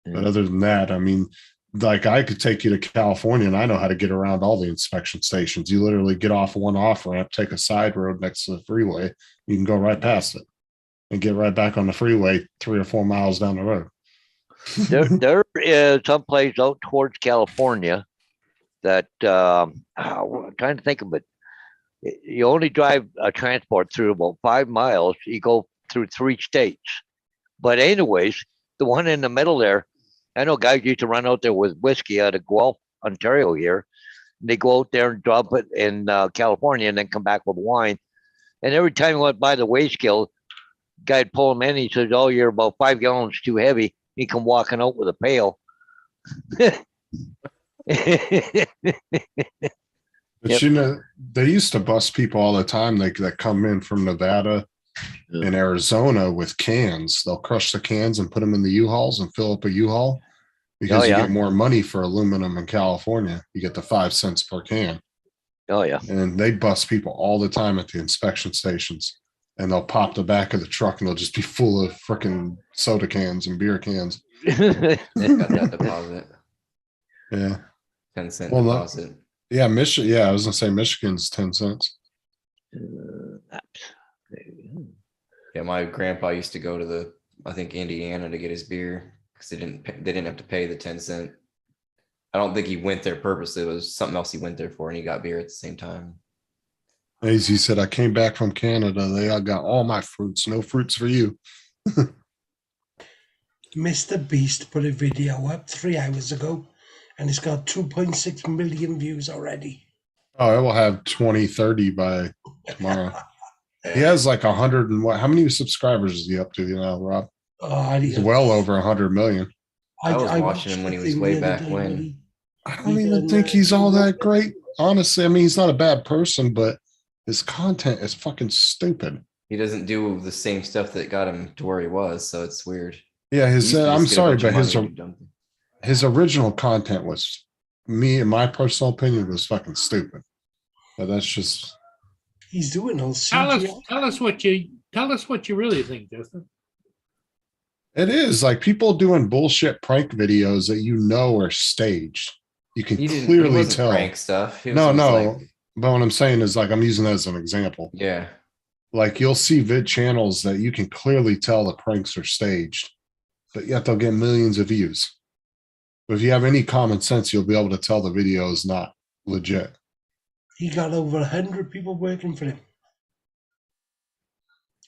But Yeah. other than that, I mean, like I could take you to California and I know how to get around all the inspection stations. You literally get off one off ramp, take a side road next to the freeway, you can go right past it and get right back on the freeway 3 or 4 miles down the road. There is some place out towards California that I'm trying to think of it. You only drive a transport through about 5 miles. You go through 3 states. But anyways, the one in the middle there, I know guys used to run out there with whiskey out of Guelph, Ontario here. They go out there and drop it in California and then come back with wine. And every time he went by the weigh scale, guy'd pull him in. He says, "Oh, you're about 5 gallons too heavy." He come walking out with a pail. But Yep. you know, they used to bust people all the time that come in from Nevada Yeah. and Arizona with cans. They'll crush the cans and put them in the U-Hauls and fill up a U-Haul because you yeah. get more money for aluminum in California. You get the 5 cents per can. Oh yeah. And they bust people all the time at the inspection stations. And they'll pop the back of the truck and they'll just be full of freaking soda cans and beer cans. Got that deposit. Yeah. 10-cent Well, no. deposit. Yeah, Michigan. Yeah, I was gonna say Michigan's 10 cents. Yeah, my grandpa used to go to I think Indiana to get his beer because they didn't have to pay the 10-cent. I don't think he went there purposely. It was something else he went there for, and he got beer at the same time. As he said, I came back from Canada. I got all my fruits. No fruits for you. Mr. Beast put a video up 3 hours ago, and it's got 2.6 million views already. Oh, it will have 20, 30 by tomorrow. He has like 100 and what? How many subscribers is he up to? You know, Rob? Oh, He's well over 100 million. I was watching watched him when he the was thing way the other back day when. he- I don't even think he's all that great. Honestly, I mean, he's not a bad person, but his content is fucking stupid. He doesn't do the same stuff that got him to where he was, so it's weird. Yeah, He his. used to I'm just get a sorry, bunch of but money and do dumb things. his original content was, me in my personal opinion, was fucking stupid. But that's just. He's doing all Tell us, CGI. tell us what you really think, Justin. It is like people doing bullshit prank videos that you know are staged. You can He clearly wasn't tell. prank stuff. He was No, just no. like- But what I'm saying is like I'm using that as an example. yeah. Like you'll see vid channels that you can clearly tell the pranks are staged, but yet they'll get millions of views. If you have any common sense, you'll be able to tell the video is not legit. He got over 100 people working for him.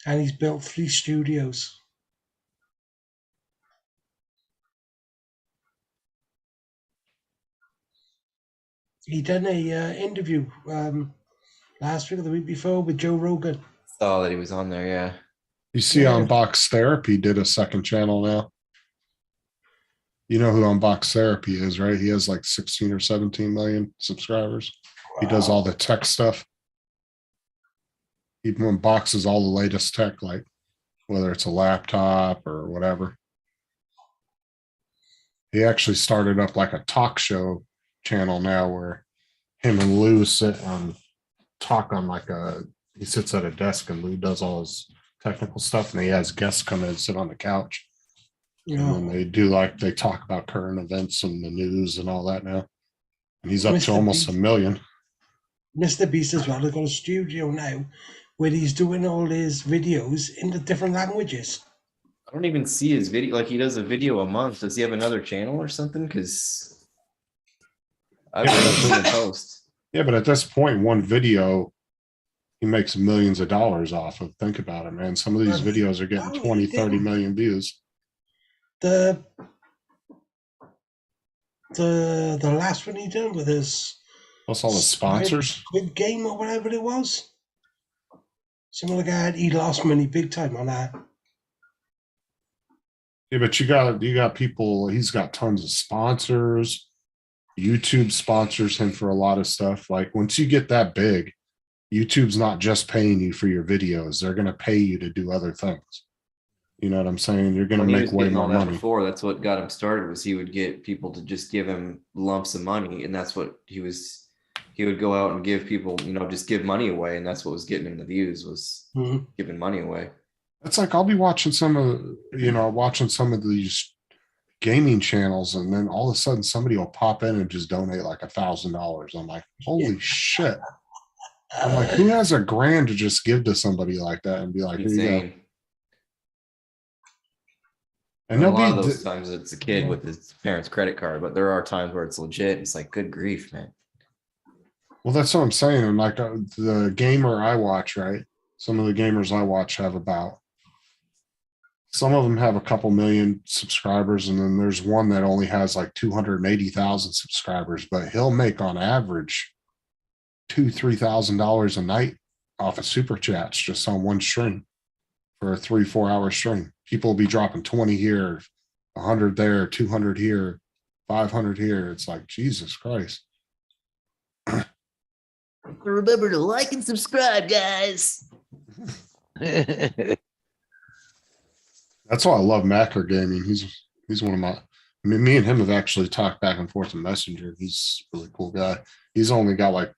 And he's built 3 studios. He done a interview last week or the week before with Joe Rogan. Saw that he was on there. Yeah. You see, Yeah. Unbox Therapy did a second channel now. You know who Unbox Therapy is, right? He has like 16 or 17 million subscribers. He does all the tech stuff. He unboxes all the latest tech, like whether it's a laptop or whatever. He actually started up like a talk show channel now where him and Lou sit and talk on like he sits at a desk and Lou does all his technical stuff and he has guests come in and sit on the couch. You And then know, they talk about current events and the news and all that now. And he's up to Mr. almost Beast. 1 million. Mr. Beast as well has got a studio now where he's doing all his videos in the different languages. I don't even see his video. Like he does a video a month. Does he have another channel or something? Because I've never seen him post. Yeah, but at this point, one video, he makes millions of dollars off of. Think about it, man. Some of these Well, videos are getting well, 20, he 30 didn't. million views. The last one he did with his Plus all the sponsors. Squid Game or whatever it was. Some other guy, he lost money big time on that. Yeah, but you got people, he's got tons of sponsors. YouTube sponsors him for a lot of stuff. Like once you get that big, YouTube's not just paying you for your videos. They're gonna pay you to do other things. You know what I'm saying? You're gonna When he make was way getting all more that money. before, that's what got him started. Was he would get people to just give him lumps of money, and that's what he would go out and give people, just give money away, and that's what was getting him the views, was Mhm. giving money away. It's like I'll be watching some of these gaming channels, and then all of a sudden somebody will pop in and just donate like $1,000. I'm like, holy shit. I'm like, who has $1,000 to just give to somebody like that and be like, here you go. Insane. And a they'll lot of be those times it's a kid with his parents' credit card, but there are times where it's legit. It's like, good grief, man. well, that's what I'm saying. And like the gamer I watch, right? Some of the gamers I watch have some of them have a couple million subscribers, and then there's one that only has like 280,000 subscribers, but he'll make on average $2,000-3,000 a night off of super chats just on one stream for a 3-4 hour stream. People will be dropping 20 here, 100 there, 200 here, 500 here. It's like, Jesus Christ. Remember to like and subscribe, guys. That's why I love Macker Gaming. He's one of my. I mean, me and him have actually talked back and forth in Messenger. He's a really cool guy. He's only got like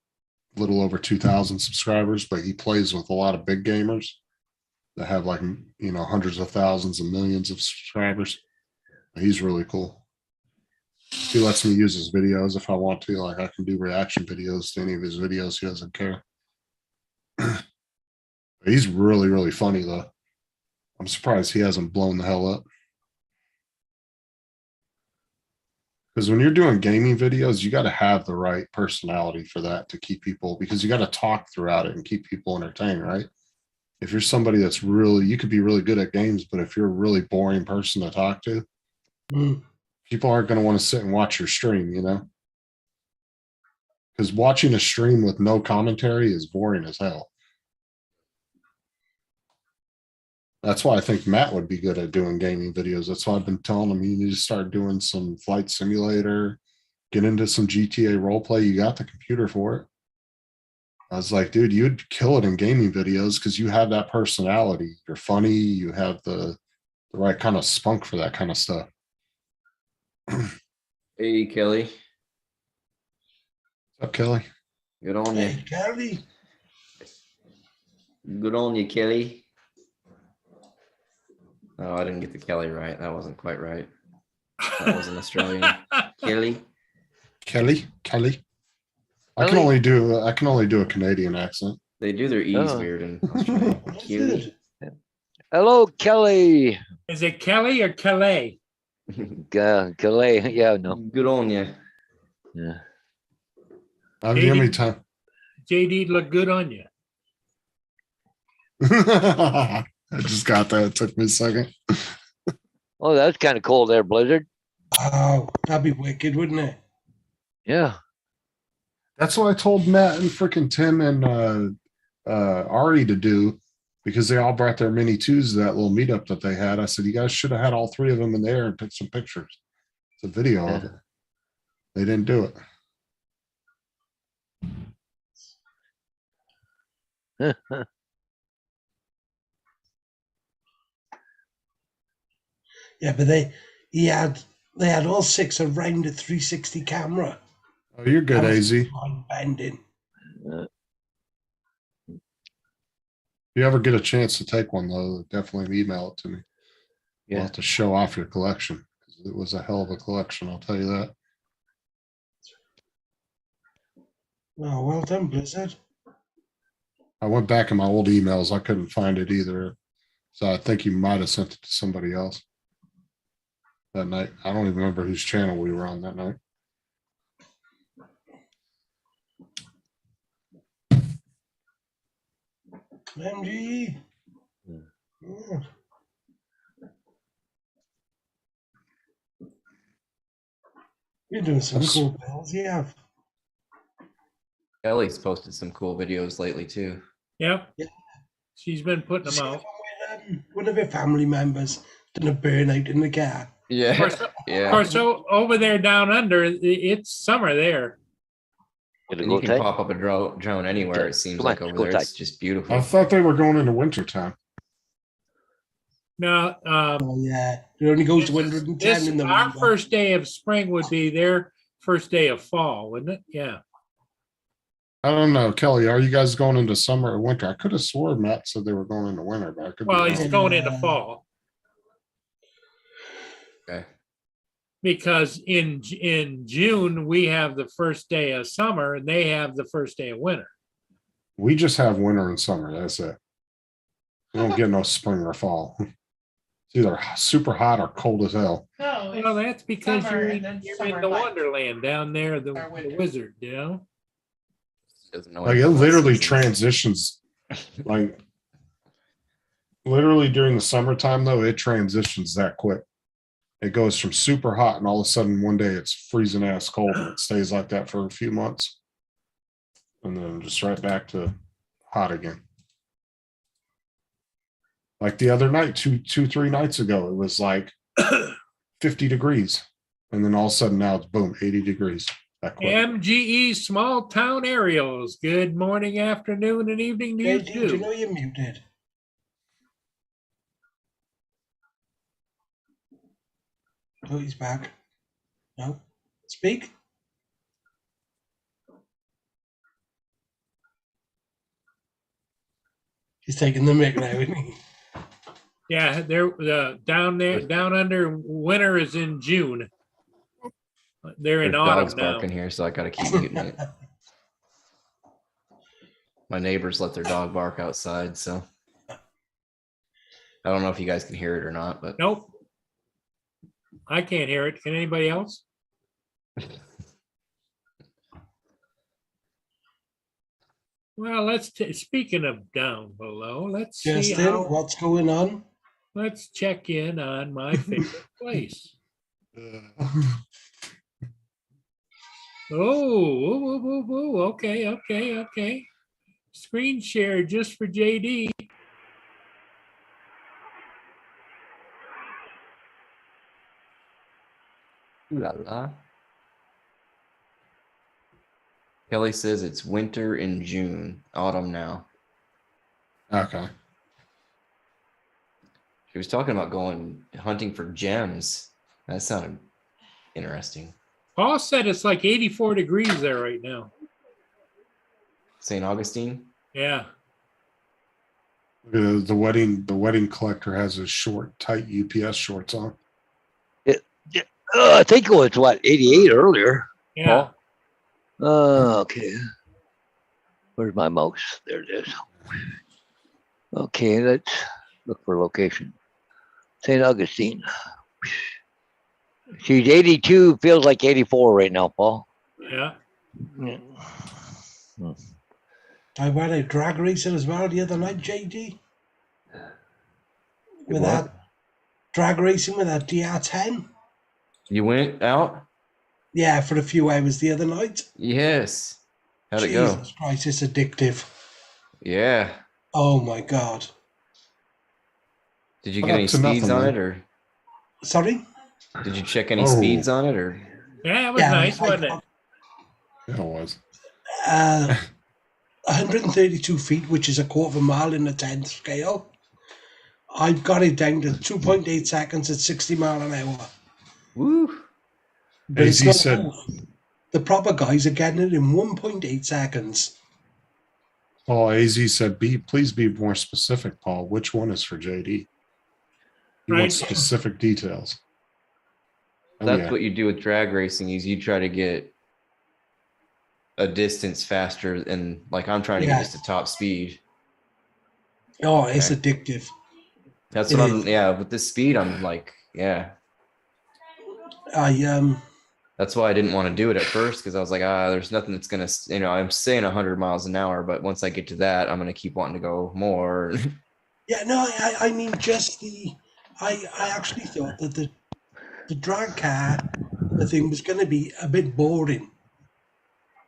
a little over 2,000 subscribers, but he plays with a lot of big gamers that have like hundreds of thousands and millions of subscribers. He's really cool. He lets me use his videos if I want to. Like I can do reaction videos to any of his videos. He doesn't care. He's really, really funny though. I'm surprised he hasn't blown the hell up. Because when you're doing gaming videos, you got to have the right personality for that to keep people, because you got to talk throughout it and keep people entertained, right? If you're somebody that's you could be really good at games, but if you're a really boring person to talk to, Mm. people aren't going to want to sit and watch your stream, Because watching a stream with no commentary is boring as hell. That's why I think Matt would be good at doing gaming videos. That's why I've been telling him you need to start doing some Flight Simulator, get into some GTA roleplay. You got the computer for it. I was like, dude, you'd kill it in gaming videos because you have that personality. You're funny. You have the right kind of spunk for that kind of stuff. Hey, Kelly. What's up, Kelly? Good on you. Hey, Kelly. Good on you, Kelly. Oh, I didn't get the Kelly right. That wasn't quite right. That was an Australian. Kelly. Kelly? I can Kelly? only do a Canadian accent. They do their E's Oh. weird in Australia. Kelly. Hello, Kelly. Is it Kelly or Calais? Calais, yeah, no, Good on you. yeah. How many JD times? JD look good on you. I just got that. It took me a second. Oh, that's kind of cold there, Blizzard. Oh, that'd be wicked, wouldn't it? Yeah. That's what I told Matt and freaking Tim and Ari to do because they all brought their mini twos to that little meetup that they had. I said, you guys should have had all three of them in there and took some pictures. It's a video of it. They didn't do it. Yeah, but they had all six around a 360 camera. Oh, you're good, That was AZ. If mind bending. you ever get a chance to take one, though, definitely email it to me. You'll Yeah. have to show off your collection. 'Cause it was a hell of a collection, I'll tell you that. Oh, well done, Blizzard. I went back in my old emails. I couldn't find it either. So I think you might have sent it to somebody else that night. I don't even remember whose channel we were on that night. MG. Hmm. Yeah. You're doing some That's- cool builds, yeah. Ellie's posted some cool videos lately too. Yep. Yeah. She's been putting them See out. one of your family members done a burnout in the car. Yeah. Of course, Yeah. so over there down under, it's summer there. Gonna And go you can take? pop up a drone anywhere, it seems Come on, like over go there. take. It's just beautiful. I thought they were going into winter time. No, Oh yeah, it only goes to 110 this, in the our winter. first day of spring would be their first day of fall, wouldn't it? Yeah. I don't know, Kelly. Are you guys going into summer or winter? I could have swore Matt said they were going into winter, but I could. be Well, wrong. he's going into fall Okay. because in June we have the first day of summer and they have the first day of winter. We just have winter and summer. That's it. We don't get no spring or fall. It's either super hot or cold as hell. No, Well, that's because summer you're and in, then you're summer in the light. Wonderland down there, the winter. wizard, you know? Doesn't know Like any it of the literally seasons. transitions. Like literally during the summertime, though, it transitions that quick. It goes from super hot, and all of a sudden one day it's freezing ass cold, and it stays like that for a few months, and then just right back to hot again. Like the other night, 3 nights ago, it was like 50 degrees, and then all of a sudden now it's boom, 80 degrees. That quick. MGE small town aerials. Good morning, afternoon, and evening to you JD, do you too. know you're muted? Oh, he's back. No, speak. He's taking the mic now, isn't he? Yeah, they're down there, down under. Winter is in June. They're in There's dogs autumn now. barking here, so I gotta keep muting it. My neighbors let their dog bark outside, so I don't know if you guys can hear it or not, but Nope. I can't hear it. Can anybody else? Well, speaking of down below, let's see Justin, how, what's going on? let's check in on my favorite place. Oh, okay. Screen share just for JD. ooh la la. Kelly says it's winter in June, autumn now. Okay. She was talking about going hunting for gems. That sounded interesting. Paul said it's like 84 degrees there right now. St. Augustine? Yeah. The wedding collector has his short, tight UPS shorts on. I think it was what, 88 earlier. Yeah. Okay. Where's my mouse? There it is. Okay, let's look for location. St. Augustine. She's 82, feels like 84 right now, Paul. Yeah. I went out drag racing as well the other night, JD. With What? that drag racing with that DR10. You went out? Yeah, for a few hours the other night. Yes. How'd it go? Jesus Christ, it's addictive. Yeah. Oh my God. Did you Up get any to speeds nothing, on man. it, or Sorry? did you check any Oh. speeds on it, or? Yeah, it was Yeah, nice, I wasn't it? got, Yeah, it was. 132 feet, which is a quarter of a mile in the 10th scale. I've got it down to 2.8 seconds at 60 mile an hour. Woo. But it's AZ not said, enough. The proper guys are getting it in 1.8 seconds. Paul, AZ said, please be more specific, Paul. Which one is for JD? He Right. wants specific details. Oh, That's yeah. what you do with drag racing is you try to get a distance faster, and like I'm trying to Yeah. get just to top speed. Oh, it's Okay. addictive. That's It what I'm. is. Yeah, with this speed, I'm like, yeah. I That's why I didn't want to do it at first, because I was like, there's nothing that's gonna, I'm saying 100 miles an hour, but once I get to that, I'm gonna keep wanting to go more. yeah, no, I mean just I actually thought that the drag car, the thing was going to be a bit boring.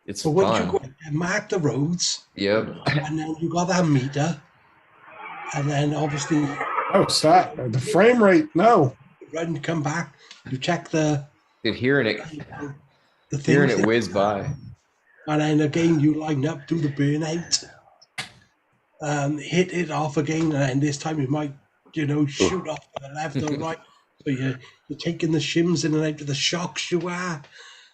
It's But once you fun. go and mark the roads, Yep. and then you got that meter, and then obviously Oh, stop. The frame rate. No. run, come back, you check the Hearing it things, whiz by. and then again you line up, do the burnout, hit it off again, and then this time you might, shoot off to the left or right. So you're taking the shims in and out of the shocks you are,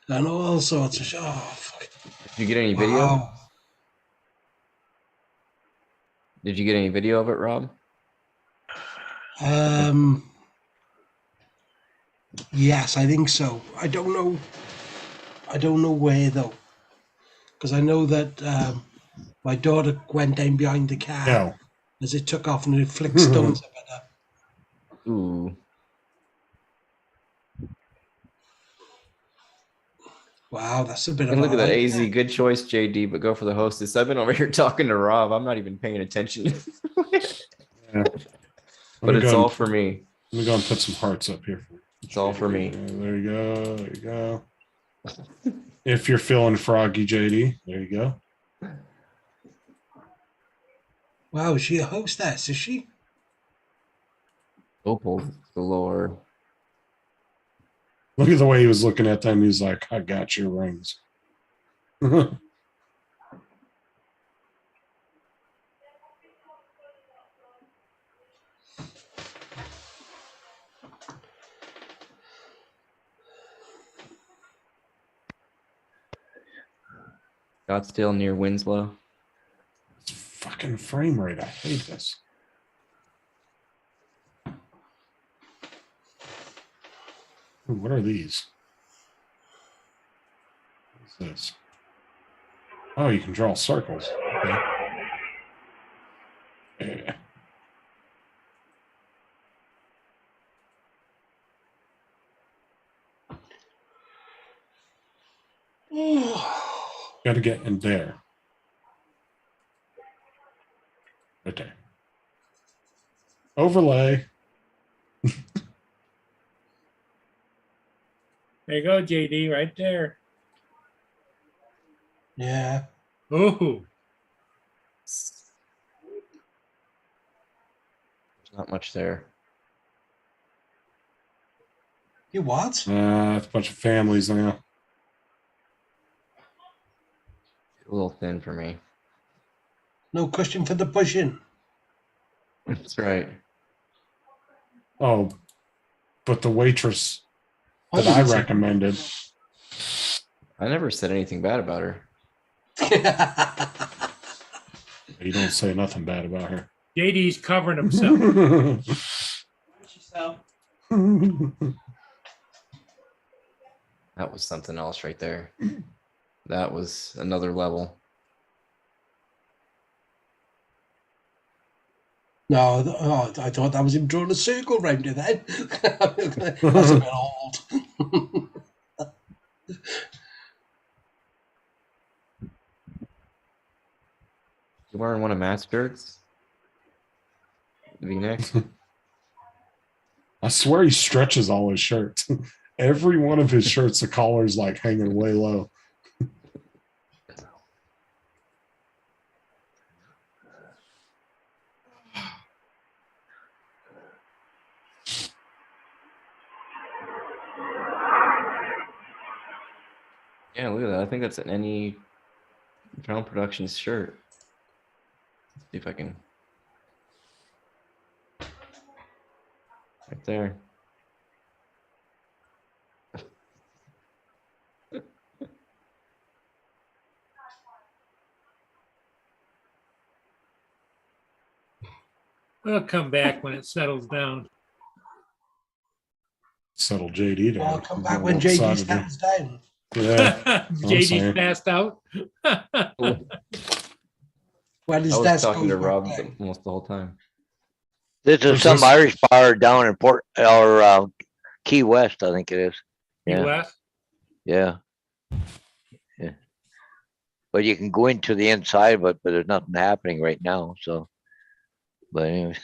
and all sorts of fuck. Did you get any video? Wow. Did you get any video of it, Rob? Yes, I think so. I don't know where though, because I know that my daughter went down behind the car No. as it took off and it flicked stones up at her. Ooh. Wow, that's a bit of And look a at that hike AZ. there. Good choice, JD, but go for the hostess. I've been over here talking to Rob. I'm not even paying attention. Yeah. But it's all for me. Let me go and put some hearts up here. It's all for me. There you go. There you go. If you're feeling froggy, JD, there you go. Wow, is she a hostess? Is she? Opal galore. Look at the way he was looking at them. He's like, I got your rings. Scottsdale near Winslow. Fucking frame rate. I hate this. Ooh, what are these? What's this? Oh, you can draw circles. Okay. Yeah. Got to get in there. Right there. Overlay. There you go, JD, right there. Yeah. Ooh. There's not much there. You what? It's a bunch of families now. A little thin for me. No cushion for the pushing. That's right. Oh, but the waitress that Oh, I it's a- recommended. I never said anything bad about her. You don't say nothing bad about her. JD's covering himself. That was something else right there. That was another level. No, I thought that was him drawing a circle round it then. That's a bit old. You wearing one of Matt's shirts? V-neck? I swear he stretches all his shirts. Every one of his shirts, the collar's like hanging way low. Yeah, look at that. I think that's any Drown Productions shirt. See if I can. Right there. We'll come back when it settles down. Settle JD down. I'll come back On when one JD side of the- stands down. Yeah. JD's saying. passed out. When his I was desk talking goes to back Rob down. almost the whole time. This is What's some this? Irish bar down in Port or Key West, I think it is. Yeah, US. yeah. Yeah. But you can go into the inside, but there's nothing happening right now. So, but anyways,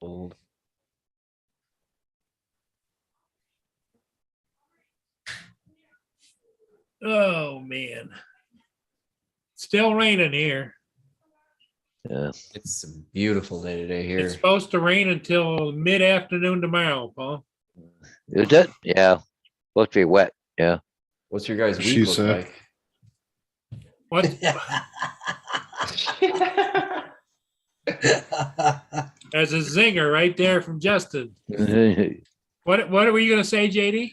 Old. Oh man. Still raining here. yeah. It's a beautiful day today here. It's supposed to rain until mid-afternoon tomorrow, Paul. Is it? Yeah. Supposed to be wet. Yeah. What's your guys' She week look said. like? What? There's a zinger right there from Justin. What were you gonna say, JD?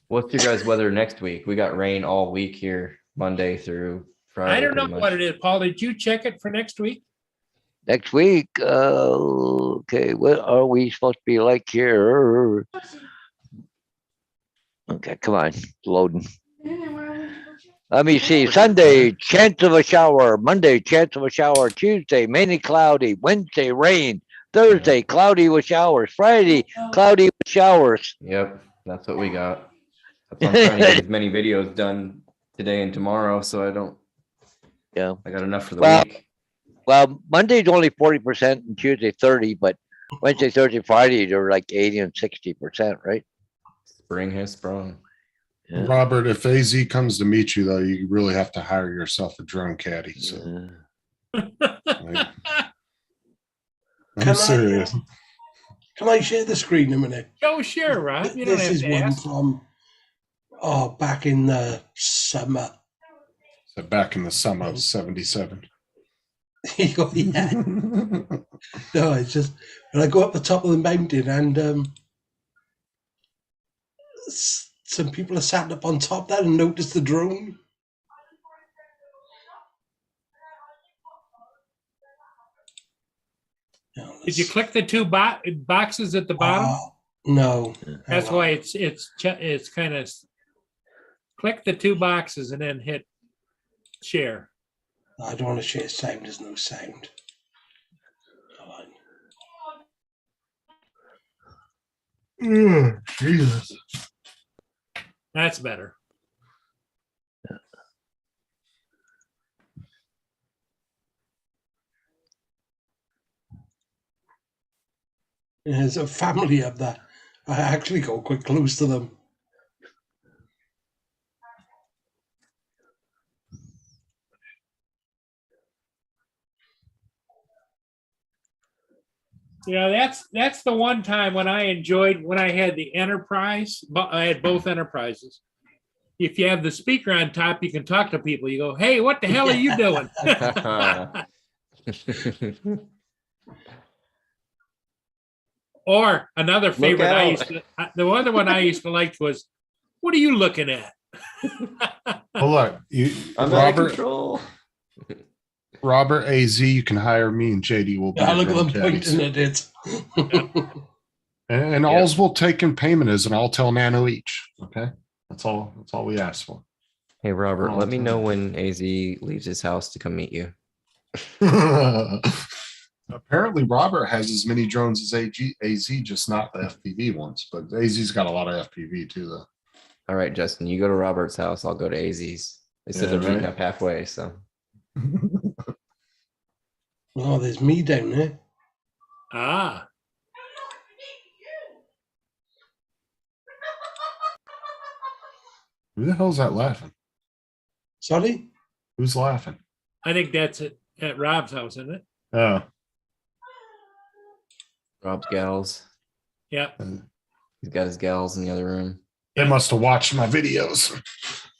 What's your guys' weather next week? We got rain all week here, Monday through Friday. I don't know pretty much. what it is. Paul, did you check it for next week? Next week. Okay. What are we supposed to be like here? Okay, come on. It's loading. Let me see. Sunday, chance of a shower. Monday, chance of a shower. Tuesday, mainly cloudy. Wednesday, rain. Thursday, cloudy with showers. Friday, cloudy with showers. Yep, that's what we got. That's why I'm trying to get as many videos done today and tomorrow, so I don't. Yeah. I got enough for the Well, week. Well, Monday's only 40% and Tuesday 30, but Wednesday, Thursday, Friday, they're like 80 and 60%, right? Spring has sprung. Yeah. Robert, if AZ comes to meet you, though, you really have to hire yourself a drone caddy. So like, Can I'm serious. Can I share the screen a minute? Oh, sure, Rob. You don't This have is to one ask. from back in the summer. So back in the summer of '77. Yeah. No, it's just when I go up the top of the mountain and some people are sat up on top there and notice the drone. No, Did you click the two boxes at the bottom? No. That's Hang on. why it's kind of click the two boxes and then hit share. I don't want to share sound. There's no sound. Jesus. That's better. There's a family up there. I actually got quite close to them. You know, that's the one time when I enjoyed when I had the Enterprise. I had both Enterprises. If you have the speaker on top, you can talk to people. You go, "Hey, what the hell are you doing?" Or another favorite the other one I used to like was, "What are you looking at?" Well, look, I'm out of control. Robert AZ, you can hire me and JD will be Yeah, your look at them drone caddies. pointing at it. And Yep. alls we'll take in payment is an Altel Nano each. Okay. That's all we ask for. Hey Robert, Oh, let me okay. know when AZ leaves his house to come meet you. Apparently Robert has as many drones as AZ, just not the FPV ones, but AZ's got a lot of FPV too though. All right, Justin, you go to Robert's house, I'll go to AZ's. They said Yeah, they're meeting right. up halfway, so Oh, there's me down there. Ah, Who the hell's that laughing? Sorry? Who's laughing? I think that's it at Rob's house, isn't it? Oh, Rob's gals. Yeah. He's got his gals in the other room. they must have watched my videos.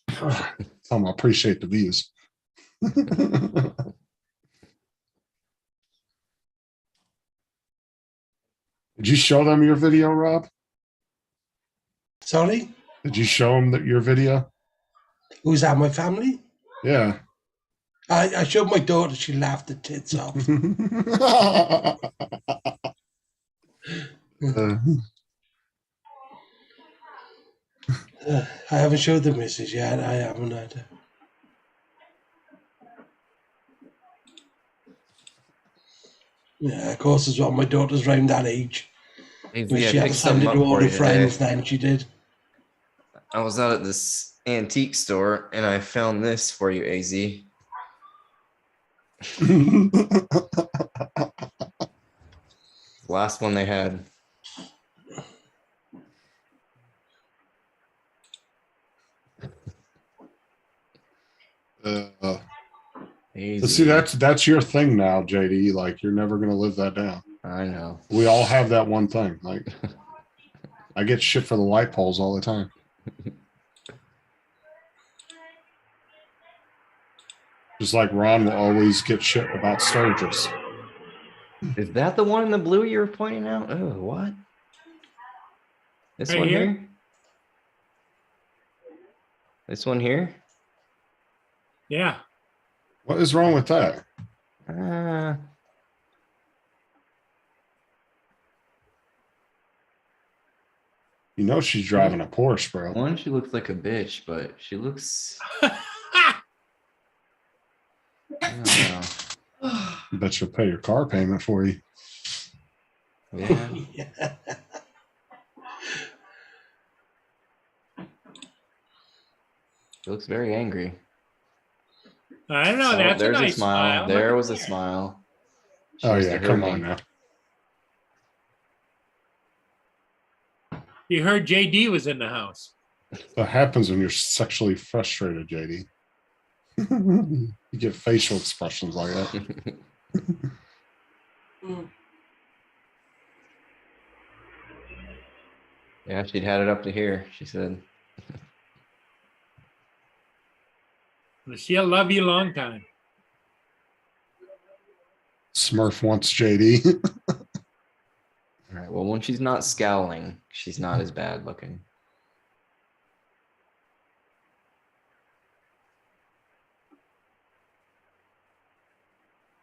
Tell them I appreciate the views. Did you show them your video, Rob? Sorry? Did you show them your video? Who's that, my family? Yeah. I showed my daughter, she laughed her tits off. I haven't showed the missus yet. I haven't had. Yeah, of course, as well. My daughter's around that age. AZ, Where I she had to picked send something it up to all for her you today. friends then, she did. I was out at this antique store and I found this for you, AZ. Last one they had. But see, that's your thing now, JD. Like you're never gonna live that down. I know. We all have that one thing. Like I get shit for the light poles all the time. Just like Ron will always get shit about Sturgis. Is that the one in the blue you were pointing out? Oh, what? This Right one here? here? This one here? Yeah. What is wrong with that? You know she's driving a Porsche, bro. One, she looks like a bitch, but she looks. I don't know. I bet she'll pay your car payment for you. Yeah. Yeah. She looks very angry. I don't know. Oh, That's a there's nice smile. There Look was a at there. smile. She Oh wants yeah, to hurt come me. on now. You heard JD was in the house. That happens when you're sexually frustrated, JD. You get facial expressions like that. Yeah, she'd had it up to here, she said. She'll love you a long time. Smurf wants JD. All right. Well, when she's not scowling, she's not as bad looking.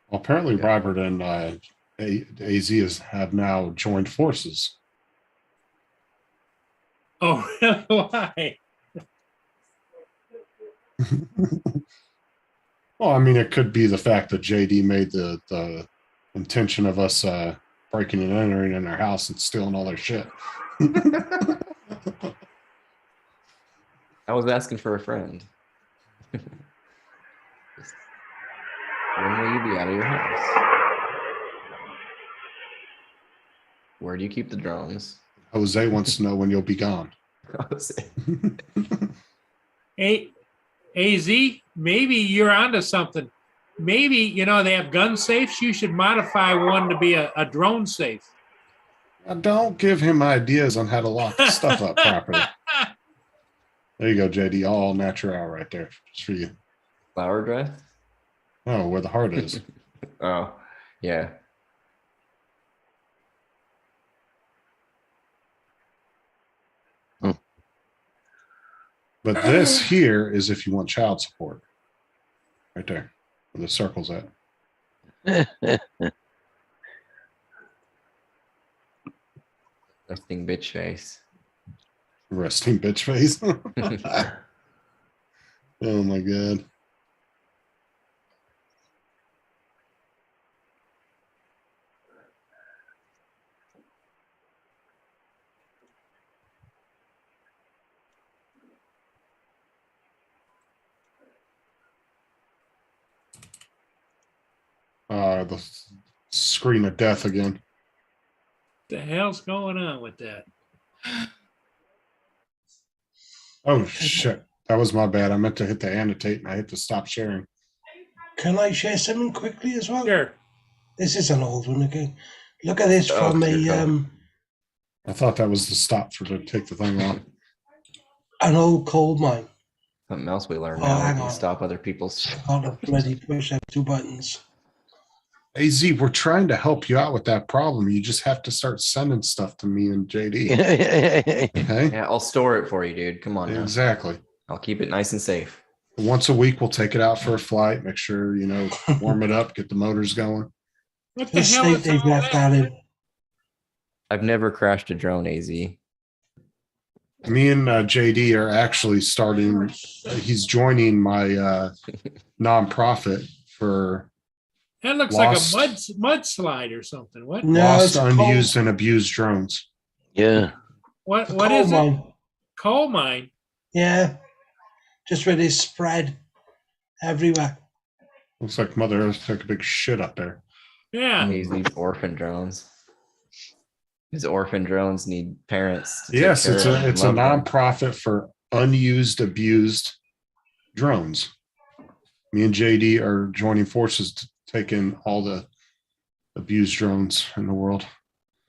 Well, apparently Robert and AZ have now joined forces. Oh, why? Well, I mean, it could be the fact that JD made the intention of us breaking and entering in their house and stealing all their shit. I was asking for a friend. When will you be out of your house? Where do you keep the drones? Jose wants to know when you'll be gone. Hey, AZ, maybe you're onto something. Maybe, you know, they have gun safes. You should modify one to be a drone safe. Don't give him ideas on how to lock the stuff up properly. There you go, JD. All natural right there. Just for you. Flower dress? Oh, where the heart is. Oh, yeah. But this here is if you want child support. Right there. Where the circle's at. Resting bitch face. Resting bitch face. Oh my god. The screen of death again. The hell's going on with that? Oh shit. That was my bad. I meant to hit the annotate and I hit the stop sharing. Can I share something quickly as well? Sure. This is an old one again. Look at this Oh, from dear God. I thought that was the stop for to take the thing off. an old coal mine. Something else we learned Oh, now. hang We can on. stop other people's. Got to bloody push up 2 buttons. AZ, we're trying to help you out with that problem. You just have to start sending stuff to me and JD. Okay? Yeah, I'll store it for you, dude. Come on now. Exactly. I'll keep it nice and safe. Once a week, we'll take it out for a flight, make sure, warm it up, get the motors going. What the The hell state is they've all left that? that in. I've never crashed a drone, AZ. Me and JD are actually starting, he's joining my nonprofit for That looks Lost. like a mudslide or something. What? No, lost, it's unused, and abused drones. Yeah. What coal is it? mine. Coal mine. Yeah. Just where they spread everywhere. Looks like Mother Earth took a big shit up there. Yeah. These orphan drones. These orphan drones need parents. To take Yes, care it's of a them and it's a love them. nonprofit for unused, abused drones. Me and JD are joining forces to take in all the abused drones in the world.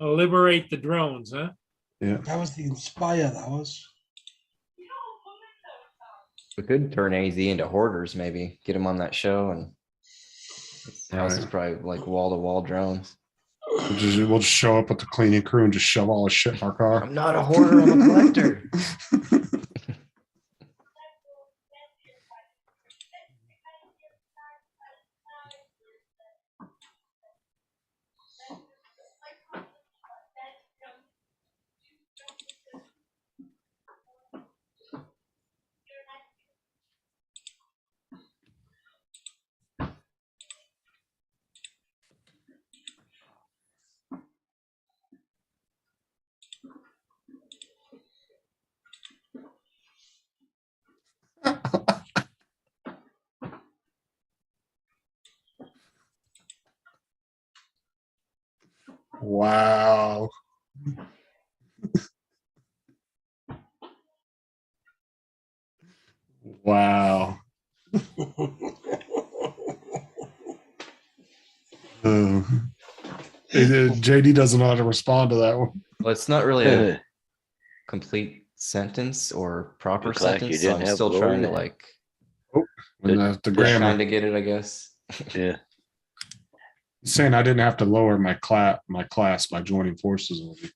Liberate the drones, huh? Yeah. That was the Inspire, that was. We could turn AZ into hoarders, maybe get them on that show, and the house is Right. probably like wall to wall drones. We'll just show up with the cleaning crew and just shove all the shit in our car. I'm not a hoarder, I'm a collector. Wow. Wow. JD doesn't know how to respond to that one. Well, it's not really a complete sentence or proper Looks like you sentence, so didn't I'm have still glory trying to there. like When the grammar. trying to get it, I guess. Yeah. He's saying I didn't have to lower my class by joining forces with you.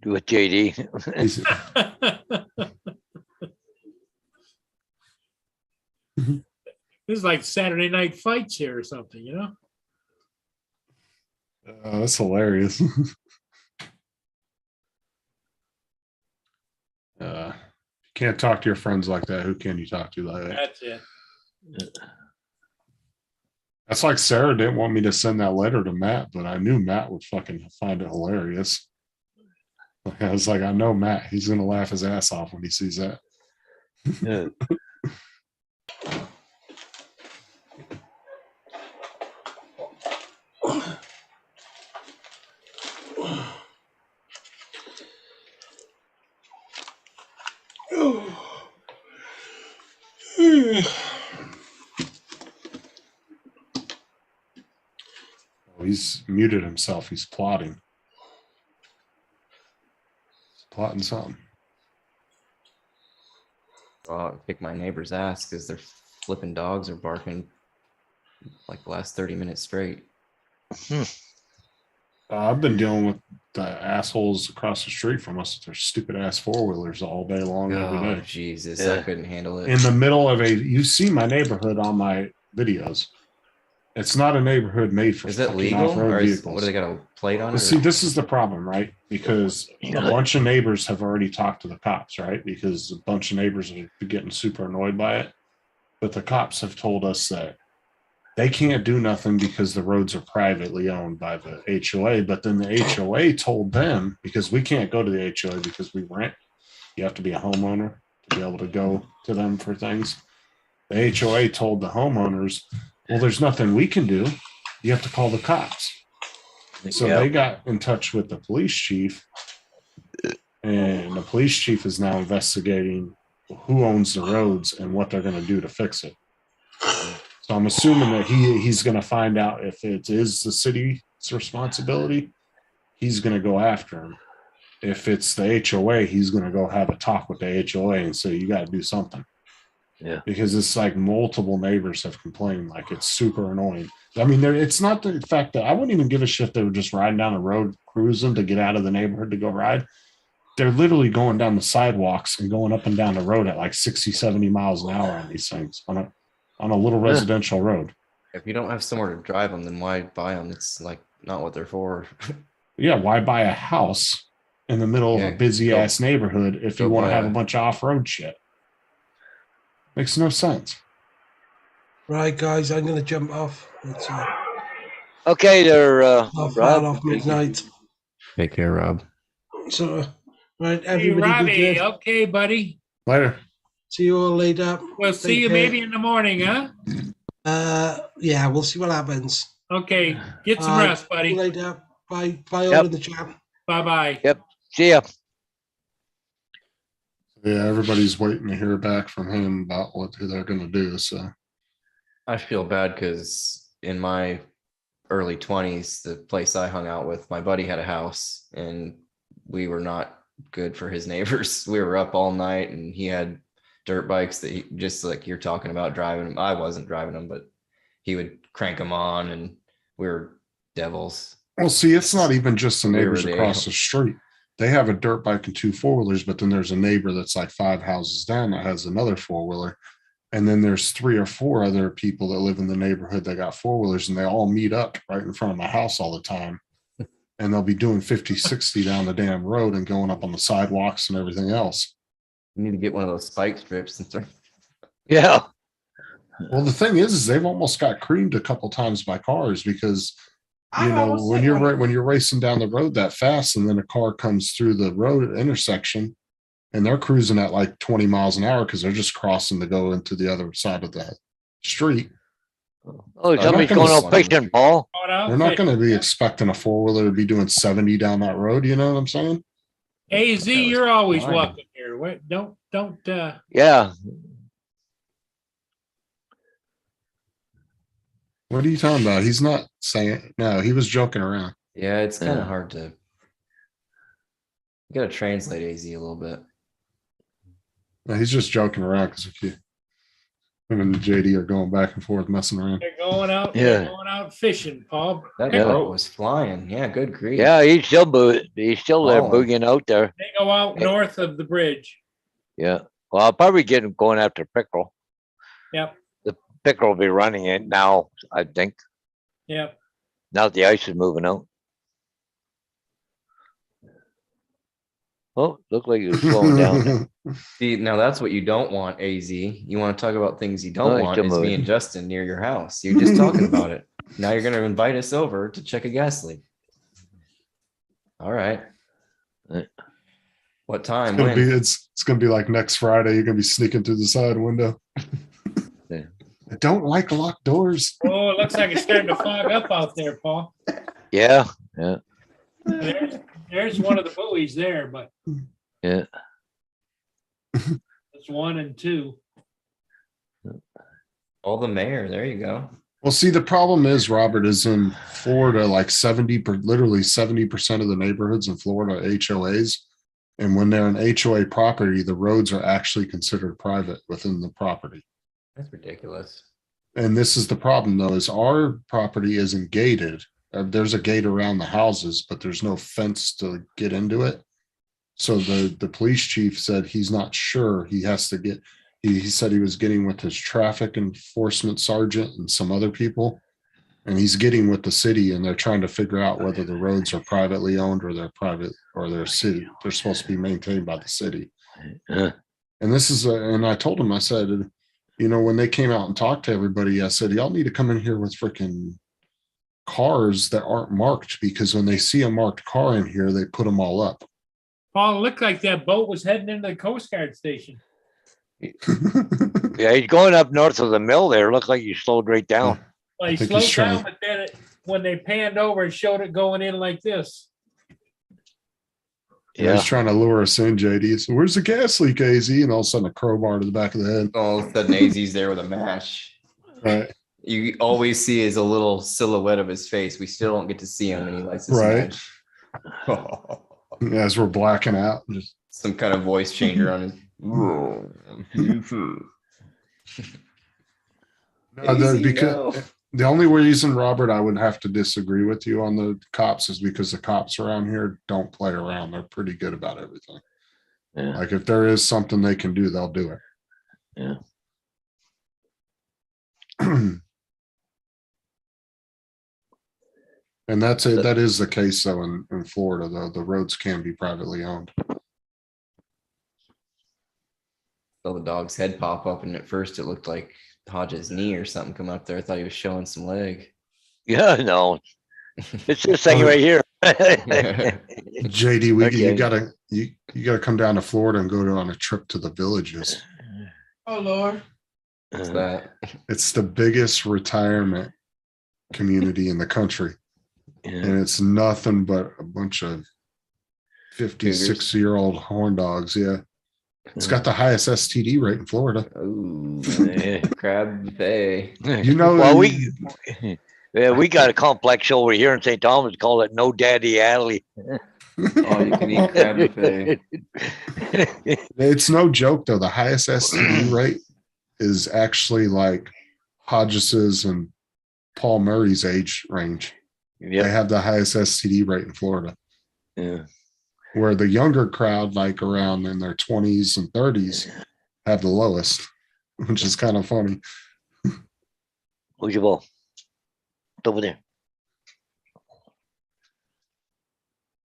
Do it, JD. He's- This is like Saturday Night Fights here or something, that's hilarious. Can't talk to your friends like that. Who can you talk to like that? That's it. That's like Sarah didn't want me to send that letter to Matt, but I knew Matt would fucking find it hilarious. I was like, I know Matt. He's gonna laugh his ass off when he sees that. Yeah. Oh, he's muted himself. He's plotting. He's plotting something. Well, I'll kick my neighbor's ass because their flipping dogs are barking like the last 30 minutes straight. I've been dealing with the assholes across the street from us with their stupid ass four-wheelers all day long, every Oh, day. Jesus. I Yeah. couldn't handle it. In the middle of you see my neighborhood on my videos. It's not a neighborhood made for Is it fucking legal off-road or is, vehicles. what do they got a plate on But it? see, or- this is the problem, right? Because a bunch of neighbors have already talked to the cops, right? Because a bunch of neighbors are getting super annoyed by it. But the cops have told us that they can't do nothing because the roads are privately owned by the HOA. But then the HOA told them, because we can't go to the HOA because we rent, you have to be a homeowner to be able to go to them for things. The HOA told the homeowners, well, there's nothing we can do. You have to call the cops. So Yeah. they got in touch with the police chief, and the police chief is now investigating who owns the roads and what they're going to do to fix it. So I'm assuming that he's going to find out if it is the city's responsibility. He's going to go after him. If it's the HOA, he's going to go have a talk with the HOA and say, you got to do something. Yeah. Because it's like multiple neighbors have complained, like it's super annoying. I mean, it's not the fact that I wouldn't even give a shit if they were just riding down the road, cruising to get out of the neighborhood to go ride. They're literally going down the sidewalks and going up and down the road at like 60, 70 miles an hour on these things on a little residential road. If you don't have somewhere to drive them, then why buy them? It's like not what they're for. Yeah, why buy a house in the middle of Yeah, a busy go- ass neighborhood if you go want to buy have a- a bunch of off-road shit? Makes no sense. Right, guys, I'm going to jump off. It's Okay, there, half hour Rob. off midnight. Take care, Rob. So, right, Hey, everybody be Robbie, good. okay, buddy. Later. See you all later. We'll see Take you care. maybe in the morning, huh? Yeah, we'll see what happens. Okay, get some Bye. rest, See you buddy. later. Bye. Bye all Yep. in the chat. Bye-bye. See ya. Yeah, everybody's waiting to hear back from him about what they're going to do. So I feel bad because in my early 20s, the place I hung out with, my buddy had a house and we were not good for his neighbors. We were up all night and he had dirt bikes that he, just like you're talking about driving them. I wasn't driving them, but he would crank them on and we were devils. well, see, it's not even just the Where neighbors were they? across the street. They have a dirt bike and 2 4-wheelers, but then there's a neighbor that's like 5 houses down that has another 4-wheeler. And then there's 3 or 4 other people that live in the neighborhood that got 4-wheelers, and they all meet up right in front of my house all the time. And they'll be doing 50, 60 down the damn road and going up on the sidewalks and everything else. You need to get one of those spike strips and stuff. Yeah. Well, the thing is they've almost got creamed a couple times by cars because you I know almost when said you're one. when you're racing down the road that fast and then a car comes through the road intersection and they're cruising at like 20 miles an hour because they're just crossing to go into the other side of the street. Oh, not somebody's gonna going out swing. fishing, Paul. Going out They're not fishing. going to be expecting a 4-wheeler to be doing 70 down that road. You know what I'm saying? AZ, That was you're always fine. welcome here. Wait, don't, Yeah. What are you talking about? He's not saying no. He was joking around. Yeah, it's kind Yeah. of hard to. You got to translate AZ a little bit. No, he's just joking around because him and JD are going back and forth messing around. they're going out, Yeah. they're going out fishing, Paul. That Yeah. boat was flying. Yeah, good grief. Yeah, he's still he's still there Oh. boogieing out there. They go out north of the bridge. Yeah. Well, I'll probably get him going after Pickerel. Yep, Pickerel will be running it now, I think. yep. Now that the ice is moving out. Oh, looked like it was slowing down. See, now that's what you don't want, AZ. You want to talk about things you don't No, he's want. still Is me moving. and Justin near your house. You're just talking about it. Now you're going to invite us over to check a gas leak. All right. Right. What time? It's gonna When? be it's gonna be like next Friday. You're gonna be sneaking through the side window. Yeah. I don't like locked doors. Oh, it looks like it's starting to fog up out there, Paul. Yeah. There's one of the buoys there, but Yeah. it's 1 and 2. Oh, the mayor. There you go. Well, see, the problem is Robert is in Florida, like literally 70% of the neighborhoods in Florida are HOAs. And when they're an HOA property, the roads are actually considered private within the property. That's ridiculous. And this is the problem though, is our property isn't gated. There's a gate around the houses, but there's no fence to get into it. So the police chief said he's not sure. He has to get, he said he was getting with his traffic enforcement sergeant and some other people. and he's getting with the city, and they're trying to figure out whether the roads are privately owned or they're private or they're city. They're supposed to be maintained by the city. Uh, And this is, and I told him, I said, you know, when they came out and talked to everybody, I said, y'all need to come in here with freaking cars that aren't marked, because when they see a marked car in here, they put them all up. Paul, it looked like that boat was heading into the Coast Guard station. Yeah, he's going up north of the mill there. Looked like he slowed right down. Well, he I think he's slowed down, trying- but then when they panned over, it showed it going in like this. Yeah. Yeah. He's trying to lure us in, JD. So where's the gas leak, AZ? And all of a sudden a crowbar to the back of the head. All of a sudden, AZ's there with a match. Right. You always see is a little silhouette of his face. We still don't get to see him, and he lights his Right. match. As we're blacking out. Just Some kind of voice changer on his. because the only reason, Robert, I would have to disagree with you on the cops is because the cops around here don't play around. They're pretty good about everything. Yeah. Like if there is something they can do, they'll do it. Yeah. And that is the case though in Florida, though. The roads can be privately owned. Saw the dog's head pop up, and at first it looked like Hodge's knee or something come up there. I thought he was showing some leg. Yeah, no. It's this thing right here. JD, you Okay. gotta come down to Florida and go on a trip to the Villages. Oh Lord. What's that? It's the biggest retirement community in the country. Yeah. And it's nothing but a bunch of 56-year-old horn dogs. Yeah. It's got the highest STD rate in Florida. Ooh, Yeah. crab buffet. You know, Well, we got a complex over here in St. Thomas, call it No Daddy Alley. All you can eat crab buffet. it's no joke though. The highest STD rate is actually like Hodges's and Paul Murray's age range. They Yeah, have the highest STD rate in Florida, yeah. where the younger crowd, like around in their 20s and 30s, have the lowest, which is kind of funny. Who's your ball? It's over there.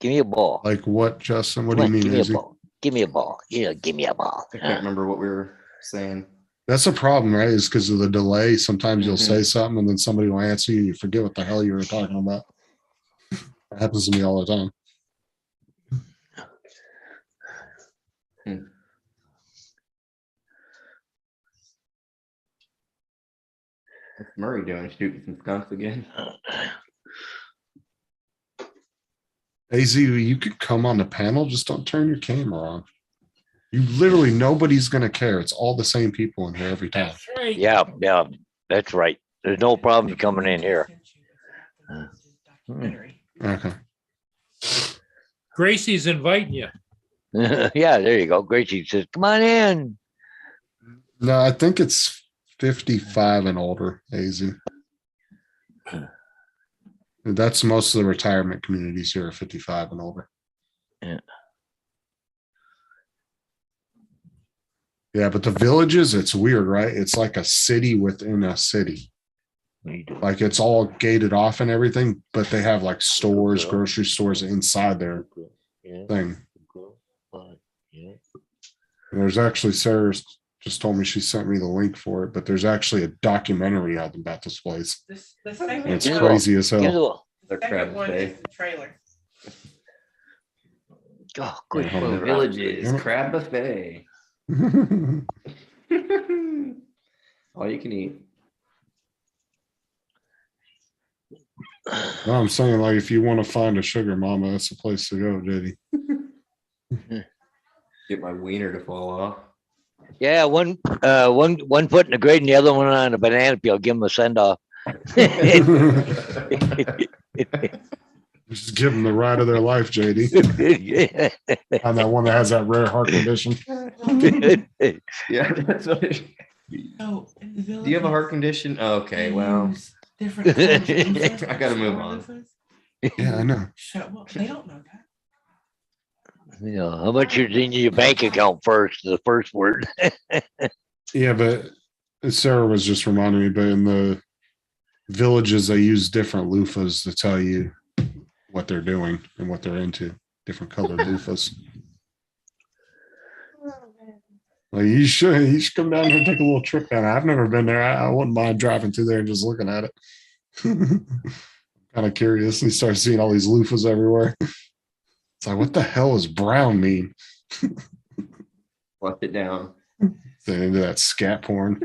Give me a ball. Like what, Justin? What do Come you on, mean, give me a Izzy? ball. Give me a ball. Yeah, give me a ball. I can't remember what we were saying. That's a problem, right? Is because of the delay. Sometimes you'll Mhm. say something and then somebody will answer you. You forget what the hell you were talking about. That happens to me all the time. What's Murray doing? Shooting some skunks again? AZ, you could come on the panel, just don't turn your camera on. You literally, nobody's going to care. It's all the same people in here every time. That's right. Yeah, yeah, that's right. There's no problem coming in here. Okay. Gracie's inviting you. Yeah, there you go. Gracie says, come on in. No, I think it's 55 and older, AZ. That's most of the retirement communities here are 55 and older. Yeah. Yeah, but the villages, it's weird, right? It's like a city within a city. Like it's all gated off and everything, but they have like stores, grocery stores inside their thing. There's actually, Sarah just told me, she sent me the link for it, but there's actually a documentary out about this place. The second, And it's Yeah. crazy as Give me hell. the ball. Their crab second one is buffet. the trailer. Oh, good. Hold on. for Villages, Damn it. crab buffet. All you can eat. No, I'm saying, like, if you want to find a sugar mama, that's the place to go, JD. Get my wiener to fall off. Yeah, one foot in the grade and the other one on a banana peel. Give him a send off. Just give them the ride of their life, JD. On that one that has that rare heart condition. Yeah, that's what it, No, in the do you have a heart condition? Okay, they well, use different countries. I gotta move on. Yeah, I know. Shut up. They don't know that. You know, how much is in your bank account first? The first word. Yeah, but Sarah was just reminding me, but in the villages, they use different loofahs to tell you what they're doing and what they're into. Different colored loofahs. Well, you should come down here and take a little trip down. I've never been there. I wouldn't mind driving through there and just looking at it. Kind of curious. You start seeing all these loofahs everywhere. It's like, what the hell does brown mean? Left it down. They into that scat porn.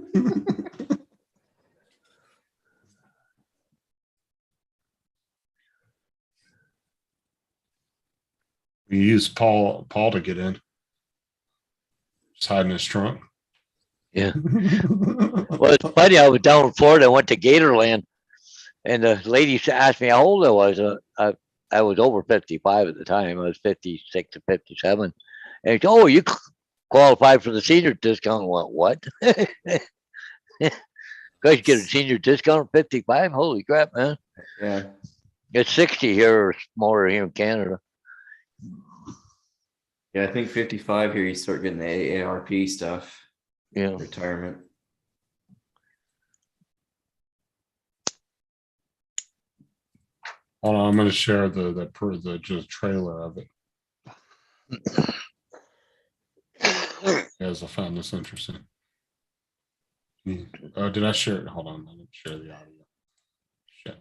You use Paul to get in. Just hiding his trunk. Yeah. Well, it's funny. I was down in Florida. I went to Gatorland, and the lady asked me how old I was. I was over 55 at the time. I was 56 to 57. And she said, "Oh, you qualify for the senior discount." I went, "What?" Guys get a senior discount at 55? Holy crap, man. Yeah. It's 60 here or more here in Canada. Yeah, I think 55 here, you start getting the AARP stuff. Yeah. Retirement. Hold on, I'm going to share the just trailer of it. As I found this interesting. Oh, did I share it? Hold on, I didn't share the audio. Shit.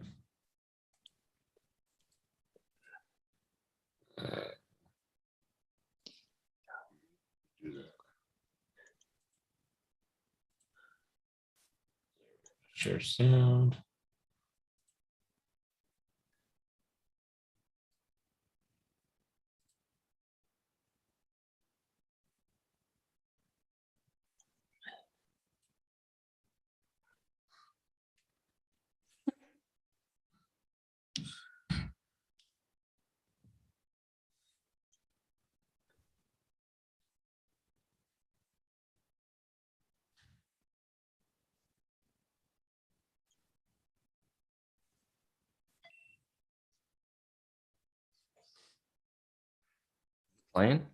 Do that. Share sound. Playing?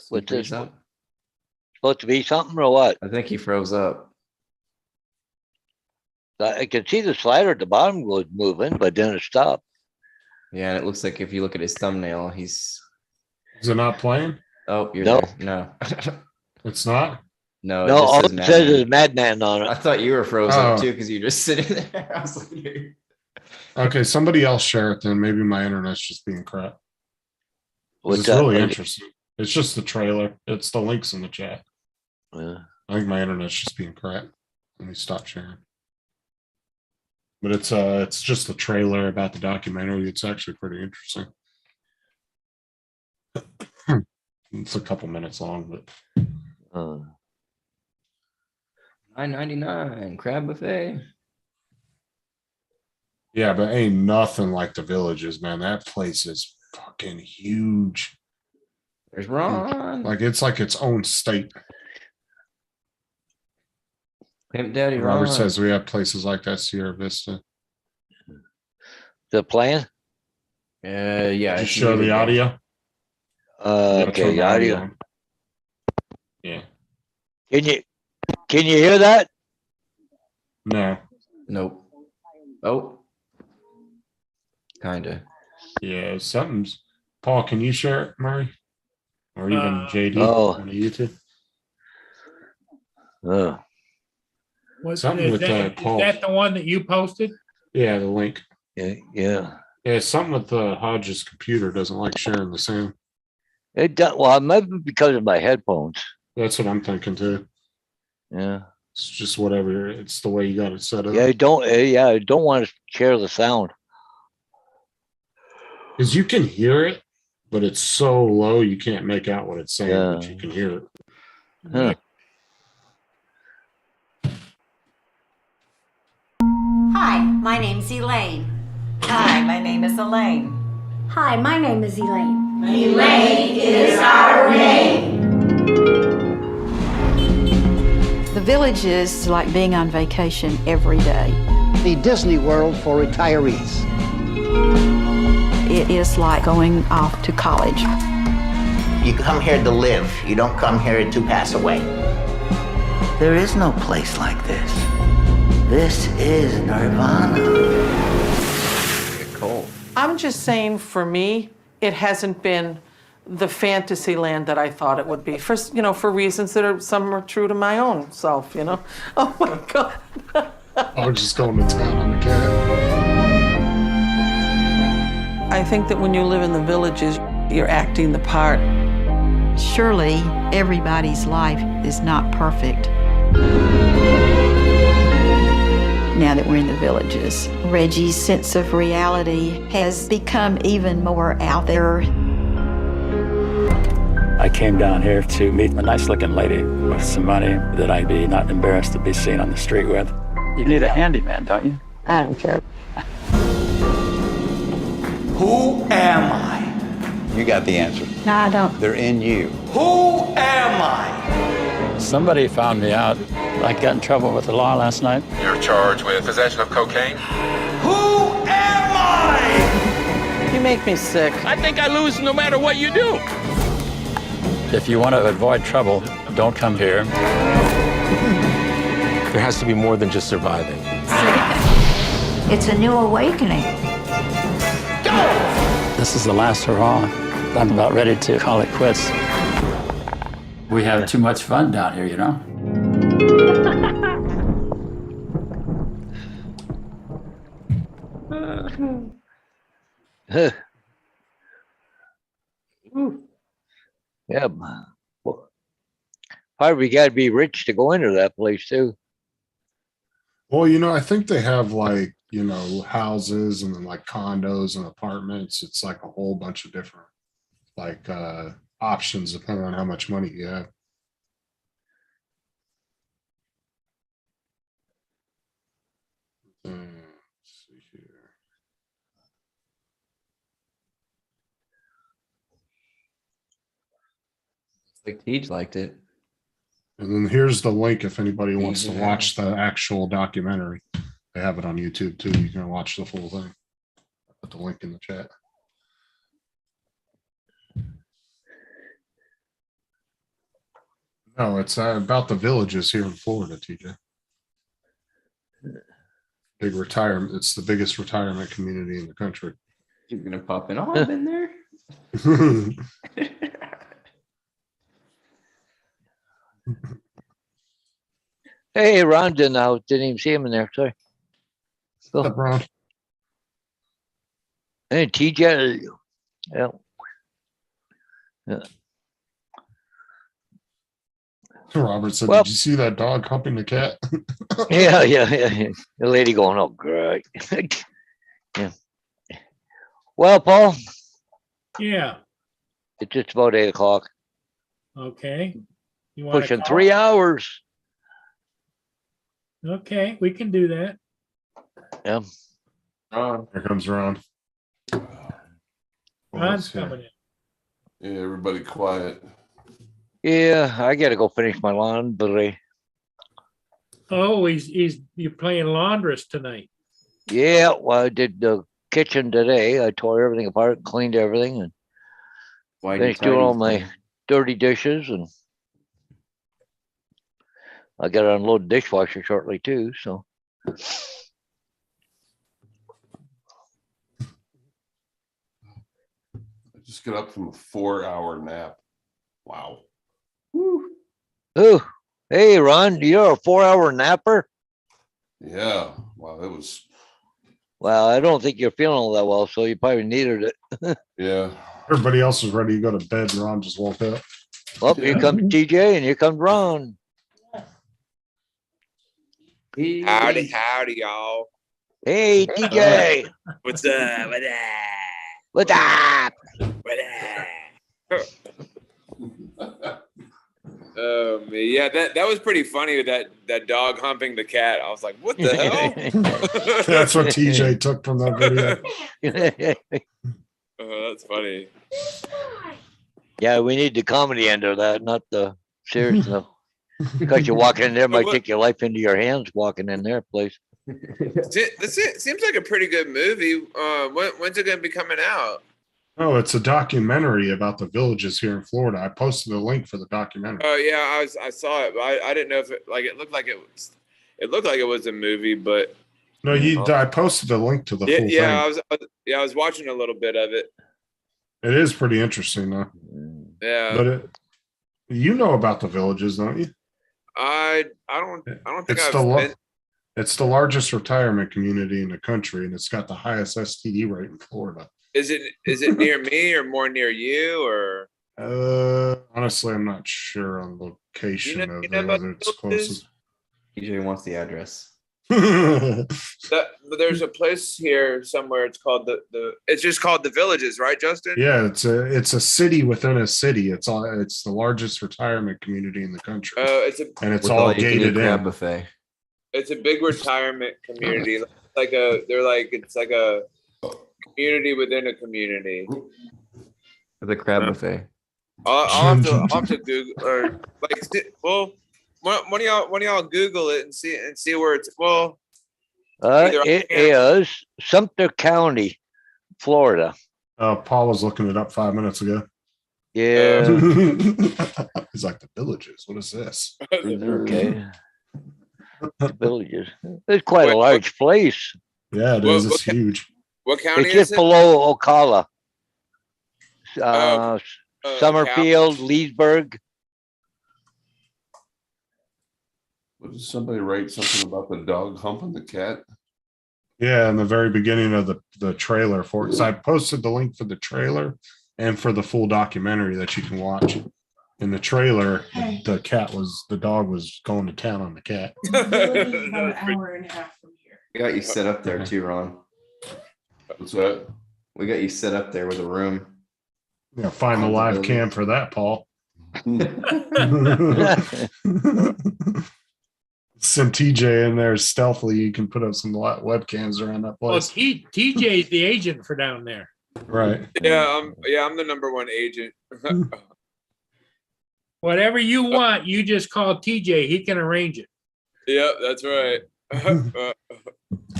What's this? Freeze up? Supposed to be something or what? I think he froze up. I could see the slider at the bottom was moving, but then it stopped. Yeah, and it looks like if you look at his thumbnail, he's. Is it not playing? Oh, you're No. there. No. It's not? No, No, all it Madman. says is Madman on I it. thought you were frozen up Oh. too because you're just sitting there. I was like, Okay, somebody else share it then. Maybe my internet's just being crap. 'Cause What's It's that? really interesting. It's just the trailer. It's the links in the chat. Yeah. I think my internet's just being crap. Let me stop sharing. But it's just the trailer about the documentary. It's actually pretty interesting. It's a couple minutes long, but $9.99 crab buffet. yeah, but ain't nothing like the Villages, man. That place is fucking huge. There's Ron. Like it's its own state. Pimp Daddy Robert Ron. says we have places like that, Sierra Vista. The plan? Yeah. Did you it's show muted the there. audio? Yeah, Okay, turn the audio. on. Yeah. Can you hear that? No. Nope. Oh. Kinda. Yeah, something's. Paul, can you share it, Murray? Or even JD Oh. on the YouTube? Was Something is with, that, is Paul. that the one that you posted? Yeah, the link. Yeah. Yeah, something with Hodge's computer doesn't like sharing the sound. It does. Well, it might be because of my headphones. That's what I'm thinking too. Yeah. It's just whatever. It's the way you got it set up. Yeah. I don't want to share the sound. Because you can hear it, but it's so low you can't make out what it's saying, but Yeah. you can hear it. Huh. Hi, my name's Elaine. Hi, my name is Elaine. Hi, my name is Elaine. Elaine is our name. The Village is like being on vacation every day. The Disney World for retirees. It is like going off to college. You come here to live. You don't come here to pass away. There is no place like this. This is Nirvana. Cold. I'm just saying, for me, it hasn't been the fantasy land that I thought it would be. For for reasons that are some are true to my own self. Oh my God. I was just going to town on the cat. I think that when you live in the villages, you're acting the part. Surely everybody's life is not perfect. Now that we're in the villages, Reggie's sense of reality has become even more out there. I came down here to meet a nice-looking lady with some money that I'd be not embarrassed to be seen on the street with. You need a handyman, don't you? I don't care. Who am I? You got the answer. No, I don't. They're in you. Who am I? Somebody found me out. I got in trouble with the law last night. You're charged with possession of cocaine. Who am I? You make me sick. I think I lose no matter what you do. If you want to avoid trouble, don't come here. There has to be more than just surviving. It's a new awakening. This is the last hurrah. I'm about ready to call it quits. We have too much fun down here, you know? Yeah. Well, probably got to be rich to go into that place too. Well, I think they have like, houses and then like condos and apartments. It's like a whole bunch of different like options depending on how much money you have. Let's see here. Like Teej liked it. And then here's the link if anybody wants to watch the actual documentary. They have it on YouTube too. You can watch the full thing. Put the link in the chat. No, it's about the villages here in Florida, TJ. Big retirement. It's the biggest retirement community in the country. You're gonna pop in. Oh, I've been there. Hey, Ron didn't even see him in there. Sorry. What's up, Ron? Hey, TJ. Yeah. Robert said, Well- did you see that dog humping the cat? Yeah. The lady going, oh, great. Yeah. Well, Paul, Yeah, it's just about 8 o'clock. okay. You want Pushing 3 hours. Okay, we can do that. Yeah. Here comes Ron. Ron's coming in. Yeah, everybody quiet. Yeah, I gotta go finish my laundry. Oh, you're playing laundress tonight. Yeah, well, I did the kitchen today. I tore everything apart, cleaned everything, and finished doing all my dirty dishes. And I got to unload the dishwasher shortly too. So I just got up from a 4-hour nap. Wow. oh, hey, Ron, you're a 4-hour napper? Yeah. Wow. It was. Well, I don't think you're feeling all that well, so you probably needed it. Yeah. Everybody else is ready to go to bed. Ron just woke up. Well, here comes TJ and here comes Ron. Howdy, y'all. Hey, TJ. What's up? What's up? Man, yeah, that was pretty funny. That dog humping the cat. I was like, what the hell? That's what TJ took from that video. That's funny. Yeah, we need the comedy end of that, not the serious stuff. Because you walking in there might take your life into your hands walking in there, please. This seems like a pretty good movie. When's it gonna be coming out? Oh, it's a documentary about the villages here in Florida. I posted a link for the documentary. Oh yeah, I saw it, but I didn't know if it looked like it was. It looked like it was a movie, but No, I posted a link to the yeah, full thing. I was watching a little bit of it. It is pretty interesting though. Yeah, But you know about the villages, don't you? I don't think It's it's the largest retirement community in the country, and it's got the highest STD rate in Florida. Is it near me or more near you or? Honestly, I'm not sure on location of whether it's villages? closest. TJ wants the address. There's a place here somewhere. It's called it's just called the Villages, right, Justin? Yeah, it's a city within a city. It's the largest retirement community in the country. And it's all gated in. Buffet. It's a big retirement community. It's like a community within a community. The crab buffet. I'll have to Google or when y'all Google it and see where it's It is Sumter County, Florida. Paul was looking it up 5 minutes ago. Yeah. He's like, the Villages. What is this? Okay. The Villages. It's quite a large place. Yeah, it is. It's huge. What county It's is just it? below Ocala. Summerfield, Leesburg. Did somebody write something about the dog humping the cat? Yeah, in the very beginning of the trailer for it. So I posted the link for the trailer and for the full documentary that you can watch. In the trailer, the dog was going to town on the cat. About an hour and a half from here. We got you set up there too, Ron. What's that? We got you set up there with a room. Yeah, find the live cam for that, Paul. Send TJ in there stealthily. You can put up some webcams around that Well, place. TJ is the agent for down there. Right. Yeah, I'm the #1 agent. Whatever you want, you just call TJ. He can arrange it Yep, that's right.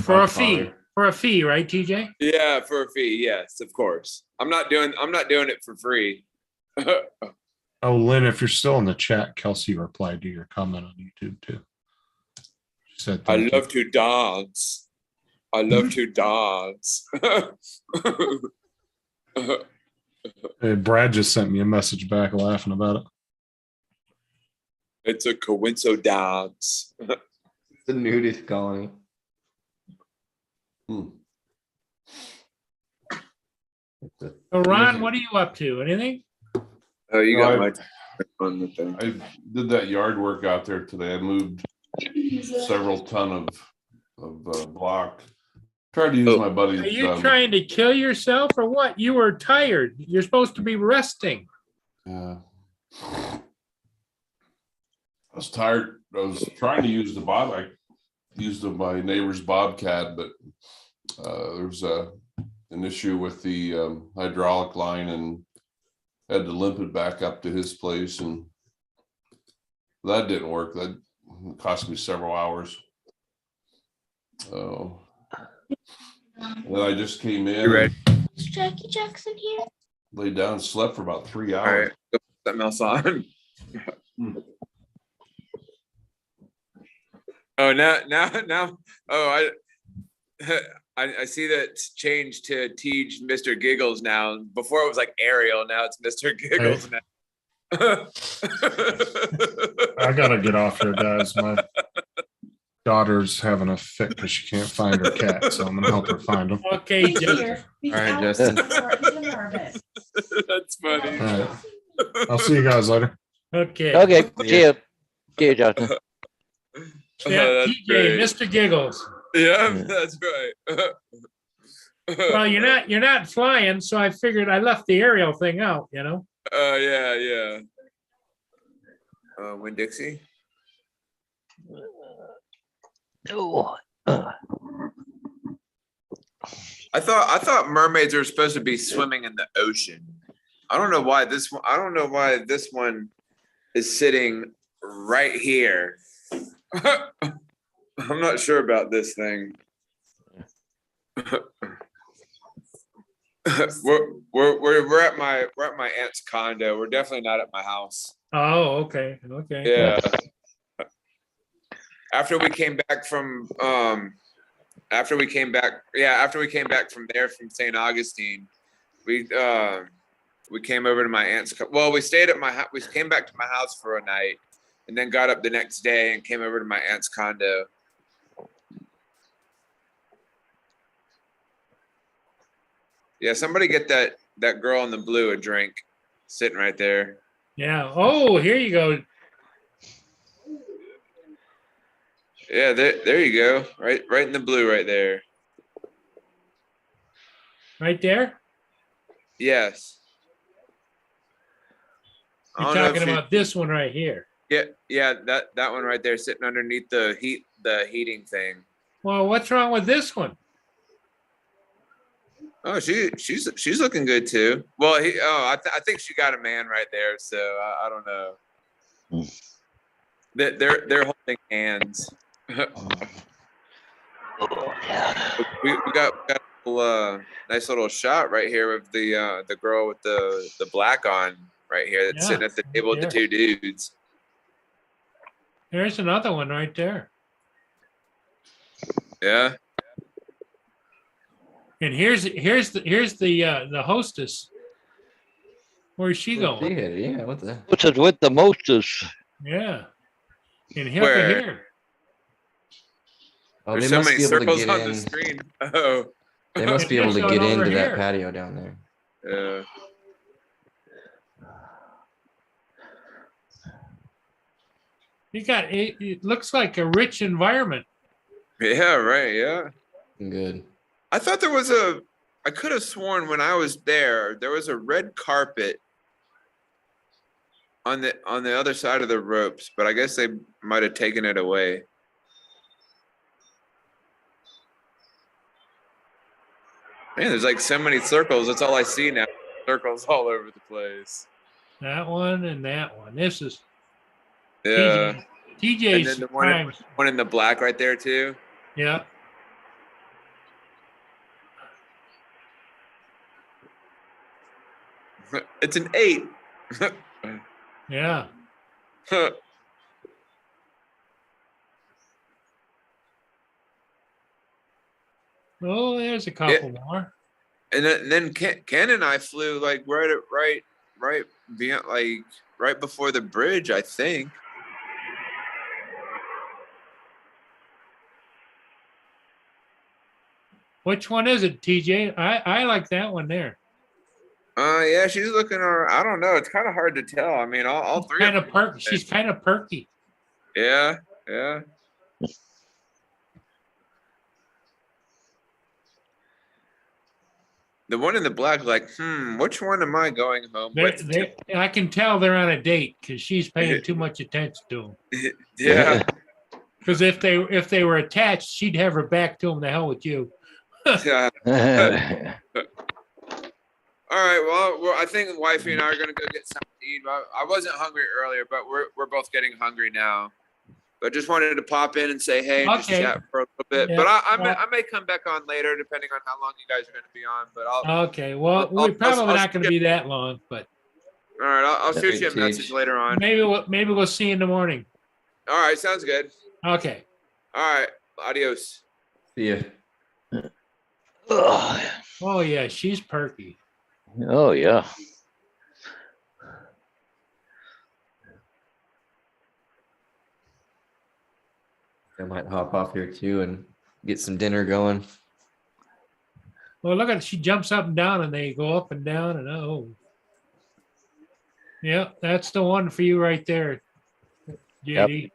for a fee. For a fee, right, TJ? Yeah, for a fee. Yes, of course. I'm not doing it for free. Oh, Lynn, if you're still in the chat, Kelsey replied to your comment on YouTube too. She said, I "Thank love to dance. I love to dance. you." Hey, Brad just sent me a message back laughing about it. It's a coincidence. The nudist colony. So, Ron, what are you up to? Anything? Oh, you No, got my on the thing. I did that yard work out there today. I moved several ton of block. Tried to use my buddy's. Are you trying to kill yourself or what? You were tired. You're supposed to be resting. I was tired. I was trying to use the I used my neighbor's bobcat, but there was an issue with the hydraulic line and had to limp it back up to his place, and that didn't work. That cost me several hours. So then I just came in, Is Jackie Jackson here? laid down, and slept for about 3 hours. All right, go put something else on. Oh, now. Oh, I see that it's changed to Tej Mr. Giggles now. Before it was like Ariel. Now it's Mr. Giggles now. I gotta get off here, guys. My daughter's having a fit because she can't find her cat, so I'm gonna help her find him. Okay, Justin. All right, Justin. That's funny. All right. I'll see you guys later. Okay. Okay. See you. See you, Justin. Yeah, That's TJ, great. Mr. Giggles. Yeah, that's right. Well, you're not flying, so I figured I left the aerial thing out, you know. Yeah. Win Dixie. Oh. I thought mermaids are supposed to be swimming in the ocean. I don't know why this one is sitting right here. I'm not sure about this thing. we're at my aunt's condo. We're definitely not at my house. Oh, okay, okay. Yeah. After we came back from after we came back from there from St. Augustine, we came over to my aunt's. Well, we stayed at my we came back to my house for a night, and then got up the next day and came over to my aunt's condo. Yeah, somebody get that girl in the blue a drink, sitting right there. Yeah. Oh, here you go. Yeah, there you go. Right in the blue right there. Right there? Yes. I You're don't know talking if you- about this one right here. Yeah, that one right there sitting underneath the heating thing. Well, what's wrong with this one? Oh, she's looking good too. Well, I think she got a man right there, so I don't know. They're holding hands. we got a little, nice little shot right here of the girl with the black on right here that's sitting at the table with the two dudes. There's another one right there. Yeah. And here's the hostess. Where's she going? Yeah, what the? What's it with the mostest? Yeah. And here, Where? here. Oh, There's they so must many be able to circles get on in. the screen. Oh. They must be able to There's get one over into that here. patio down there. Yeah. You got it looks like a rich environment. Yeah, right, yeah. Good. I thought I could have sworn when I was there was a red carpet on the other side of the ropes, but I guess they might have taken it away. Man, there's like so many circles. That's all I see now. Circles all over the place. That one and that one. This is Yeah. And TJ's then the prime. one in the black right there too. Yeah. It's an 8. Yeah. Oh, there's a couple more. And then Ken and I flew like right beyond, like right before the bridge, I think. Which one is it, TJ? I like that one there. Yeah, she's looking. I don't know. It's kind of hard to tell. I mean, all three. Kind of perky. She's kind of perky. Yeah, yeah. The one in the black, like, which one am I going home with? I can tell they're on a date because she's paying too much attention to him. Yeah. Because if they were attached, she'd have her back to him. The hell with you. Yeah. All right. Well, I think wifey and I are gonna go get something to eat. I wasn't hungry earlier, but we're both getting hungry now. But just wanted to pop in and say hey, and just Okay. chat for a little bit. Yeah. But I may come back on later, depending on how long you guys are gonna be on. But I'll. Okay. Well, I'll- we're probably I'll not going to shoot- be that long, but All right. I'll shoot you a message later on. maybe we'll see you in the morning. All right. Sounds good. Okay. All right. Adios. See ya. Oh yeah, she's perky. Oh yeah. I might hop off here too and get some dinner going. Well, look at she jumps up and down, and they go up and down, and oh, yeah, that's the one for you right there, JD.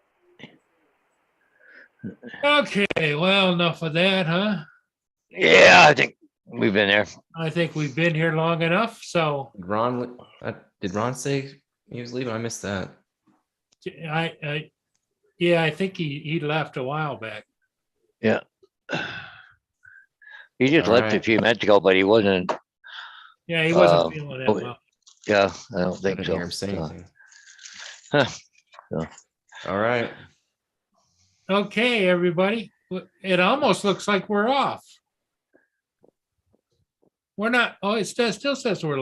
Okay, well, enough of that, huh? Yeah, I think we've been there. I think we've been here long enough. So Did Ron say he was leaving? I missed that. Yeah, I think he left a while back. Yeah. He just All left a right. few minutes ago, but he wasn't. Yeah, he wasn't Um, feeling that oh, well. Yeah, I don't think Didn't so. hear him say Uh, anything. huh, so. All right. Okay, everybody. It almost looks like we're off. We're not, oh, it still says we're